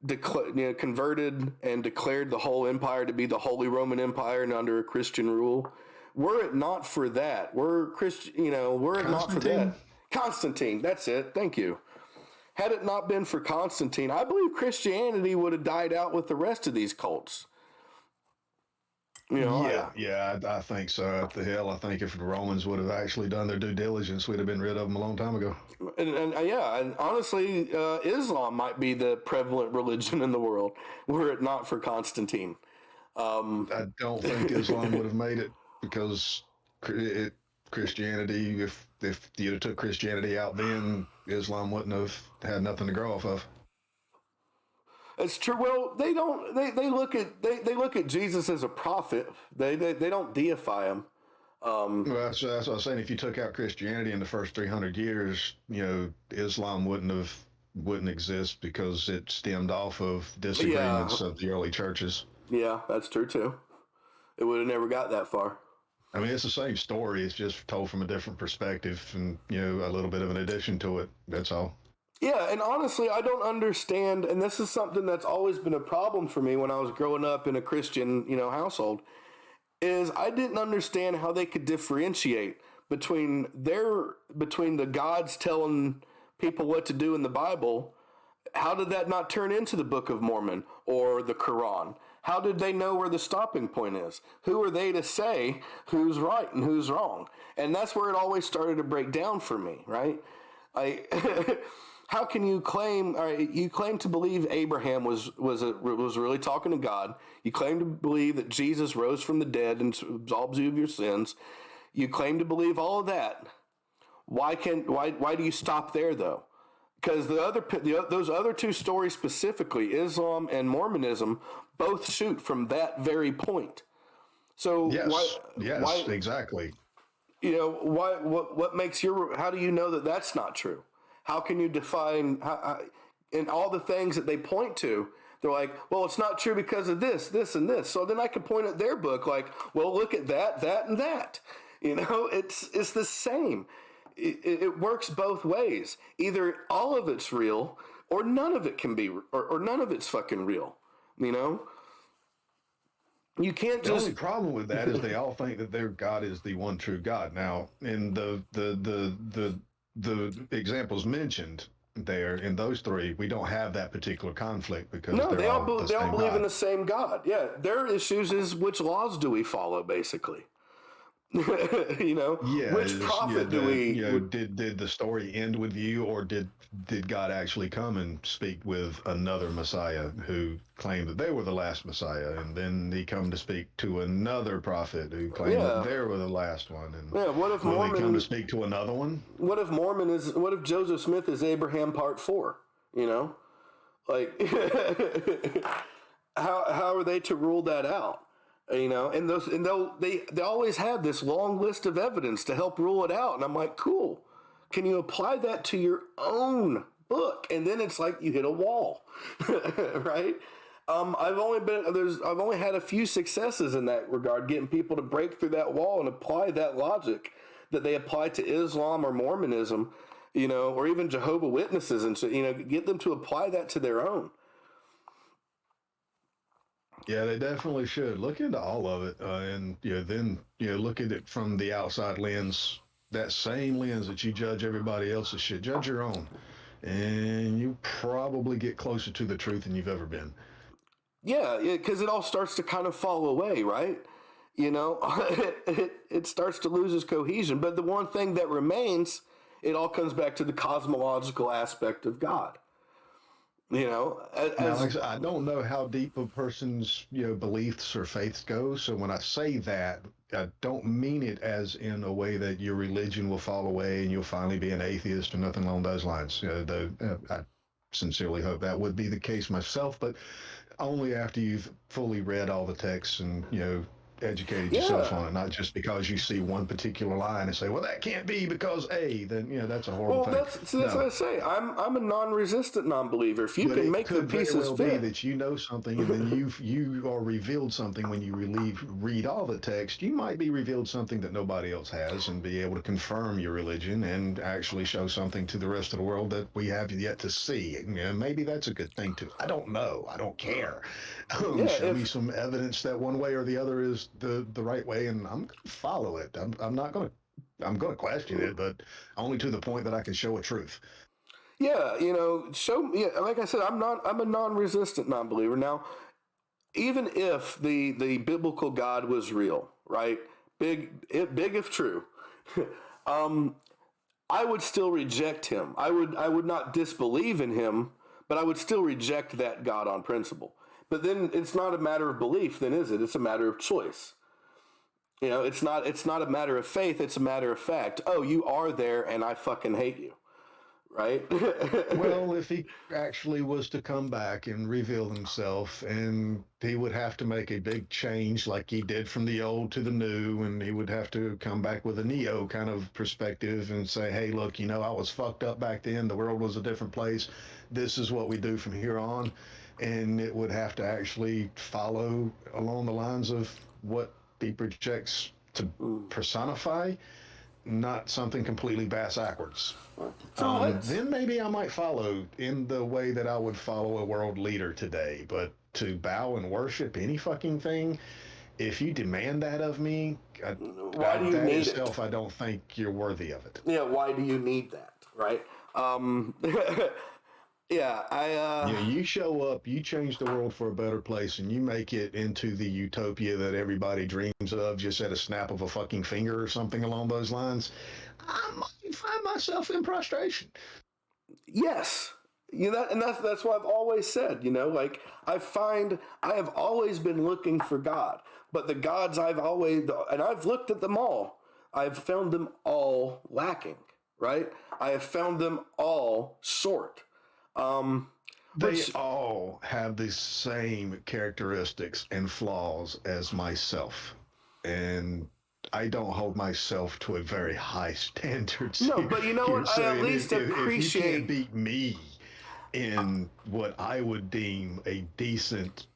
converted and declared the whole empire to be the Holy Roman Empire and under a Christian rule. Were it not for that, were it not for that. Constantine, that's it. Thank you. Had it not been for Constantine, I believe Christianity would have died out with the rest of these cults. You know, I think so. At the hell, I think if the Romans would have actually done their due diligence, we'd have been rid of them a long time ago. and honestly, Islam might be the prevalent religion in the world were it not for Constantine. I don't think Islam would have made it because Christianity, if you'd have took Christianity out then, Islam wouldn't have had nothing to grow off of. It's true. Well, they don't. They look at Jesus as a prophet. They don't deify him. Well, that's what I was saying. If you took out Christianity in the first 300 years, Islam wouldn't exist because it stemmed off of Yeah, disagreements of the early churches. yeah, that's true too. It would have never got that far. I mean, it's the same story. It's just told from a different perspective, and a little bit of an addition to it. That's all. Yeah, and honestly, I don't understand, and this is something that's always been a problem for me when I was growing up in a Christian, household, is I didn't understand how they could differentiate between the gods telling people what to do in the Bible. How did that not turn into the Book of Mormon or the Quran? How did they know where the stopping point is? Who are they to say who's right and who's wrong? And that's where it always started to break down for me, right? I how can you claim? All right, you claim to believe Abraham was really talking to God. You claim to believe that Jesus rose from the dead and absolves you of your sins. You claim to believe all of that. Why do you stop there though? Because those other two stories specifically, Islam and Mormonism, both shoot from that very point. So yes, exactly. What makes how do you know that that's not true? How can you define and all the things that they point to? They're like, well, it's not true because of this, this, and this. So then I can point at their book, like, well, look at that, that, and that. It's the same. It works both ways. Either all of it's real, or none of it can be, or none of it's fucking real. You can't The just. only problem with that is they all think that their God is the one true God. Now, in the examples mentioned there in those three, we don't have that particular conflict because No, they're all they all believe God. in the same God. Yeah, their issues is which laws do we follow, basically. Which prophet do we? Did the story end with you, or did God actually come and speak with another Messiah who claimed that they were the last Messiah, and then he come to speak to another prophet who claimed that they were the last one, and what if will he come to speak to another one? What if Joseph Smith is Abraham part 4? Like how are they to rule that out? And they always have this long list of evidence to help rule it out. And I'm like, cool. Can you apply that to your own book? And then it's like you hit a wall, right? I've only had a few successes in that regard, getting people to break through that wall and apply that logic that they apply to Islam or Mormonism, or even Jehovah Witnesses, and so get them to apply that to their own. Yeah, they definitely should look into all of it, and then look at it from the outside lens, that same lens that you judge everybody else's shit. Judge your own, and you probably get closer to the truth than you've ever been. Yeah, because it all starts to kind of fall away, right? It starts to lose its cohesion. But the one thing that remains, it all comes back to the cosmological aspect of God. Now, like I said, I don't know how deep a person's beliefs or faiths go. So when I say that, I don't mean it as in a way that your religion will fall away and you'll finally be an atheist or nothing along those lines. I sincerely hope that would be the case myself, but only after you've fully read all the texts and educated yourself on it, not just because you see one particular line and say, well, that can't be because then that's a horrible thing. That's what I say. I'm a non-resistant non-believer. If you can make the pieces fit, be that you know something and then you are revealed something when you read all the text. You might be revealed something that nobody else has and be able to confirm your religion and actually show something to the rest of the world that we have yet to see. Maybe that's a good thing too. I don't know. I don't care. Show me some evidence that one way or the other is the right way, and I'm going to follow it. I'm going to question it, but only to the point that I can show a truth. Yeah, show me. Yeah, like I said, I'm a non-resistant non-believer. Now, even if the biblical God was real, right? Big if true. I would still reject him. I would not disbelieve in him, but I would still reject that God on principle. But then it's not a matter of belief, then is it? It's a matter of choice. It's not a matter of faith, it's a matter of fact. Oh, you are there and I fucking hate you. Right? Well, if he actually was to come back and reveal himself, and he would have to make a big change like he did from the old to the new, and he would have to come back with a Neo kind of perspective and say, hey, look, I was fucked up back then. The world was a different place. This is what we do from here on. And it would have to actually follow along the lines of what he projects to personify, not something completely bass backwards. Then maybe I might follow in the way that I would follow a world leader today. But to bow and worship any fucking thing, if you demand that of me, Why do you that need itself, it? I don't think you're worthy of it. Yeah, why do you need that? Right? Yeah, You show up, you change the world for a better place, and you make it into the utopia that everybody dreams of just at a snap of a fucking finger or something along those lines. I might find myself in prostration. yes. And that's what I've always said. Like I have always been looking for God, but the gods I've looked at them all. I've found them all lacking. Right? I have found them all short. They all have the same characteristics and flaws as myself. And I don't hold myself to a very high standard. No, but you know what? I So at least if you can't appreciate. beat me in what I would deem a decent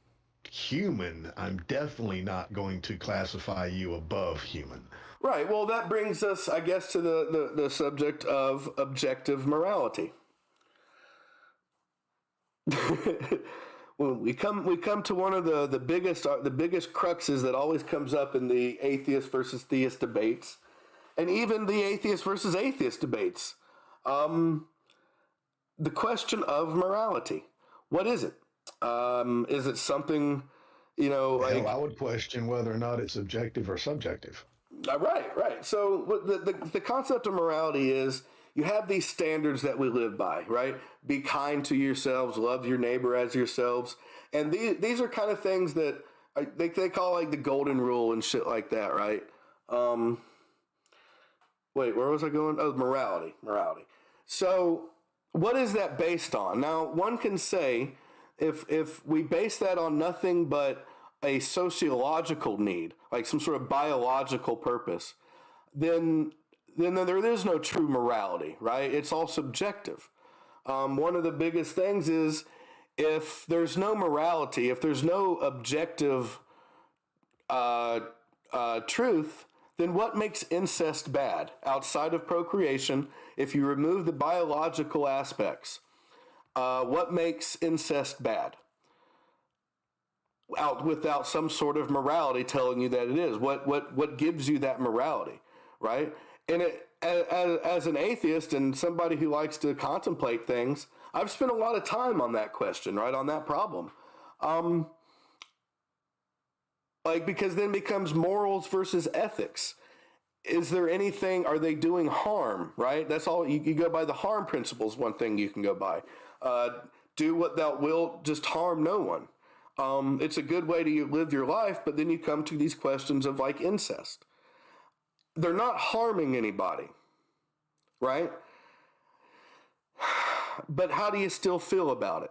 human, I'm definitely not going to classify you above human. Right. Well, that brings us, I guess, to the subject of objective morality. When we come to one of the biggest cruxes that always comes up in the atheist versus theist debates, and even the atheist versus atheist debates. The question of morality. What is it? Is it something, Hell, I would question whether or not it's objective or subjective. Right. So the concept of morality is you have these standards that we live by, right? Be kind to yourselves, love your neighbor as yourselves, and these are kind of things that they call like the golden rule and shit like that, right? Wait, where was I going? Oh, morality. So what is that based on? Now, one can say if we base that on nothing but a sociological need, like some sort of biological purpose, then there is no true morality, right? It's all subjective. One of the biggest things is if there's no morality, if there's no objective truth, then what makes incest bad outside of procreation? If you remove the biological aspects, what makes incest bad? Out without some sort of morality telling you that it is. What gives you that morality, right? And as an atheist and somebody who likes to contemplate things, I've spent a lot of time on that question, right, on that problem. Because then becomes morals versus ethics. Is there anything, are they doing harm, right? That's all, you go by the harm principles, one thing you can go by. Do what thou wilt, just harm no one. It's a good way to live your life, but then you come to these questions of like incest. They're not harming anybody, right? But how do you still feel about it?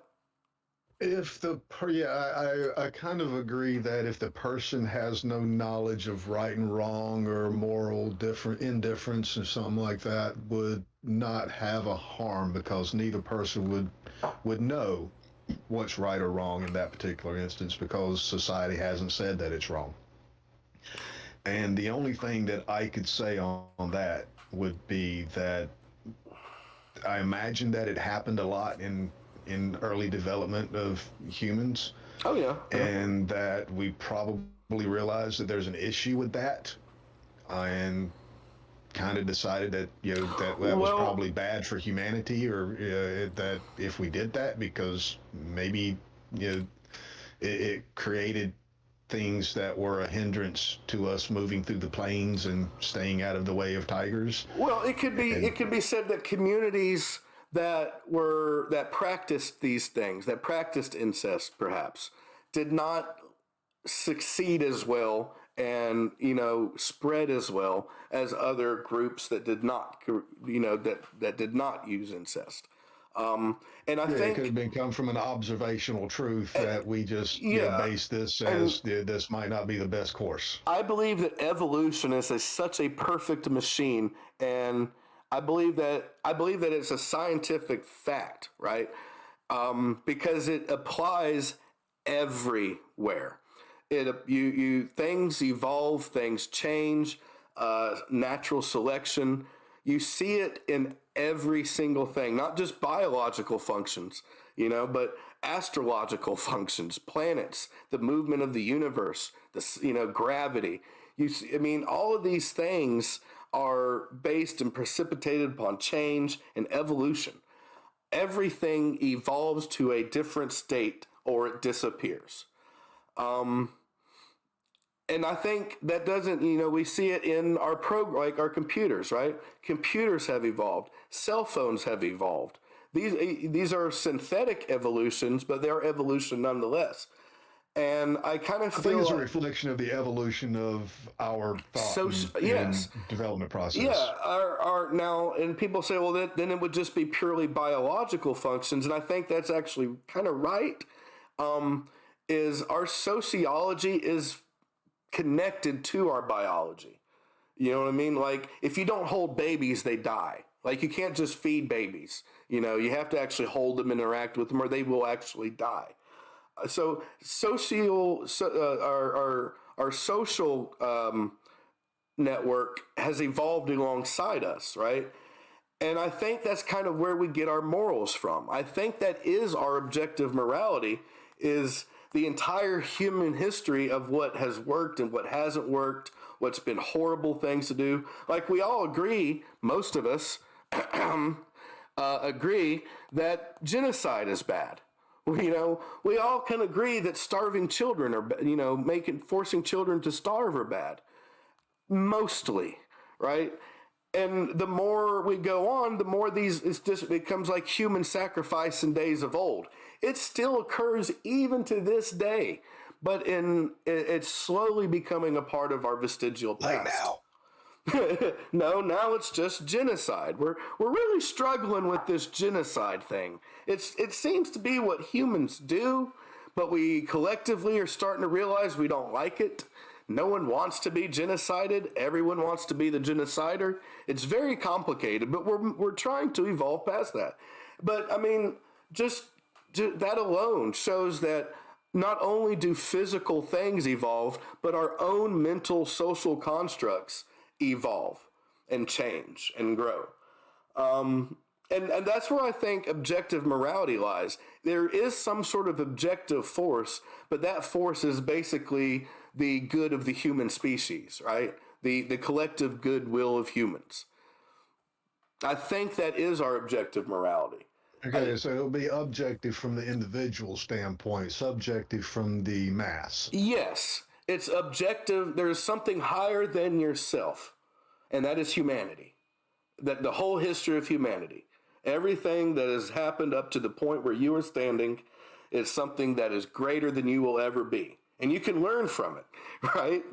I kind of agree that if the person has no knowledge of right and wrong or moral different indifference or something like that, would not have a harm because neither person would know what's right or wrong in that particular instance because society hasn't said that it's wrong. And the only thing that I could say on that would be that I imagine that it happened a lot in early development of humans. Oh yeah. And that we probably realized that there's an issue with that, and kind of decided that that was probably bad for humanity, or that if we did that, because maybe it created things that were a hindrance to us moving through the plains and staying out of the way of tigers. Well, it And could be said that communities that practiced these things, that practiced incest, perhaps, did not succeed as well and spread as well as other groups that did not that did not use incest. And I yeah, it could think have been come from an observational truth that we just yeah, base this and as this might not be the best course. I believe that evolution is such a perfect machine, and I believe that it's a scientific fact, right? Because it applies everywhere. You things evolve, things change, natural selection. You see it in every single thing, not just biological functions, but astrological functions, planets, the movement of the universe, gravity. I mean, all of these things are based and precipitated upon change and evolution. Everything evolves to a different state or it disappears. And I think that doesn't, we see it in our like our computers, right? Computers have evolved. Cell phones have evolved. These are synthetic evolutions, but they're evolution nonetheless. And I kind of I think feel it's a like, reflection of the evolution of our thought so and yes, development process. yeah. Our now, and people say, well, then it would just be purely biological functions, and I think that's actually kind of right. Is our sociology is connected to our biology. You know what I mean? Like, if you don't hold babies, they die. Like, you can't just feed babies. You have to actually hold them, interact with them, or they will actually die. So, our social network has evolved alongside us, right? And I think that's kind of where we get our morals from. I think that is our objective morality, is the entire human history of what has worked and what hasn't worked, what's been horrible things to do. Like, we all agree, most of us agree that genocide is bad. We all can agree that starving children are, forcing children to starve are bad. Mostly, right? And the more we go on, the more it becomes like human sacrifice in days of old. It still occurs even to this day, but it's slowly becoming a part of our vestigial Like past. now. No, now it's just genocide. We're really struggling with this genocide thing. It seems to be what humans do, but we collectively are starting to realize we don't like it. No one wants to be genocided. Everyone wants to be the genocider. It's very complicated, but we're trying to evolve past that. But I mean, just that alone shows that not only do physical things evolve, but our own mental social constructs evolve and change and grow. And that's where I think objective morality lies. There is some sort of objective force, but that force is basically the good of the human species, right? The collective goodwill of humans. I think that is our objective morality. Okay, so it'll be objective from the individual standpoint, subjective from the mass. Yes, it's objective. There is something higher than yourself, and that is humanity. That the whole history of humanity, everything that has happened up to the point where you are standing, is something that is greater than you will ever be, and you can learn from it, right?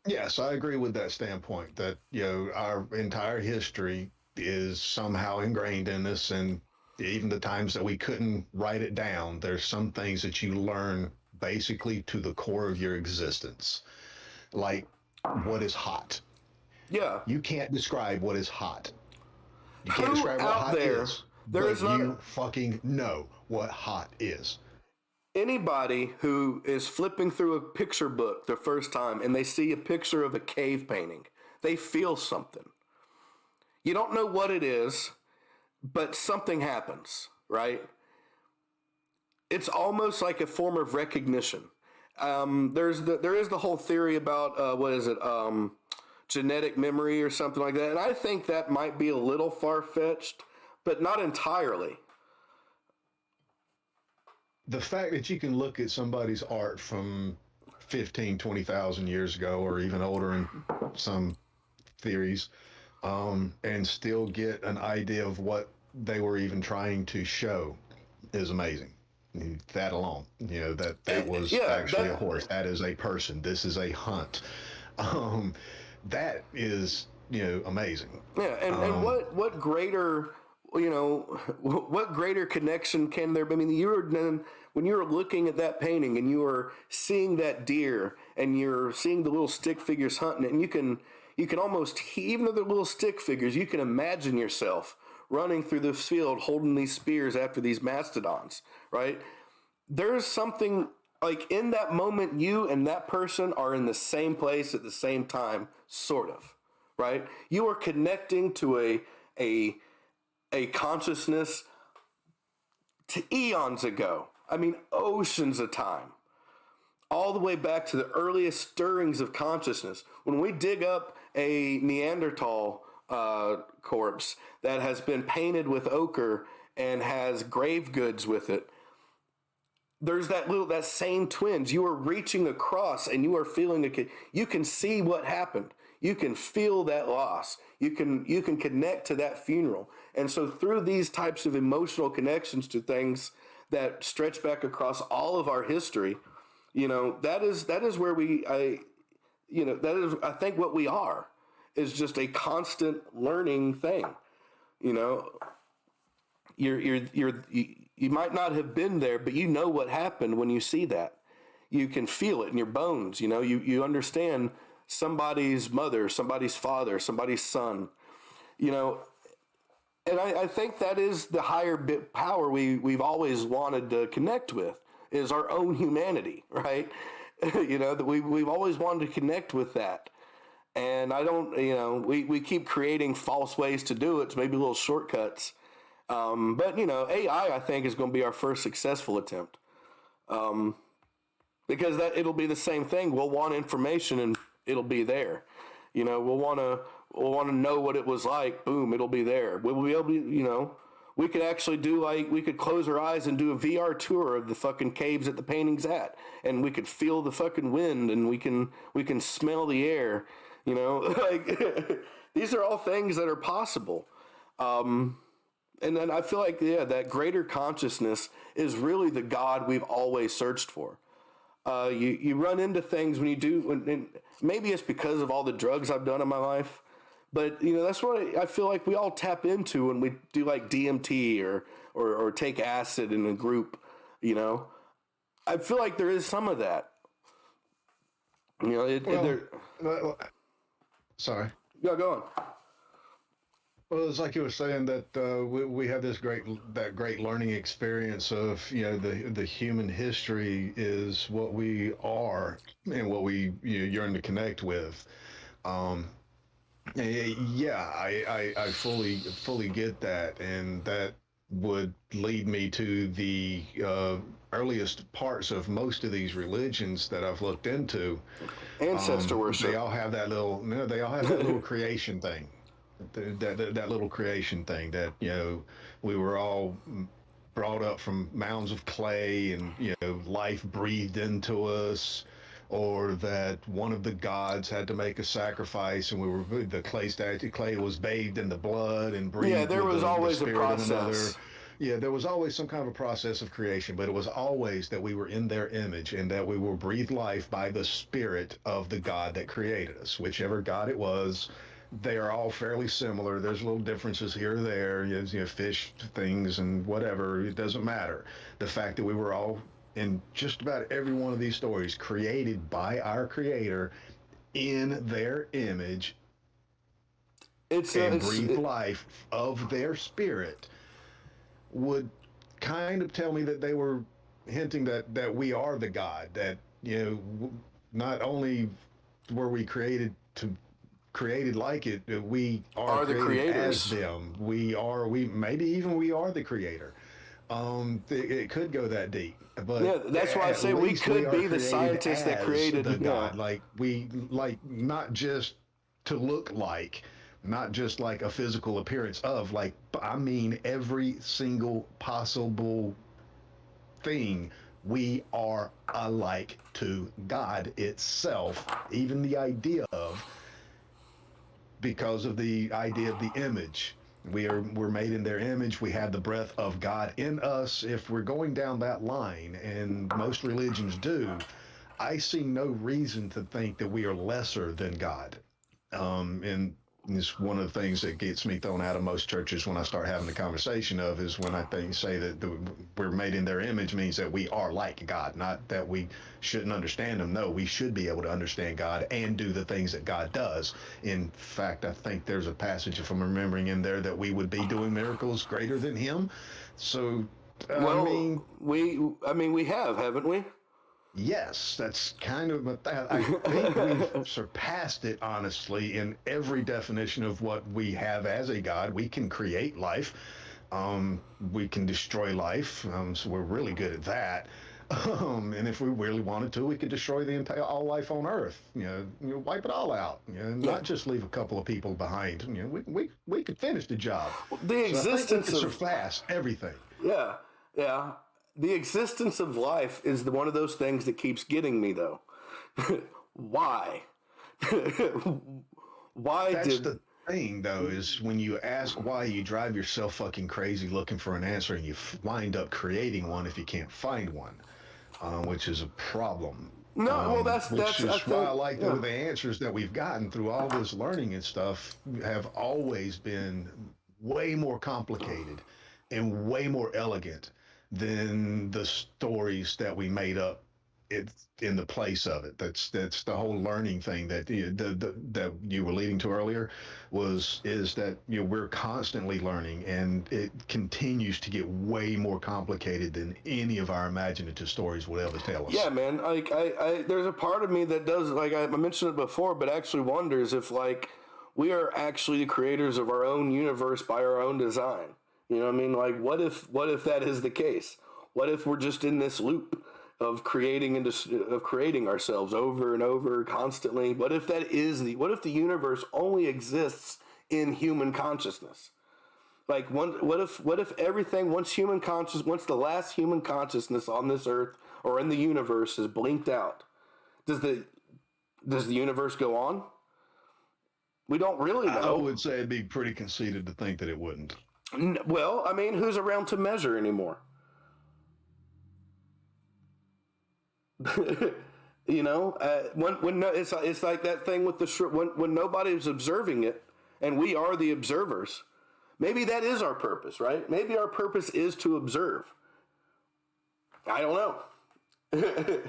Yes, I agree with that standpoint that, our entire history is somehow ingrained in us, and even the times that we couldn't write it down, there's some things that you learn basically to the core of your existence. Like, what is hot? Yeah. You can't describe what is hot. You can't Who describe what out hot there? is, There but is not you fucking know what hot is. anybody who is flipping through a picture book the first time and they see a picture of a cave painting. They feel something. You don't know what it is, but something happens, right? It's almost like a form of recognition. There is the whole theory about what is it, genetic memory or something like that, and I think that might be a little far fetched, but not entirely. the fact that you can look at somebody's art from 15, 20,000 years ago, or even older in some theories, and still get an idea of what they were even trying to show is amazing. That alone, that was Yeah, actually a horse. that That is a person. This is a hunt. Um, that is, amazing. yeah, and Um, what greater, what greater connection can there be? I mean, when you were looking at that painting and you were seeing that deer and you're seeing the little stick figures hunting it, and you can almost, even though they're little stick figures, you can imagine yourself running through this field holding these spears after these mastodons, right? There's something like in that moment, you and that person are in the same place at the same time, sort of, right? You are connecting to a a consciousness to eons ago. I mean, oceans of time, all the way back to the earliest stirrings of consciousness. When we dig up a Neanderthal corpse that has been painted with ochre and has grave goods with it, there's that same twinge. You are reaching across and you are feeling you can see what happened. You can feel that loss. You can connect to that funeral. And so through these types of emotional connections to things that stretch back across all of our history, that is where that is, I think, what we are is just a constant learning thing. You know, you might not have been there, but you know what happened when you see that. You can feel it in your bones. You understand somebody's mother, somebody's father, somebody's son. You know, and I think that is the higher bit power we've always wanted to connect with is our own humanity, right? That we've always wanted to connect with that. And I don't, we keep creating false ways to do it, so maybe little shortcuts. But AI, I think, is going to be our first successful attempt. Because it'll be the same thing. We'll want information and it'll be there. We'll want to know what it was like. Boom, it'll be there. We'll be able to, we could actually we could close our eyes and do a VR tour of the fucking caves that the painting's at, and we could feel the fucking wind, and we can smell the air. Like these are all things that are possible. And then I feel like, yeah, that greater consciousness is really the God we've always searched for. You run into things and maybe it's because of all the drugs I've done in my life, but that's what I feel like we all tap into when we do like DMT or take acid in a group. I feel like there is some of that. Sorry. Yeah, go on. Well, it's like you were saying that we have that great learning experience of the human history is what we are and what we yearn to connect with. Um, yeah, I fully get that, and that would lead me to the earliest parts of most of these religions that I've looked into. Ancestor They worship. all have that little, they all have that little creation thing, that little creation thing that we were all brought up from mounds of clay, and life breathed into us, or that one of the gods had to make a sacrifice, and the clay was bathed in the blood and Yeah, breathed there with was the always a spirit of another. process. Yeah, there was always some kind of a process of creation, but it was always that we were in their image and that we were breathed life by the spirit of the God that created us, whichever God it was. They are all fairly similar. There's little differences here or there, fish things and whatever. It doesn't matter. The fact that we were all in just about every one of these stories created by our Creator in their image It's and it's breathed life of their spirit would kind of tell me that they were hinting that we are the God, that not only were we created like it, we are are the created as creators. them. We maybe even we are the creator. It could go that deep, but Yeah, that's why I at say we least we could are be the created scientists that as created. the Yeah, God. Like not just to look like, not just like a physical appearance of, like, I mean every single possible thing. We are alike to God itself. Even the idea of, because of the idea of the image. We're made in their image. We have the breath of God in us. If we're going down that line, and most religions do, I see no reason to think that we are lesser than God. And it's one of the things that gets me thrown out of most churches when I start having the conversation of is when I say that we're made in their image means that we are like God, not that we shouldn't understand him. No, we should be able to understand God and do the things that God does. In fact, I think there's a passage, if I'm remembering in there, that we would be doing miracles greater than him. So, I Well, mean, we have, haven't we? yes, that's kind of I think we've surpassed it, honestly, in every definition of what we have as a God. We can create life, we can destroy life, so we're really good at that. And if we really wanted to, we could destroy the entire all life on Earth. Wipe it all out. Yeah. Not just leave a couple of people behind. We could finish the job. The So I think we existence could of surpass everything. Yeah, yeah. The existence of life is one of those things that keeps getting me, though. Why? Why That's did? the thing, though, is when you ask why, you drive yourself fucking crazy looking for an answer, and you wind up creating one if you can't find one, which is a problem. No, well, Which that's I is why I think like yeah, the answers that we've gotten through all this learning and stuff have always been way more complicated and way more elegant than the stories that we made up it's in the place of it. That's the whole learning thing that that you were leading to earlier is that we're constantly learning, and it continues to get way more complicated than any of our imaginative stories would ever tell yeah, us. man. Like there's a part of me that does like I mentioned it before, but actually wonders if like we are actually the creators of our own universe by our own design. You know what I mean? Like, what if that is the case? What if we're just in this loop of creating of creating ourselves over and over constantly? What if that is what if the universe only exists in human consciousness? Like, what if everything once the last human consciousness on this earth or in the universe is blinked out, does the universe go on? We don't really I know. would say it'd be pretty conceited to think that it wouldn't. Well, I mean, who's around to measure anymore? When no, it's like that thing with the when nobody's observing it, and we are the observers. Maybe that is our purpose, right? Maybe our purpose is to observe. I don't know.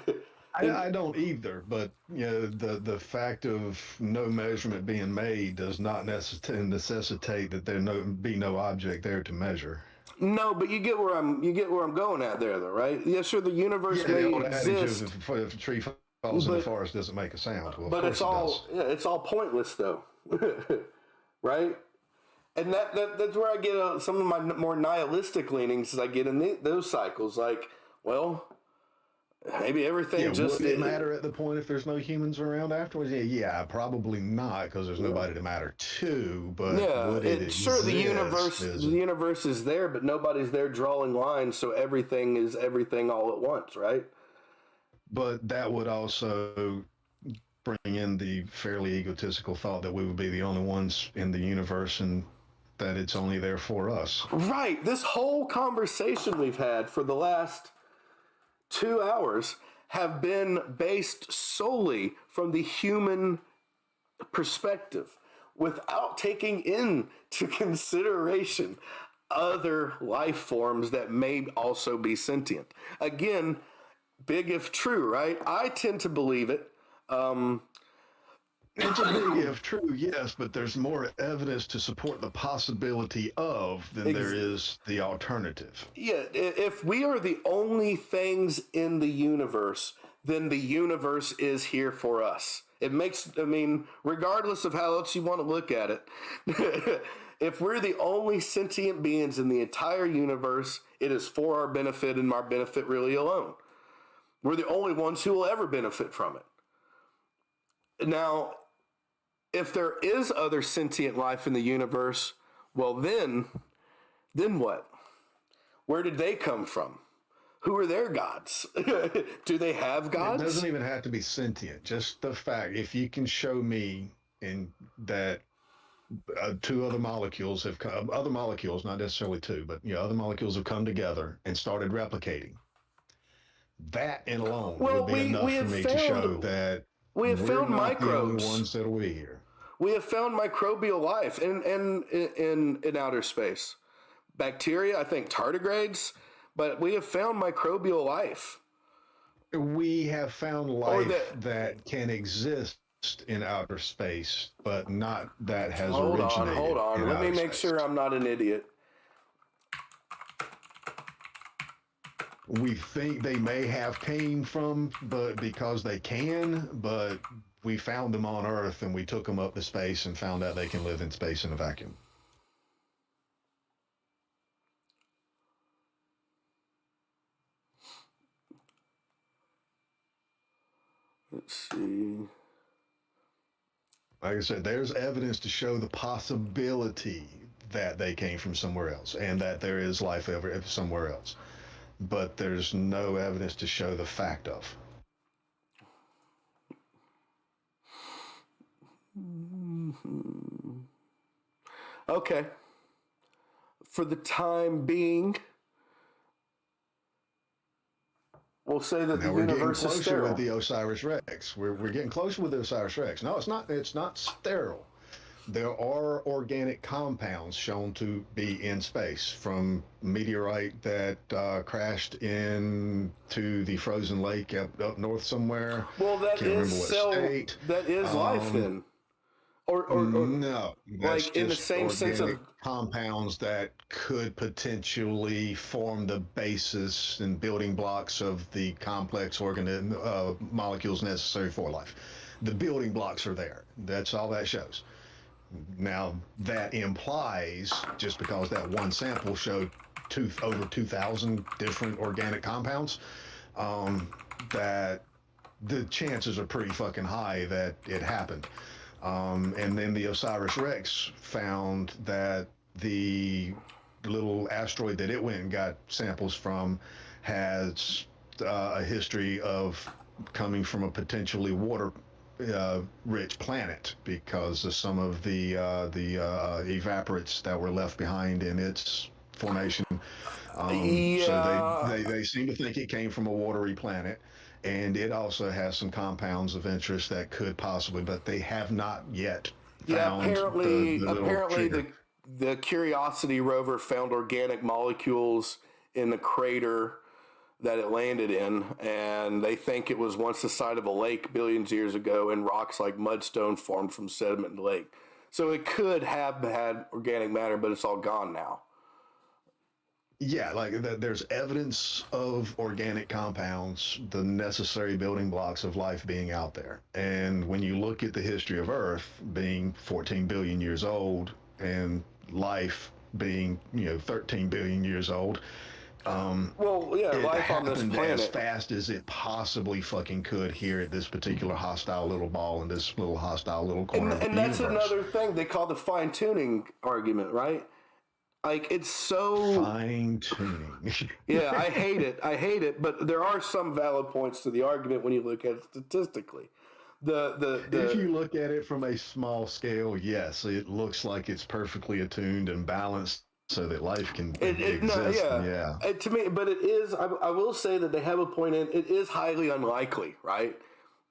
I don't either, but the fact of no measurement being made does not necessitate that be no object there to measure. No, but you get where I'm going at there, though, right? Yes, sure, the universe Yeah, the may old adage of exist, if a tree falls in the but forest doesn't make a sound. Well, of but it's course it does. all yeah, it's all pointless though, right? And that's where I get some of my more nihilistic leanings as I get in those cycles. Like, well, maybe Yeah, everything just would it matter at the point if there's no humans around afterwards? Yeah, probably not, because there's nobody to matter to. But yeah. would it It's sure the exist? universe is there, but nobody's there drawing lines, so everything is everything all at once, right? But that would also bring in the fairly egotistical thought that we would be the only ones in the universe, and that it's only there for us. Right. This whole conversation we've had for the last 2 hours have been based solely from the human perspective without taking into consideration other life forms that may also be sentient. Again, big if true, right? I tend to believe it. It's a big if true, yes, but there's more evidence to support the possibility of than there is the alternative. Yeah, if we are the only things in the universe, then the universe is here for us. It makes, I mean, regardless of how else you want to look at it, if we're the only sentient beings in the entire universe, it is for our benefit and our benefit really alone. We're the only ones who will ever benefit from it. Now, if there is other sentient life in the universe, well then what? Where did they come from? Who are their gods? Do they have It gods? doesn't even have to be sentient. Just the fact, if you can show me in that two other molecules have come, other molecules, not necessarily two, but other molecules have come together and started replicating. That in alone would Well, be enough for me to show that we have we're found not the only microbes. ones that'll be here. We have found microbial life in outer space. Bacteria, I think tardigrades, but we have found microbial life. We have found Or life that. that can exist in outer space, but not that has Hold originated on. in Let me outer make space. sure I'm not an idiot. We think they may have came from, but because they can, but we found them on Earth and we took them up to space and found out they can live in space in a vacuum. Let's see. Like I said, there's evidence to show the possibility that they came from somewhere else and that there is life ever somewhere else. But there's no evidence to show the fact of. Okay. For the time being, we'll say that Now the we're getting universe is closer with sterile. the Osiris Rex. We're getting closer with the Osiris Rex. No, it's not. It's not sterile. There are organic compounds shown to be in space from meteorite that crashed into the frozen lake up north somewhere. Well, Can't remember what state. that is life then. Or No, that's like in the just same sense of organic compounds that could potentially form the basis and building blocks of the complex molecules necessary for life. The building blocks are there. That's all that shows. Now, that implies, just because that one sample showed over 2,000 different organic compounds, that the chances are pretty fucking high that it happened. And then the Osiris Rex found that the little asteroid that it went and got samples from has a history of coming from a potentially water rich planet because of some of the evaporates that were left behind in its formation. So yeah, they seem to think it came from a watery planet, and it also has some compounds of interest that could possibly, but they have not yet yeah. found the little Apparently trigger. the Curiosity rover found organic molecules in the crater that it landed in, and they think it was once the site of a lake billions of years ago, and rocks like mudstone formed from sediment in the lake. So it could have had organic matter, but it's all gone now. Yeah, like there's evidence of organic compounds, the necessary building blocks of life being out there. And when you look at the history of Earth being 14 billion years old and life being, 13 billion years old, Well, yeah, it life on this happened as planet. fast as it possibly fucking could here at this particular hostile little ball in this little hostile little corner of And the that's universe. another thing they call the fine tuning argument, right? Like it's so Fine tuning. yeah, I hate it. I hate it, but there are some valid points to the argument when you look at it statistically. If The you look at it from a small scale, yes, it looks like it's perfectly attuned and balanced so that life can it no exist. yeah. Yeah. To me, but it is. I will say that they have a point in it is highly unlikely, right?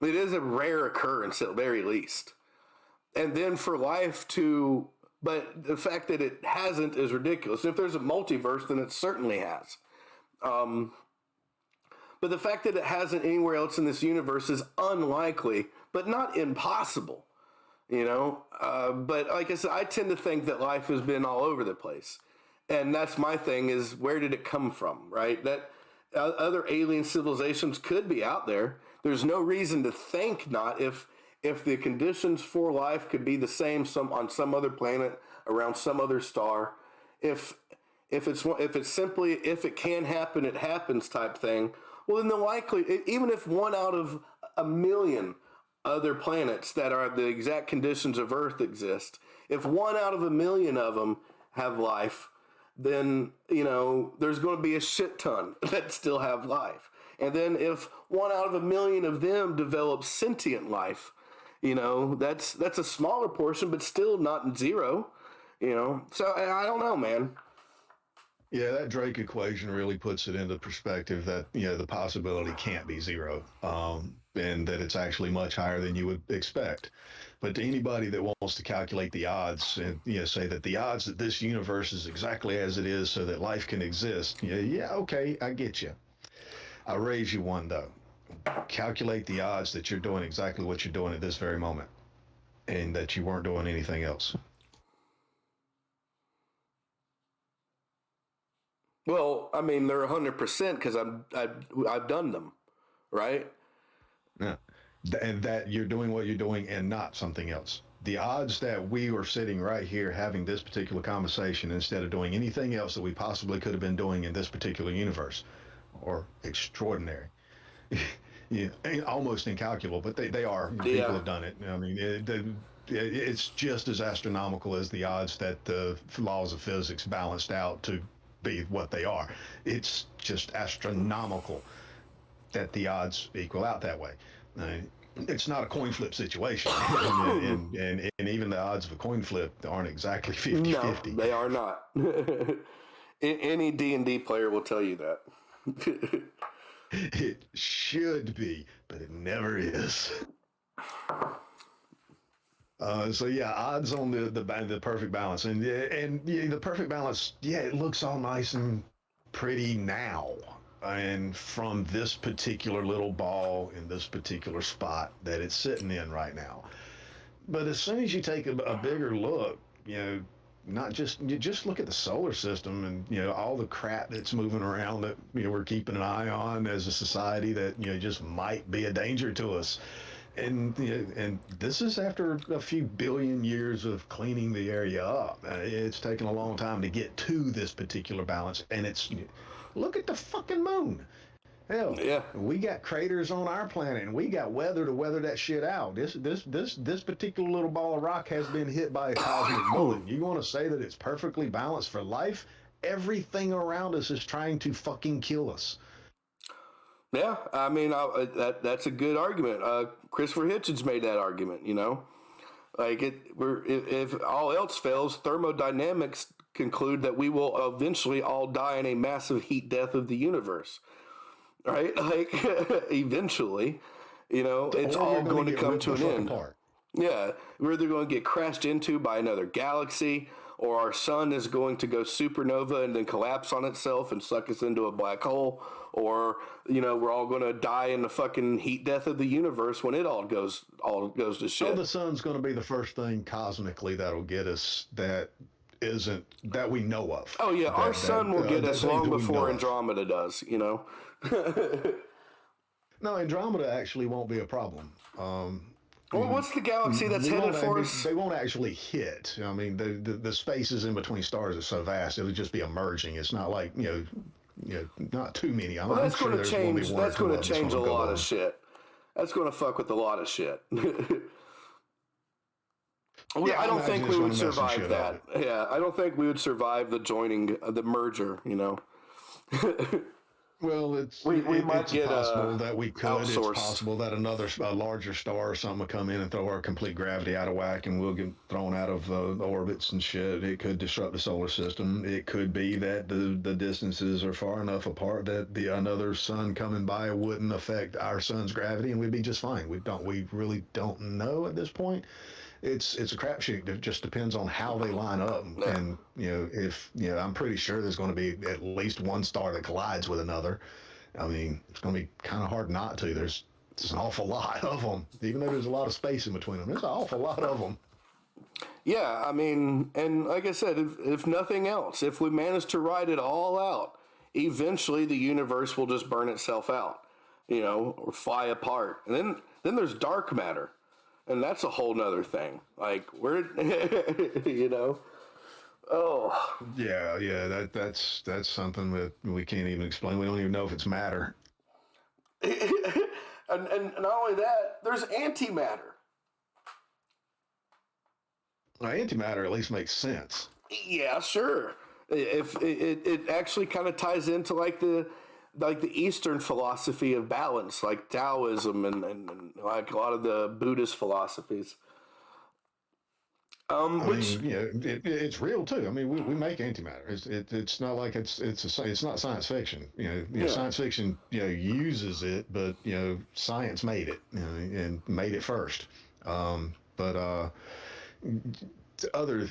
It is a rare occurrence at the very least, and then for life to. But the fact that it hasn't is ridiculous. If there's a multiverse, then it certainly has. But the fact that it hasn't anywhere else in this universe is unlikely, but not impossible. But like I said, I tend to think that life has been all over the place, and that's my thing: is where did it come from? Right? That other alien civilizations could be out there. There's no reason to think not if the conditions for life could be the same on some other planet around some other star. If it's simply if it can happen, it happens type thing. Well, then the likely even if one out of a million other planets that are the exact conditions of Earth exist, if one out of a million of them have life, then, you know, there's going to be a shit ton that still have life. And then if 1 out of 1 million of them develop sentient life, you know, that's a smaller portion, but still not zero, you know. So I don't know, man. Yeah, that Drake equation really puts it into perspective that, you know, the possibility can't be zero, and that it's actually much higher than you would expect. But to anybody that wants to calculate the odds and, you know, say that the odds that this universe is exactly as it is so that life can exist, yeah, yeah, okay, I get you. I'll raise you one though. Calculate the odds that you're doing exactly what you're doing at this very moment and that you weren't doing anything else. Well, I mean, they're 100% because I've done them, right? Yeah. And that you're doing what you're doing and not something else. The odds that we were sitting right here having this particular conversation instead of doing anything else that we possibly could have been doing in this particular universe are extraordinary. Yeah, almost incalculable, but they are. People Yeah. have done it. I mean, it's just as astronomical as the odds that the laws of physics balanced out to be what they are. It's just astronomical that the odds equal out that way. Uh, it's not a coin flip situation, and even the odds of a coin flip aren't exactly No, 50-50. they are not. Any D&D player will tell you that. It should be, but it never is. So yeah, odds on the perfect balance, and yeah, the perfect balance. Yeah, it looks all nice and pretty now, and from this particular little ball in this particular spot that it's sitting in right now. But as soon as you take a bigger look, you know, not just you just look at the solar system and, you know, all the crap that's moving around that, you know, we're keeping an eye on as a society that, you know, just might be a danger to us. And, you know, and this is after a few billion years of cleaning the area up. It's taken a long time to get to this particular balance, and it's look at the fucking moon. Hell, Yeah. we got craters on our planet, and we got weather to weather that shit out. This particular little ball of rock has been hit by a cosmic bullet. You want to say that it's perfectly balanced for life? Everything around us is trying to fucking kill us. Yeah, I mean, that's a good argument. Christopher Hitchens made that argument. You know, like if all else fails, thermodynamics conclude that we will eventually all die in a massive heat death of the universe. Right? Like eventually, you know, it's Or all we're going going to to get come ripped to the an fuck end. apart. Yeah, we're either going to get crashed into by another galaxy, or our sun is going to go supernova and then collapse on itself and suck us into a black hole, or, you know, we're all going to die in the fucking heat death of the universe when it all goes to Oh, shit. the sun's going to be the first thing cosmically that'll get us that we know of. Oh yeah, our sun will get us long That we know before of. Andromeda does. You know. No, Andromeda actually won't be a problem. Well, what's the galaxy that's we headed won't. I for mean, us? they won't actually hit. I mean, the spaces in between stars are so vast; it'll just be emerging. It's not like not too many. Well, I'm that's sure going to there's going to change. be one or That's two going of to them that's change a going to go lot of on. shit. That's going to fuck with a lot of shit. Yeah, I I don't imagine think it's we going would to mess some survive shit that. up. Yeah, I don't think we would survive the joining, the merger. You know, Well, we might it's get possible that we could. It's outsourced. possible that a larger star or something will come in and throw our complete gravity out of whack, and we'll get thrown out of orbits and shit. It could disrupt the solar system. It could be that the distances are far enough apart that the another sun coming by wouldn't affect our sun's gravity, and we'd be just fine. We really don't know at this point. It's a crapshoot. It just depends on how they line up, Yeah, and if I'm pretty sure there's going to be at least one star that collides with another. I mean, it's going to be kind of hard not to. There's an awful lot of them, even though there's a lot of space in between them. There's an awful lot of them. yeah. I mean, and like I said, if nothing else, if we manage to ride it all out, eventually the universe will just burn itself out. You know, or fly apart, and then there's dark matter. And that's a whole nother thing. Like we're, you know, oh, Yeah. That's something that we can't even explain. We don't even know if it's matter. and not only that, there's antimatter. Now, antimatter at least makes sense. Yeah, sure. If it actually kind of ties into like the Eastern philosophy of balance, like Taoism and like a lot of the Buddhist philosophies. I Which mean, it's real too. I mean, we make antimatter. It's not like it's not science fiction. yeah, Science fiction uses it, but science made it, and made it first. But other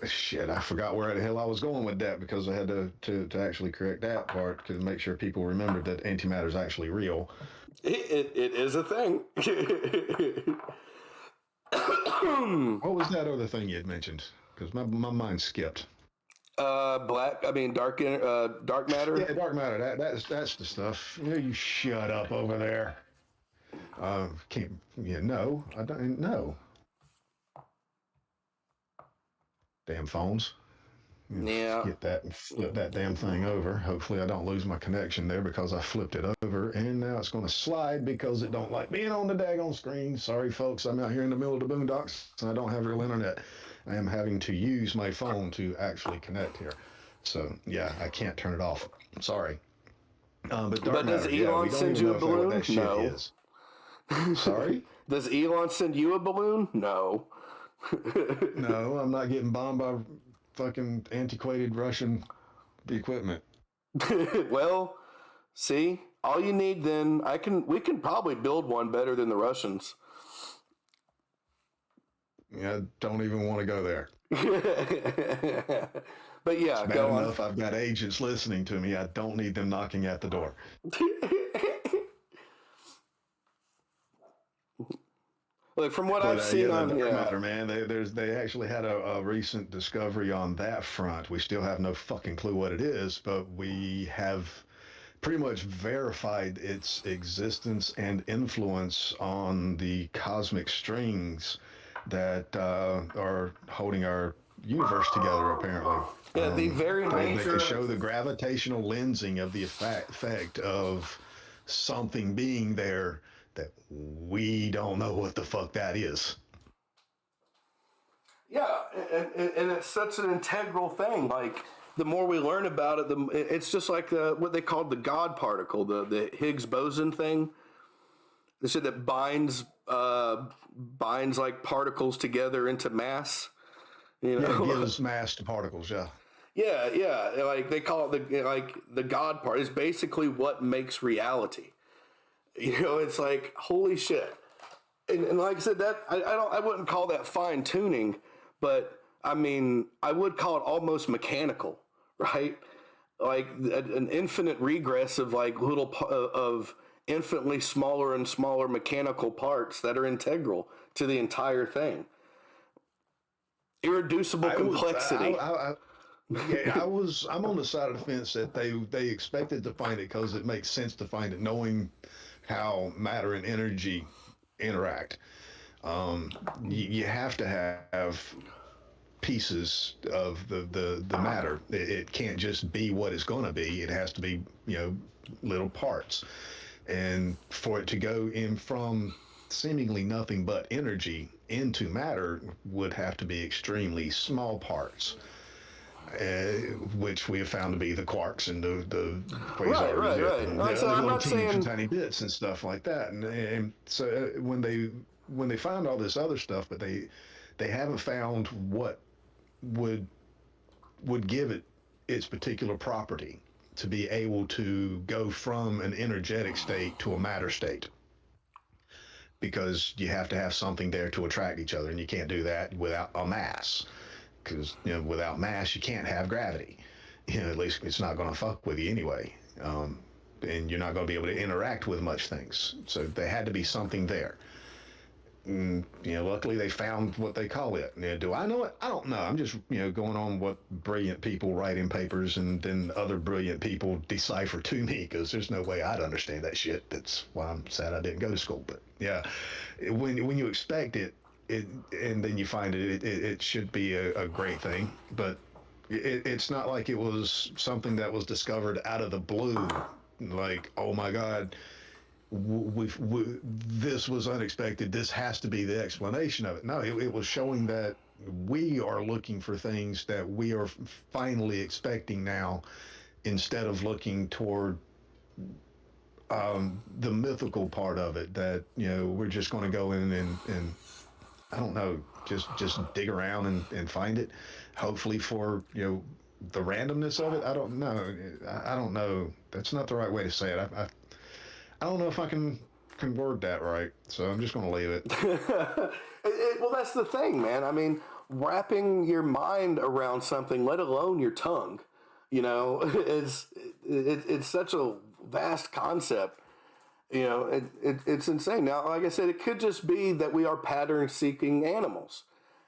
shit, I forgot where the hell I was going with that because I had to actually correct that part to make sure people remembered that antimatter is actually real. it is a thing. What was that other thing you had mentioned? Because my mind skipped. Black. I mean, dark matter. Yeah, dark matter. That's the stuff. You shut up over there. Can't. Yeah, no, I don't. No, damn phones. Yeah. Get that and flip that damn thing over. Hopefully, I don't lose my connection there because I flipped it over, and now it's going to slide because it don't like being on the daggone screen. Sorry, folks. I'm out here in the middle of the boondocks, and I don't have real internet. I am having to use my phone to actually connect here. So yeah, I can't turn it off. Sorry. But dark But does matter, yeah, we Elon don't send even you know a if that what balloon? that shit No. is. Sorry? Does Elon send you a balloon? No. No, I'm not getting bombed by fucking antiquated Russian equipment. Well, see, all you need then, we can probably build one better than the Russians. Yeah, I don't even want to go there. But It's yeah, bad go on. enough I've got agents listening to me. I don't need them knocking at the door. Like from what I've But seen yeah, the on, dark yeah, matter, man. They actually had a recent discovery on that front. We still have no fucking clue what it is, but we have pretty much verified its existence and influence on the cosmic strings that are holding our universe together. Apparently, yeah, the very they can nature show of the gravitational lensing of the effect of something being there that we don't know what the fuck that is. yeah, and it's such an integral thing. Like the more we learn about it, it's just like what they called the God particle, the Higgs boson thing. They said that binds like particles together into mass. You Yeah, it know, gives mass to particles. Yeah. yeah, yeah. Like they call it the God part is basically what makes reality. You know, it's like holy shit. And like I said, that I wouldn't call that fine tuning, but I mean I would call it almost mechanical, right? Like an infinite regress of like of infinitely smaller and smaller mechanical parts that are integral to the entire thing. Irreducible I was, complexity. yeah, I'm on the side of the fence that they expected to find it because it makes sense to find it, knowing how matter and energy interact. You have to have pieces of the matter. It can't just be what it's going to be. It has to be, little parts. And for it to go in from seemingly nothing but energy into matter would have to be extremely small parts, uh, which we have found to be the quarks and the Right, quasars right, right. and Like I the said, other I'm little not teeny saying tiny bits and stuff like that. And so when they find all this other stuff, but they haven't found what would give it its particular property to be able to go from an energetic state to a matter state, because you have to have something there to attract each other, and you can't do that without a mass, because without mass you can't have gravity. At least it's not going to fuck with you anyway. And you're not going to be able to interact with much things, so there had to be something there. Luckily they found what they call it. Do I know it? I don't know. I'm just, going on what brilliant people write in papers and then other brilliant people decipher to me, because there's no way I'd understand that shit. That's why I'm sad I didn't go to school. But yeah, when you expect it, and then you find it should be a great thing. But it's not like it was something that was discovered out of the blue. Like, oh my God, this was unexpected. This has to be the explanation of it. No, it was showing that we are looking for things that we are finally expecting now, instead of looking toward the mythical part of it. That we're just going to go in and I don't know, just dig around and find it. Hopefully for the randomness of it. I don't know. I don't know. That's not the right way to say it. I don't know if I can word that right. So I'm just going to leave it. Well, that's the thing, man. I mean, wrapping your mind around something, let alone your tongue, is it's such a vast concept. It's insane. Now, like I said, it could just be that we are pattern-seeking animals,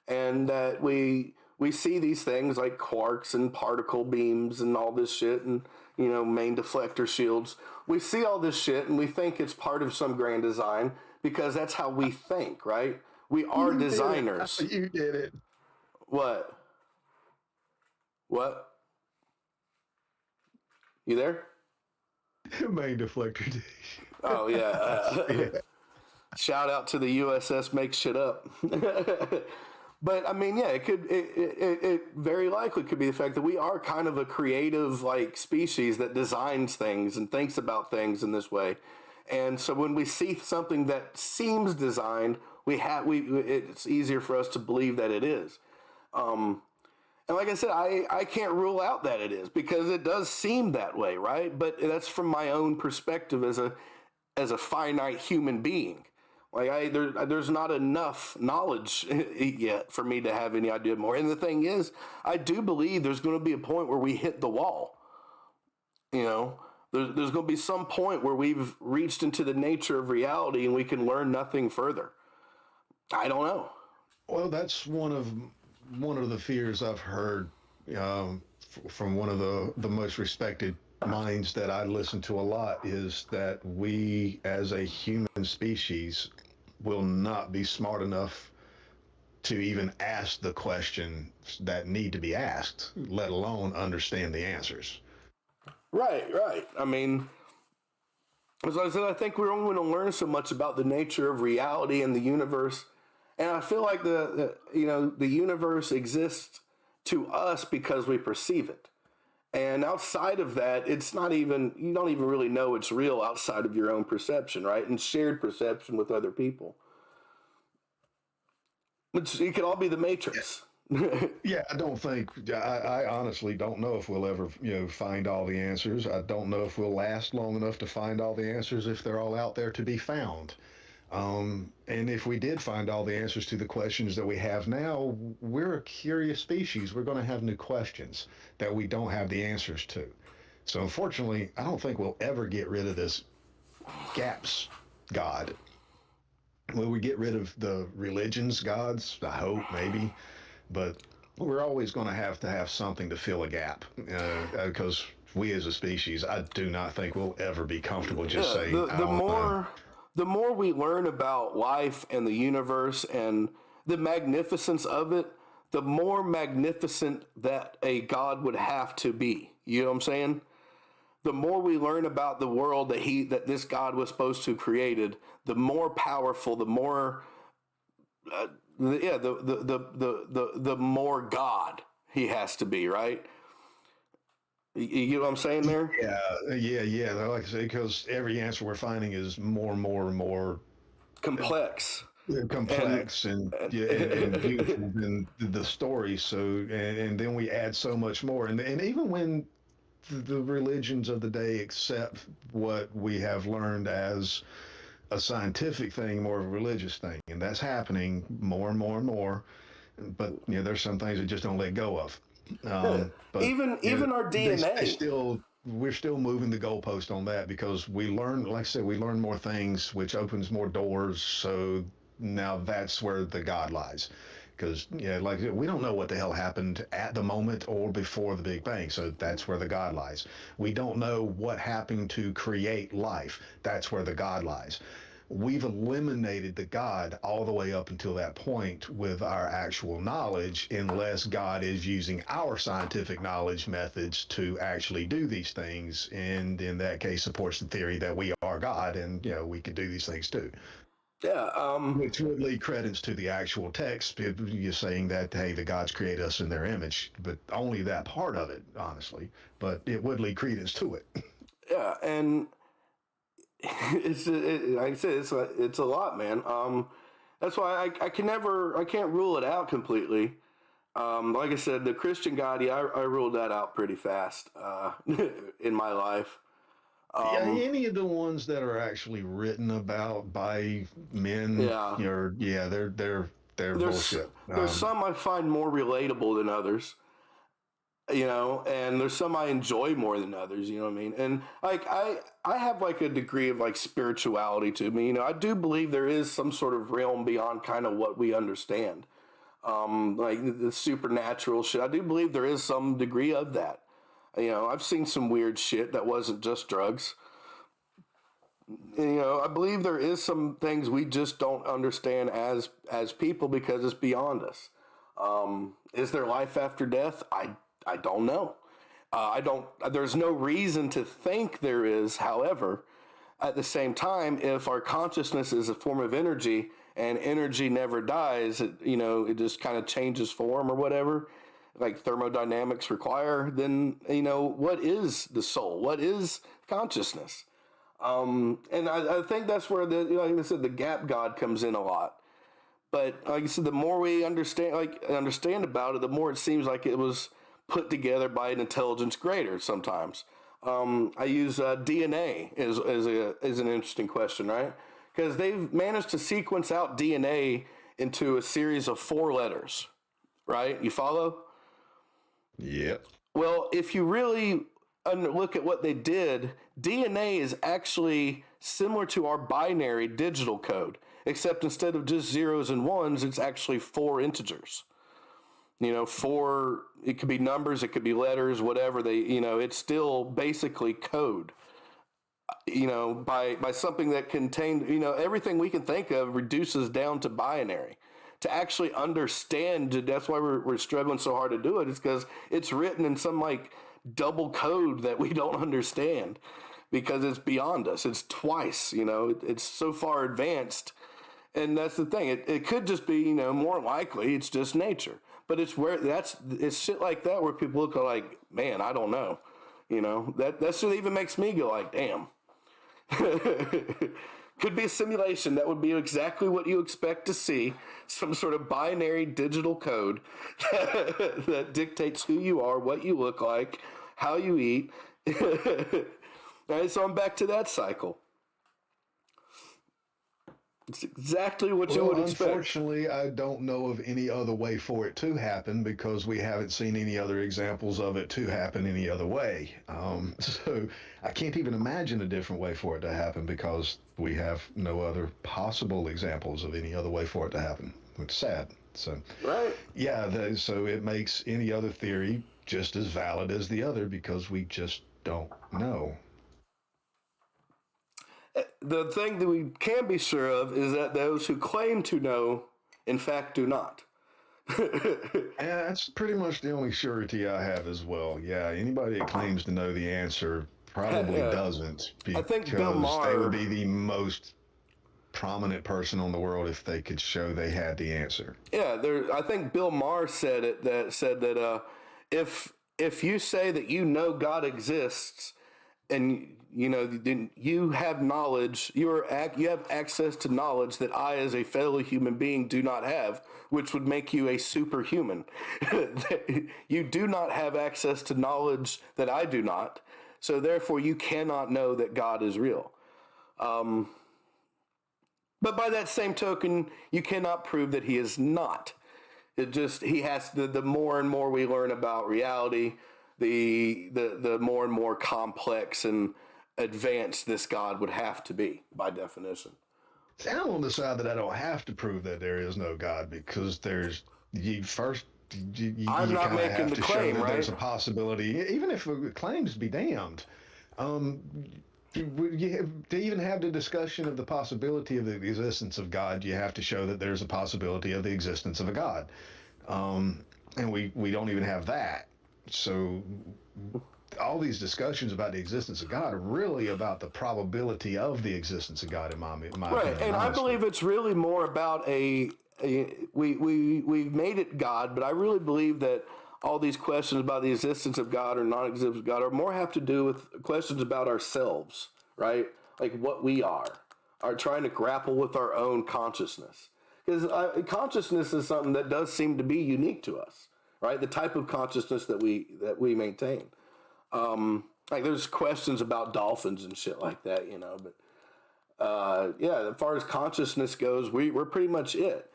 and that we see these things like quarks and particle beams and all this shit, and main deflector shields. We see all this shit, and we think it's part of some grand design because that's how we think, right? We are You did it. designers. You did it. What? What? You there? Main deflector dish. Oh yeah. Yeah. Shout out to the USS Make Shit Up. But I mean, yeah, it very likely could be the fact that we are kind of a creative like species that designs things and thinks about things in this way. And so when we see something that seems designed, it's easier for us to believe that it is. And like I said, I can't rule out that it is because it does seem that way, right? But that's from my own perspective as a finite human being. Like there's not enough knowledge yet for me to have any idea more. And the thing is, I do believe there's going to be a point where we hit the wall. There's going to be some point where we've reached into the nature of reality and we can learn nothing further. I don't know. Well, that's one of the fears I've heard from one of the most respected minds that I listen to a lot, is that we as a human species will not be smart enough to even ask the questions that need to be asked, let alone understand the answers. Right. I mean, as I said, I think we're only going to learn so much about the nature of reality and the universe. And I feel like the universe exists to us because we perceive it. And outside of that, it's not even, you don't even really know it's real outside of your own perception, right? And shared perception with other people. It could all be the Matrix. Yeah, I don't think, I honestly don't know if we'll ever, find all the answers. I don't know if we'll last long enough to find all the answers if they're all out there to be found. And if we did find all the answers to the questions that we have now, we're a curious species. We're going to have new questions that we don't have the answers to. So unfortunately, I don't think we'll ever get rid of this gaps God. Will we get rid of the religions gods? I hope, maybe. But we're always going to have something to fill a gap, because we as a species, I do not think we'll ever be comfortable just saying, the more we learn about life and the universe and the magnificence of it, the more magnificent that a God would have to be. You know what I'm saying? The more we learn about the world that this God was supposed to have created, the more powerful, the more the more God he has to be, right? You know what I'm saying there? Yeah. Like I say, because every answer we're finding is more and more Complex. complex and beautiful than the story. So and then we add so much more, and even when the religions of the day accept what we have learned as a scientific thing, more of a religious thing, and that's happening more and more and more. But there's some things that just don't let go of. But Even our DNA. We're still moving the goalpost on that because we learn, like I said, we learn more things, which opens more doors. So now that's where the God lies. Because like we don't know what the hell happened at the moment or before the Big Bang, so that's where the God lies. We don't know what happened to create life. That's where the God lies. We've eliminated the God all the way up until that point with our actual knowledge, unless God is using our scientific knowledge methods to actually do these things, and in that case supports the theory that we are God and we could do these things too. Yeah. Which would lead credence to the actual text. You're saying that, hey, the gods create us in their image, but only that part of it, honestly. But it would lead credence to it. Yeah, and like I said, it's a lot, man. That's why I can't rule it out completely. Like I said, the Christian God, yeah, I ruled that out pretty fast in my life. Yeah, Um, any of the ones that are actually written about by men, yeah, yeah, they're there's bullshit. there's some I find more relatable than others, and there's some I enjoy more than others. You know what I mean? And like I have like a degree of like spirituality to me. I do believe there is some sort of realm beyond kind of what we understand. Like the supernatural shit. I do believe there is some degree of that. I've seen some weird shit that wasn't just drugs. I believe there is some things we just don't understand as people because it's beyond us. Is there life after death? I don't know. I don't. There's no reason to think there is. However, at the same time, if our consciousness is a form of energy and energy never dies, it just kind of changes form or whatever, like thermodynamics require, then, what is the soul? What is consciousness? And I think that's where like I said, the gap God comes in a lot. But like I said, the more we understand about it, the more it seems like it was put together by an intelligence greater sometimes. I use DNA as an interesting question, right? Because they've managed to sequence out DNA into a series of 4 letters, right? You follow? Yep. Well, if you really look at what they did, DNA is actually similar to our binary digital code, except instead of just zeros and ones, it's actually 4 integers. It could be numbers, it could be letters, whatever it's still basically code. By something that contained, everything we can think of reduces down to binary. To actually understand, that's why we're struggling so hard to do it, is because it's written in some like double code that we don't understand because it's beyond us. It's twice, it's so far advanced. And that's the thing. It could just be, more likely it's just nature. But it's shit like that where people look like, man, I don't know. That shit even makes me go like, damn. Could be a simulation. That would be exactly what you expect to see. Some sort of binary digital code that dictates who you are, what you look like, how you eat. All right, so I'm back to that cycle. It's exactly what you would expect. Unfortunately, I don't know of any other way for it to happen because we haven't seen any other examples of it to happen any other way. So I can't even imagine a different way for it to happen because we have no other possible examples of any other way for it to happen. It's sad. So, Right. yeah, so it makes any other theory just as valid as the other because we just don't know. The thing that we can be sure of is that those who claim to know, in fact, do not. Yeah, that's pretty much the only surety I have as well. Yeah, anybody that claims to know the answer probably Yeah. doesn't I think Bill because they would Maher. be the most prominent person on the world if they could show they had the answer. Yeah, there. I think Bill Maher said it. That said that if you say that you know God exists and you have knowledge, you have access to knowledge that I, as a fellow human being, do not have, which would make you a superhuman. You do not have access to knowledge that I do not, so therefore you cannot know that God is real. But by that same token, you cannot prove that he is not. He has the more and more we learn about reality, the more and more complex and advanced this God would have to be by definition. See, I'm on the side that I don't have to prove that there is no God because there's you first I'm you not kind of making have the to show claim, that right? there's a possibility, even if it claims to be damned. Um, to even have the discussion of the possibility of the existence of God, you have to show that there's a possibility of the existence of a God, and we don't even have that. So all these discussions about the existence of God are really about the probability of the existence of God, in my Right, opinion, and I honestly. believe it's really more about we made it God, but I really believe that all these questions about the existence of God or non-existence of God are more have to do with questions about ourselves, right? Like what we are trying to grapple with our own consciousness, because consciousness is something that does seem to be unique to us, right? The type of consciousness that we maintain. Like there's questions about dolphins and shit like that, but yeah, as far as consciousness goes, we're pretty much it.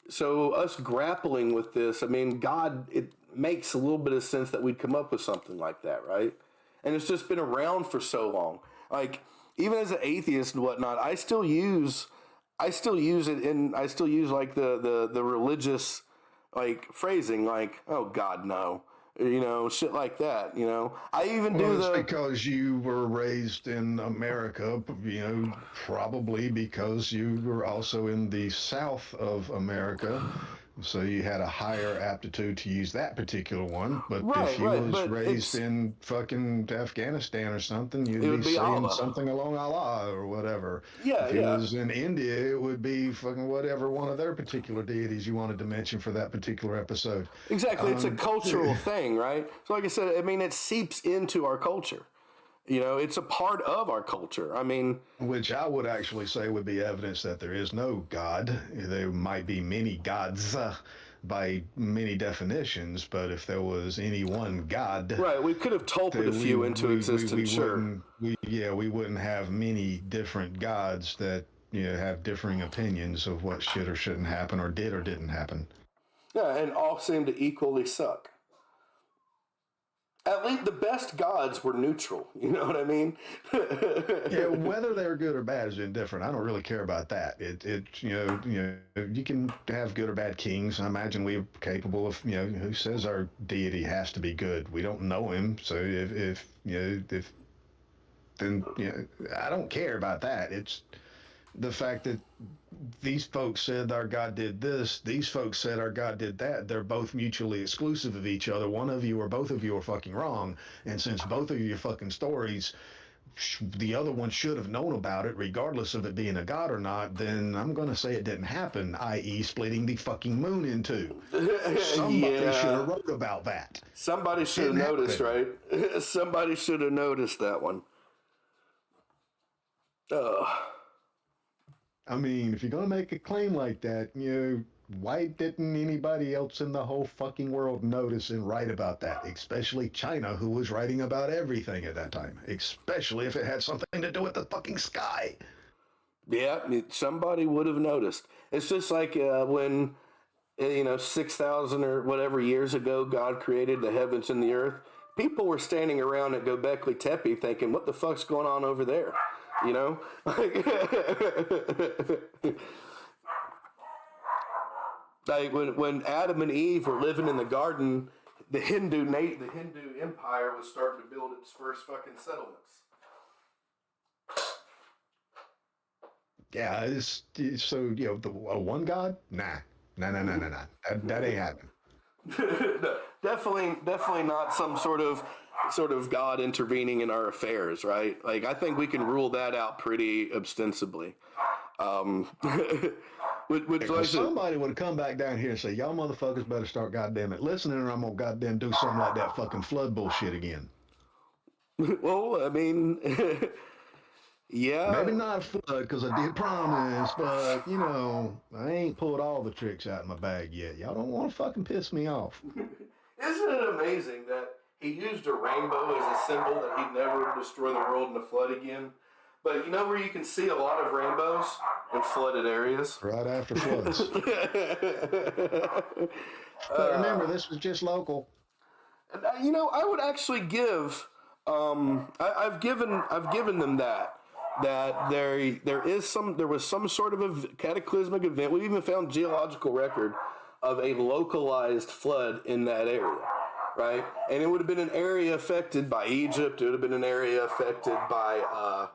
So us grappling with this, I mean, God, it makes a little bit of sense that we'd come up with something like that, right? And it's just been around for so long. Like even as an atheist and whatnot, I still use it in, I still use like the religious like phrasing, like, oh God, no, shit like that. I even Well, do it's the because you were raised in America, probably because you were also in the South of America. So you had a higher aptitude to use that particular one. But if you right, was but raised in fucking Afghanistan or something, it you'd be would be saying Allah. something along Allah or whatever. Yeah, If you yeah. was in India, it would be fucking whatever one of their particular deities you wanted to mention for that particular episode. Exactly. It's a Um, cultural thing, right? So, like I said, I mean, it seeps into our culture. It's a part of our culture. I mean, Which I would actually say would be evidence that there is no God. There might be many gods by many definitions, but if there was any one God, right. We could have tulped a then few into we existence, sure. wouldn't we wouldn't have many different gods that have differing opinions of what should or shouldn't happen or did or didn't happen. Yeah, and all seem to equally suck. At least the best gods were neutral. You know what I mean? Yeah, whether they're good or bad is indifferent. I don't really care about that. You can have good or bad kings. I imagine we're capable of who says our deity has to be good. We don't know him, so if then I don't care about that. It's the fact that these folks said our God did this, these folks said our God did that. They're both mutually exclusive of each other. One of you or both of you are fucking wrong. And since both of your fucking stories, the other one should have known about it, regardless of it being a God or not, then I'm going to say it didn't happen, i.e., splitting the fucking moon in two. Somebody should Yeah. have wrote about that. Somebody should have Didn't noticed, happen. right? Somebody should have noticed that one. Ugh. I mean, if you're going to make a claim like that, why didn't anybody else in the whole fucking world notice and write about that? Especially China, who was writing about everything at that time, especially if it had something to do with the fucking sky. Yeah, somebody would have noticed. It's just like when 6,000 or whatever years ago, God created the heavens and the earth. People were standing around at Göbekli Tepe thinking, what the fuck's going on over there? You know? Like when Adam and Eve were living in the garden, the Hindu empire was starting to build its first fucking settlements. Yeah, it's so the one God, nah, nah. That ain't happening. No, definitely not some sort of God intervening in our affairs, right? Like I think we can rule that out pretty ostensibly. Um, which like I Because said, somebody would have come back down here and say, y'all motherfuckers better start goddamn it listening, or I'm gonna goddamn do something like that fucking flood bullshit again. well, I mean, yeah, Maybe not a flood, because I did promise, but I ain't pulled all the tricks out of my bag yet. Y'all don't want to fucking piss me off. isn't it amazing that he used a rainbow as a symbol that he'd never destroy the world in a flood again? But you know where you can see a lot of rainbows in flooded areas? Right after floods. But remember, this was just local. I would actually give. I've given them that there was some sort of a cataclysmic event. We even found geological record of a localized flood in that area, right? And it would have been an area affected by Egypt. It would have been an area affected by,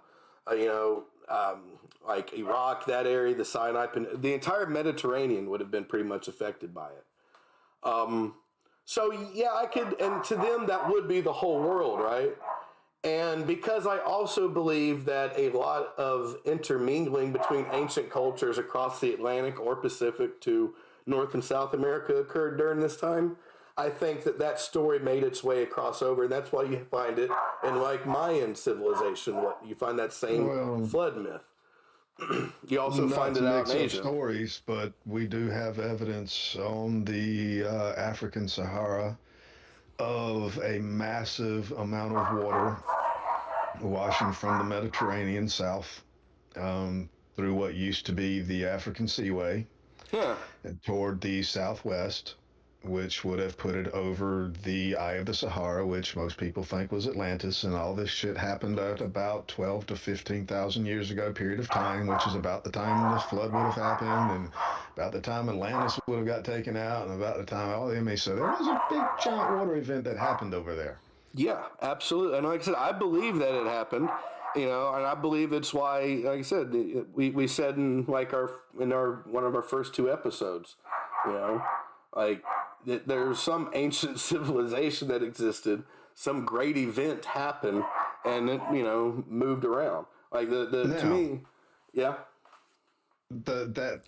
like Iraq, that area, the Sinai, the entire Mediterranean would have been pretty much affected by it. So yeah, I could, and to them that would be the whole world, right? And because I also believe that a lot of intermingling between ancient cultures across the Atlantic or Pacific to North and South America occurred during this time, I think that that story made its way across over, and that's why you find it in like Mayan civilization. What you find that same Well, flood myth. You also not find to it out mix in up Asia. stories, but we do have evidence on the African Sahara of a massive amount of water washing from the Mediterranean south through what used to be the African Seaway Yeah, and toward the southwest, which would have put it over the Eye of the Sahara, which most people think was Atlantis. And all this shit happened at about 12 to 15,000 years ago, period of time, which is about the time the flood would have happened, and about the time Atlantis would have got taken out, and about the time all the enemies. So there was a big giant water event that happened over there. yeah, absolutely. And like I said, I believe that it happened. And I believe it's why, like I said, we said in like our one of our first two episodes, you know, like there's some ancient civilization that existed, some great event happened, and it moved around. Like the to Now, me, yeah, that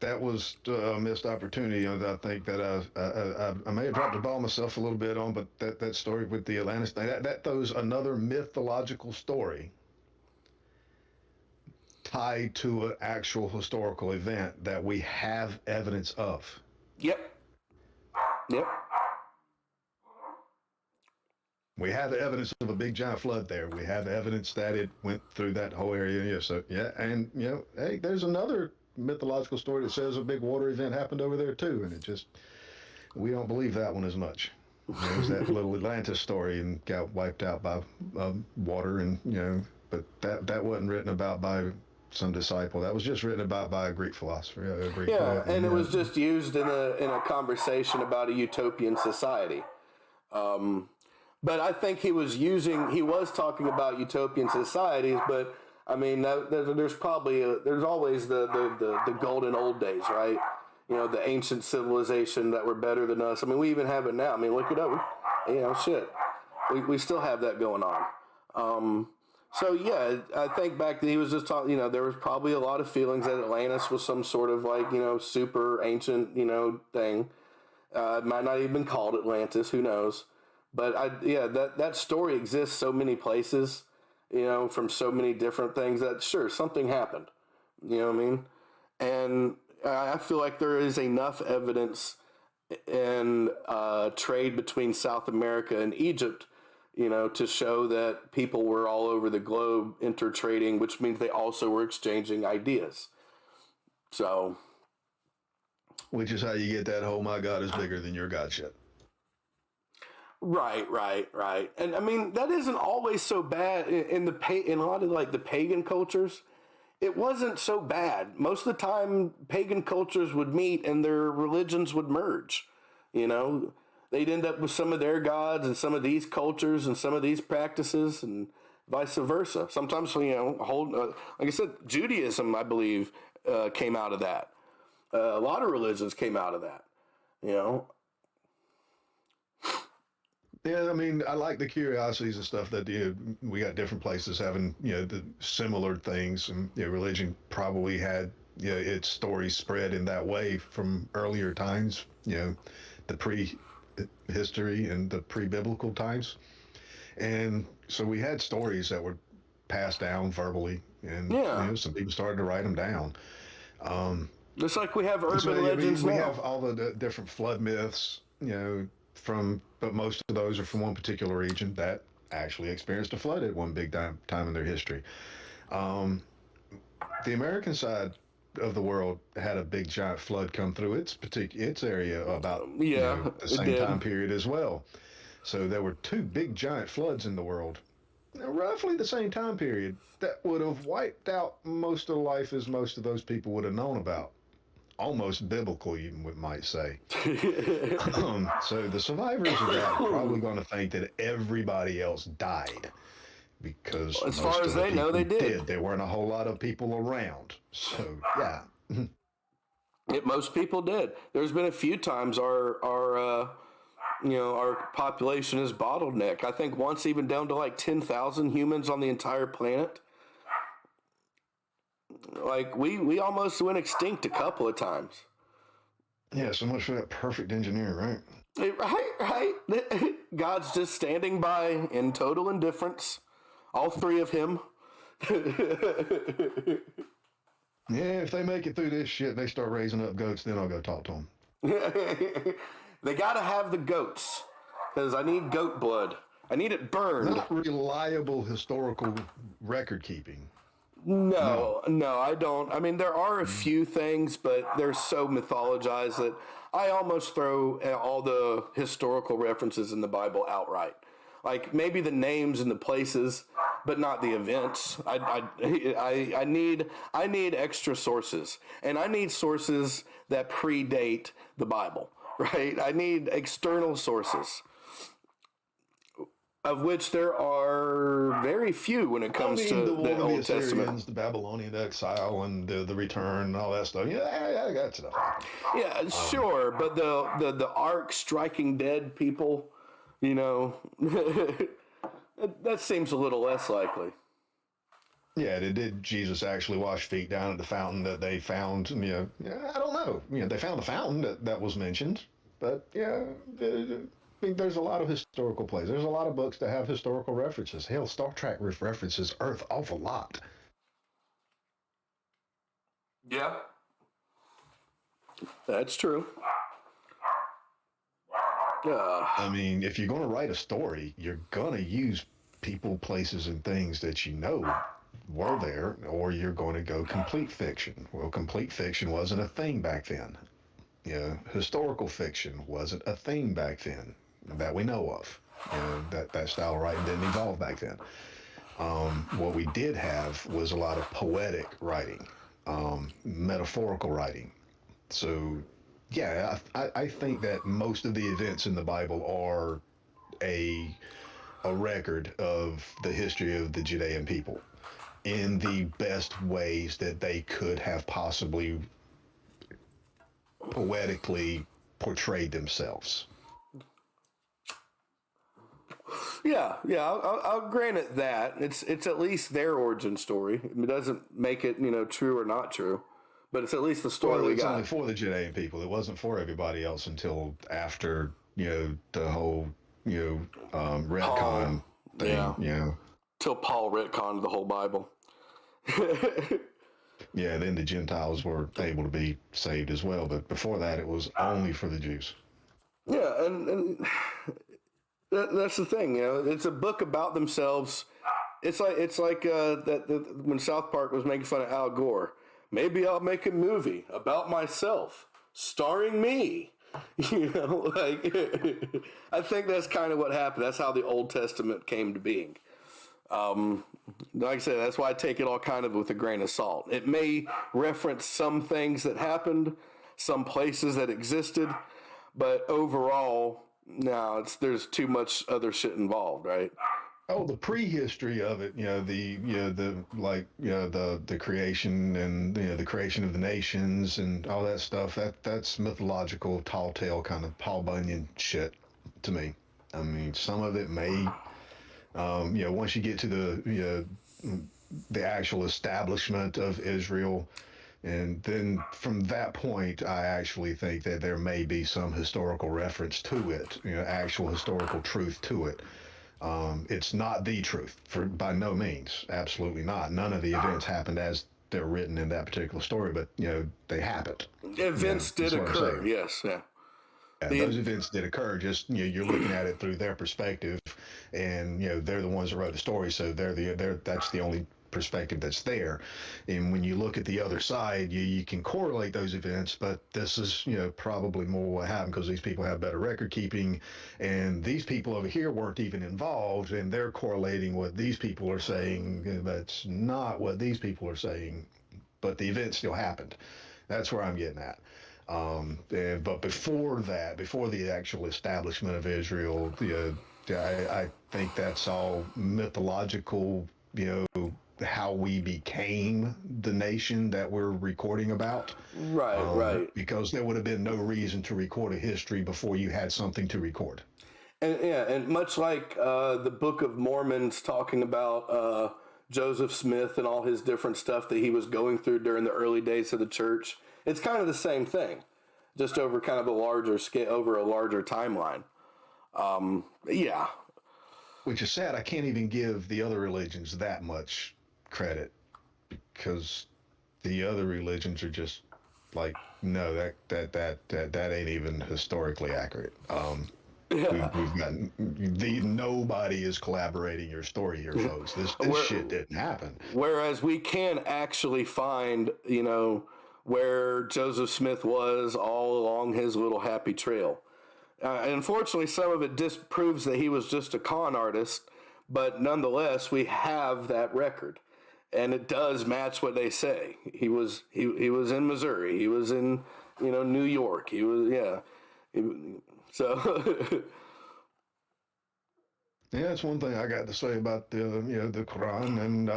that was a missed opportunity. I think that I may have dropped the ball myself a little bit on, but that story with the Atlantis thing, that throws another mythological story tied to an actual historical event that we have evidence of. yep, yep, We have evidence of a big giant flood there. We have evidence that it went through that whole area. Yeah, so yeah, and hey, there's another mythological story that says a big water event happened over there too, and it just we don't believe that one as much. There's that little Atlantis story and got wiped out by water, and but that wasn't written about by some disciple. That was just written about by a Greek philosopher, a Greek yeah, poet, and and it was just used in a conversation about a utopian society. But I think he was talking about utopian societies, but I mean, there's always the golden old days, right? The ancient civilization that were better than us. I mean, we even have it now. I mean, look it up. Shit. We still have that going on. So yeah, I think back that he was just talking, there was probably a lot of feelings that Atlantis was some sort of like, super ancient, thing. It might not even been called Atlantis, who knows? But that story exists so many places, from so many different things that sure, something happened. You know what I mean? And I feel like there is enough evidence in trade between South America and Egypt, to show that people were all over the globe intertrading, which means they also were exchanging ideas. So, which is how you get that whole "my God is bigger than your God" shit. right, right, right. And I mean, that isn't always so bad in a lot of like the pagan cultures. It wasn't so bad. Most of the time, pagan cultures would meet and their religions would merge. They'd end up with some of their gods and some of these cultures and some of these practices and vice versa. Sometimes, like I said, Judaism, I believe, came out of that. A lot of religions came out of that. You know. Yeah, I mean, I like the curiosities and stuff that we got different places having the similar things, and religion probably had its stories spread in that way from earlier times, the pre-history and the pre-biblical times, and so we had stories that were passed down verbally, and Yeah. some people started to write them down. Just like we have So urban legends we now. have all the different flood myths, but most of those are from one particular region that actually experienced a flood at one big time in their history. Um, the American side of the world had a big giant flood come through its area about Yeah, the it same did. time period as well. So there were two big giant floods in the world, roughly the same time period, that would have wiped out most of life as most of those people would have known about. Almost biblical, you might say. So the survivors of that are probably going to think that everybody else died because As far most as of the they know, people they did. did. There weren't a whole lot of people around. So yeah, Most people did. There's been a few times our our population is bottleneck. I think once even down to like 10,000 humans on the entire planet. Like we almost went extinct a couple of times. Yeah, so much for that perfect engineer, right? Right. God's just standing by in total indifference. All three of him. Yeah, if they make it through this shit, they start raising up goats, then I'll go talk to them. They gotta have the goats. Because I need goat blood. I need it burned. Not reliable historical record keeping. No, I don't. I mean, there are a few things, but they're so mythologized that I almost throw all the historical references in the Bible outright. Like maybe the names and the places, but not the events. I need extra sources, and I need sources that predate the Bible. Right? I need external sources, of which there are very few when it comes to the Old Testament. The Babylonian exile and the return and all that stuff. Yeah, I got stuff. Yeah, sure, but the ark striking dead people, that seems a little less likely. Yeah, did Jesus actually wash feet down at the fountain that they found? I don't know. They found the fountain that was mentioned, but I mean, there's a lot of historical plays. There's a lot of books that have historical references. Hell, Star Trek references Earth awful lot. Yeah, that's true. I mean, if you're going to write a story, you're going to use people, places, and things that were there, or you're going to go complete fiction. Well, complete fiction wasn't a thing back then. Historical fiction wasn't a thing back then that we know of. That style of writing didn't evolve back then. What we did have was a lot of poetic writing, metaphorical writing. So, yeah, I think that most of the events in the Bible are a record of the history of the Judean people in the best ways that they could have possibly poetically portrayed themselves. Yeah, I'll grant it that it's at least their origin story. It doesn't make it true or not true, but it's at least the story we got. It's only for the Judean people. It wasn't for everybody else until after the whole retcon thing. Yeah. Till Paul retconned the whole Bible. Yeah, then the Gentiles were able to be saved as well, but before that, it was only for the Jews. Yeah, and that's the thing. It's a book about themselves. It's like when South Park was making fun of Al Gore. Maybe I'll make a movie about myself, starring me. I think that's kind of what happened. That's how the Old Testament came to being. Like I said, that's why I take it all kind of with a grain of salt. It may reference some things that happened, some places that existed, but overall, no, there's too much other shit involved, right? Oh, the prehistory of it, the creation and the creation of the nations and all that stuff. That's mythological, tall tale kind of Paul Bunyan shit to me. I mean, some of it may, once you get to the actual establishment of Israel, and then from that point, I actually think that there may be some historical reference to it, actual historical truth to it. It's not the truth, by no means, absolutely not. None of the events happened as they're written in that particular story, but they happened. Events did occur, yes, yeah. Those events did occur. Just you're looking at it through their perspective, and they're the ones that wrote the story, so that's the only perspective that's there. And when you look at the other side, you can correlate those events, but this is probably more what happened because these people have better record keeping, and these people over here weren't even involved, and they're correlating what these people are saying. That's not what these people are saying, but the event still happened. That's where I'm getting at. But before that, before the actual establishment of Israel, I think that's all mythological, how we became the nation that we're recording about. Right. Because there would have been no reason to record a history before you had something to record. And yeah, and much like the Book of Mormon's talking about Joseph Smith and all his different stuff that he was going through during the early days of the church, it's kind of the same thing, just over kind of a larger scale, over a larger timeline. Yeah. Which is sad. I can't even give the other religions that much credit because the other religions are just like, no, that ain't even historically accurate. We've got nobody is collaborating your story here, folks. This shit didn't happen. Whereas we can actually find, where Joseph Smith was all along his little happy trail. Unfortunately, some of it disproves that he was just a con artist, but nonetheless, we have that record, and it does match what they say. He was in Missouri. He was in New York. He was so. Yeah, that's one thing I got to say about the the Quran and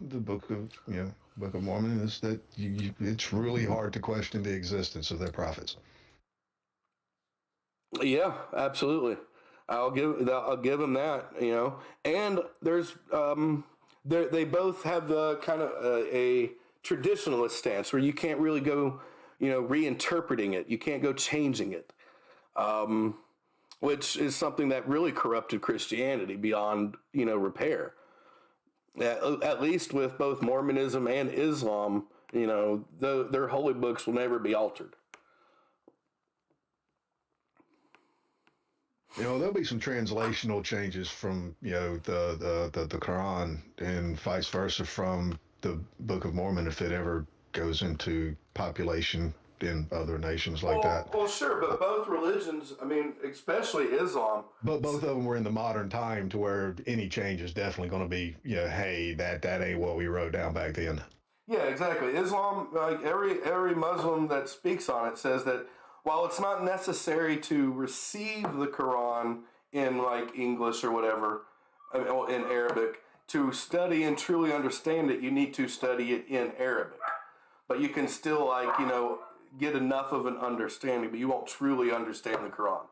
the Book of Mormon is that it's really hard to question the existence of their prophets. Yeah, absolutely. I'll give them that, And there's they both have the kind of a traditionalist stance where you can't really go, reinterpreting it. You can't go changing it, which is something that really corrupted Christianity beyond repair. At least with both Mormonism and Islam, their holy books will never be altered. There'll be some translational changes from the Quran and vice versa from the Book of Mormon if it ever goes into population in other nations like that. Well, sure, but both religions, I mean, especially Islam. But both of them were in the modern time to where any change is definitely going to be, hey, that ain't what we wrote down back then. Yeah, exactly. Islam, like every Muslim that speaks on it says that while it's not necessary to receive the Quran in like English or whatever, in Arabic, to study and truly understand it, you need to study it in Arabic. But you can still get enough of an understanding, but you won't truly understand the Quran.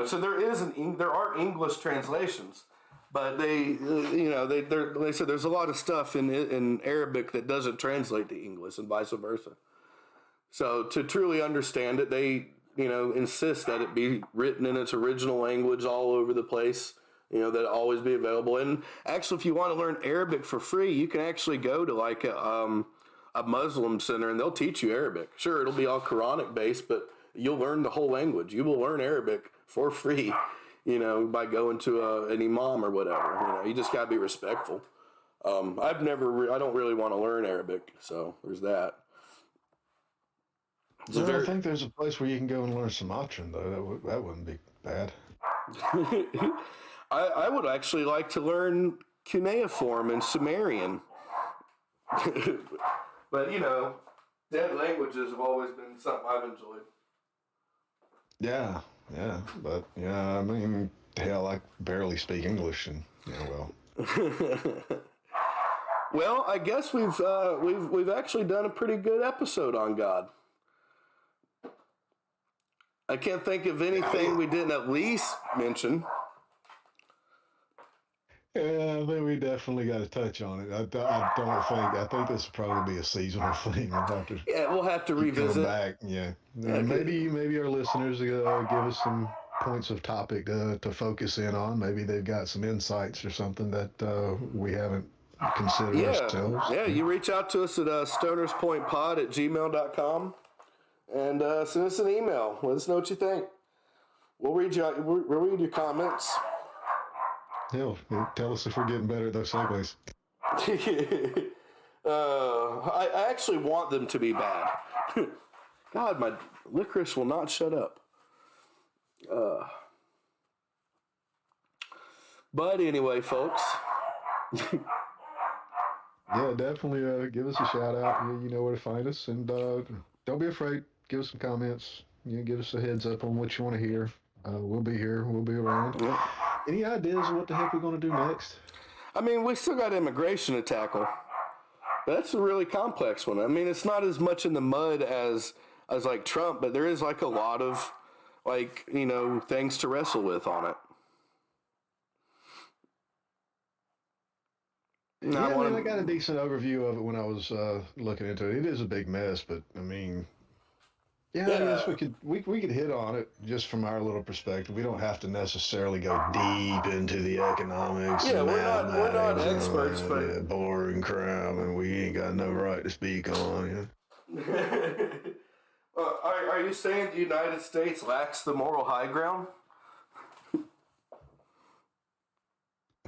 So there are English translations, but they said there's a lot of stuff in Arabic that doesn't translate to English and vice versa. So to truly understand it, they, insist that it be written in its original language all over the place, that it always be available. And actually, if you want to learn Arabic for free, you can actually go to like a Muslim center and they'll teach you Arabic. Sure, it'll be all Quranic based, but you'll learn the whole language. You will learn Arabic for free, by going to an imam or whatever. You just got to be respectful. I don't really want to learn Arabic, so there's that. I think there's a place where you can go and learn Sumatran, though. That wouldn't be bad. I would actually like to learn cuneiform and Sumerian. But, dead languages have always been something I've enjoyed. Yeah. But, I mean, hell, I barely speak English, and, well. Well, I guess we've actually done a pretty good episode on God. I can't think of anything we didn't at least mention. Yeah, I think we definitely got to touch on it. I think this will probably be a seasonal thing. We'll have to revisit. Back. Yeah. Maybe our listeners give us some points of topic to focus in on. Maybe they've got some insights or something that we haven't considered ourselves. Yeah, you reach out to us at stonerspointpod@gmail.com and send us an email. Let us know what you think. We'll read your comments. Hell, tell us if we're getting better at those segues. I actually want them to be bad. God, my licorice will not shut up. But anyway, folks. Yeah, definitely give us a shout out. You know where to find us. And don't be afraid. Give us some comments. Give us a heads up on what you want to hear. We'll be here. We'll be around. Yeah. Any ideas of what the heck we're going to do next? I mean, we still got immigration to tackle. That's a really complex one. I mean, it's not as much in the mud as like Trump, but there is like a lot of like, things to wrestle with on it. Yeah, I mean, I got a decent overview of it when I was looking into it. It is a big mess, but I mean, yeah, I guess we could hit on it just from our little perspective. We don't have to necessarily go deep into the economics Yeah, and we're not mathematics and all experts, that, but yeah, boring crap, and we ain't got no right to speak on. are you saying the United States lacks the moral high ground?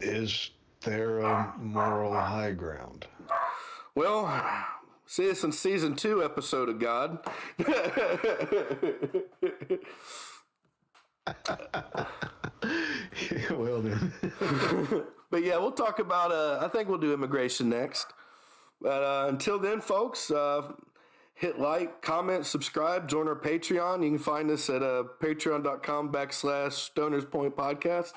Is there a moral high ground? Well, see us in season 2 episode of God. Well then. But yeah, we'll talk about. I think we'll do immigration next. But until then, folks, hit like, comment, subscribe, join our Patreon. You can find us at patreon.com/Stoners Point Podcast.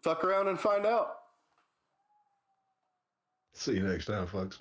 Fuck around and find out. See you next time, folks.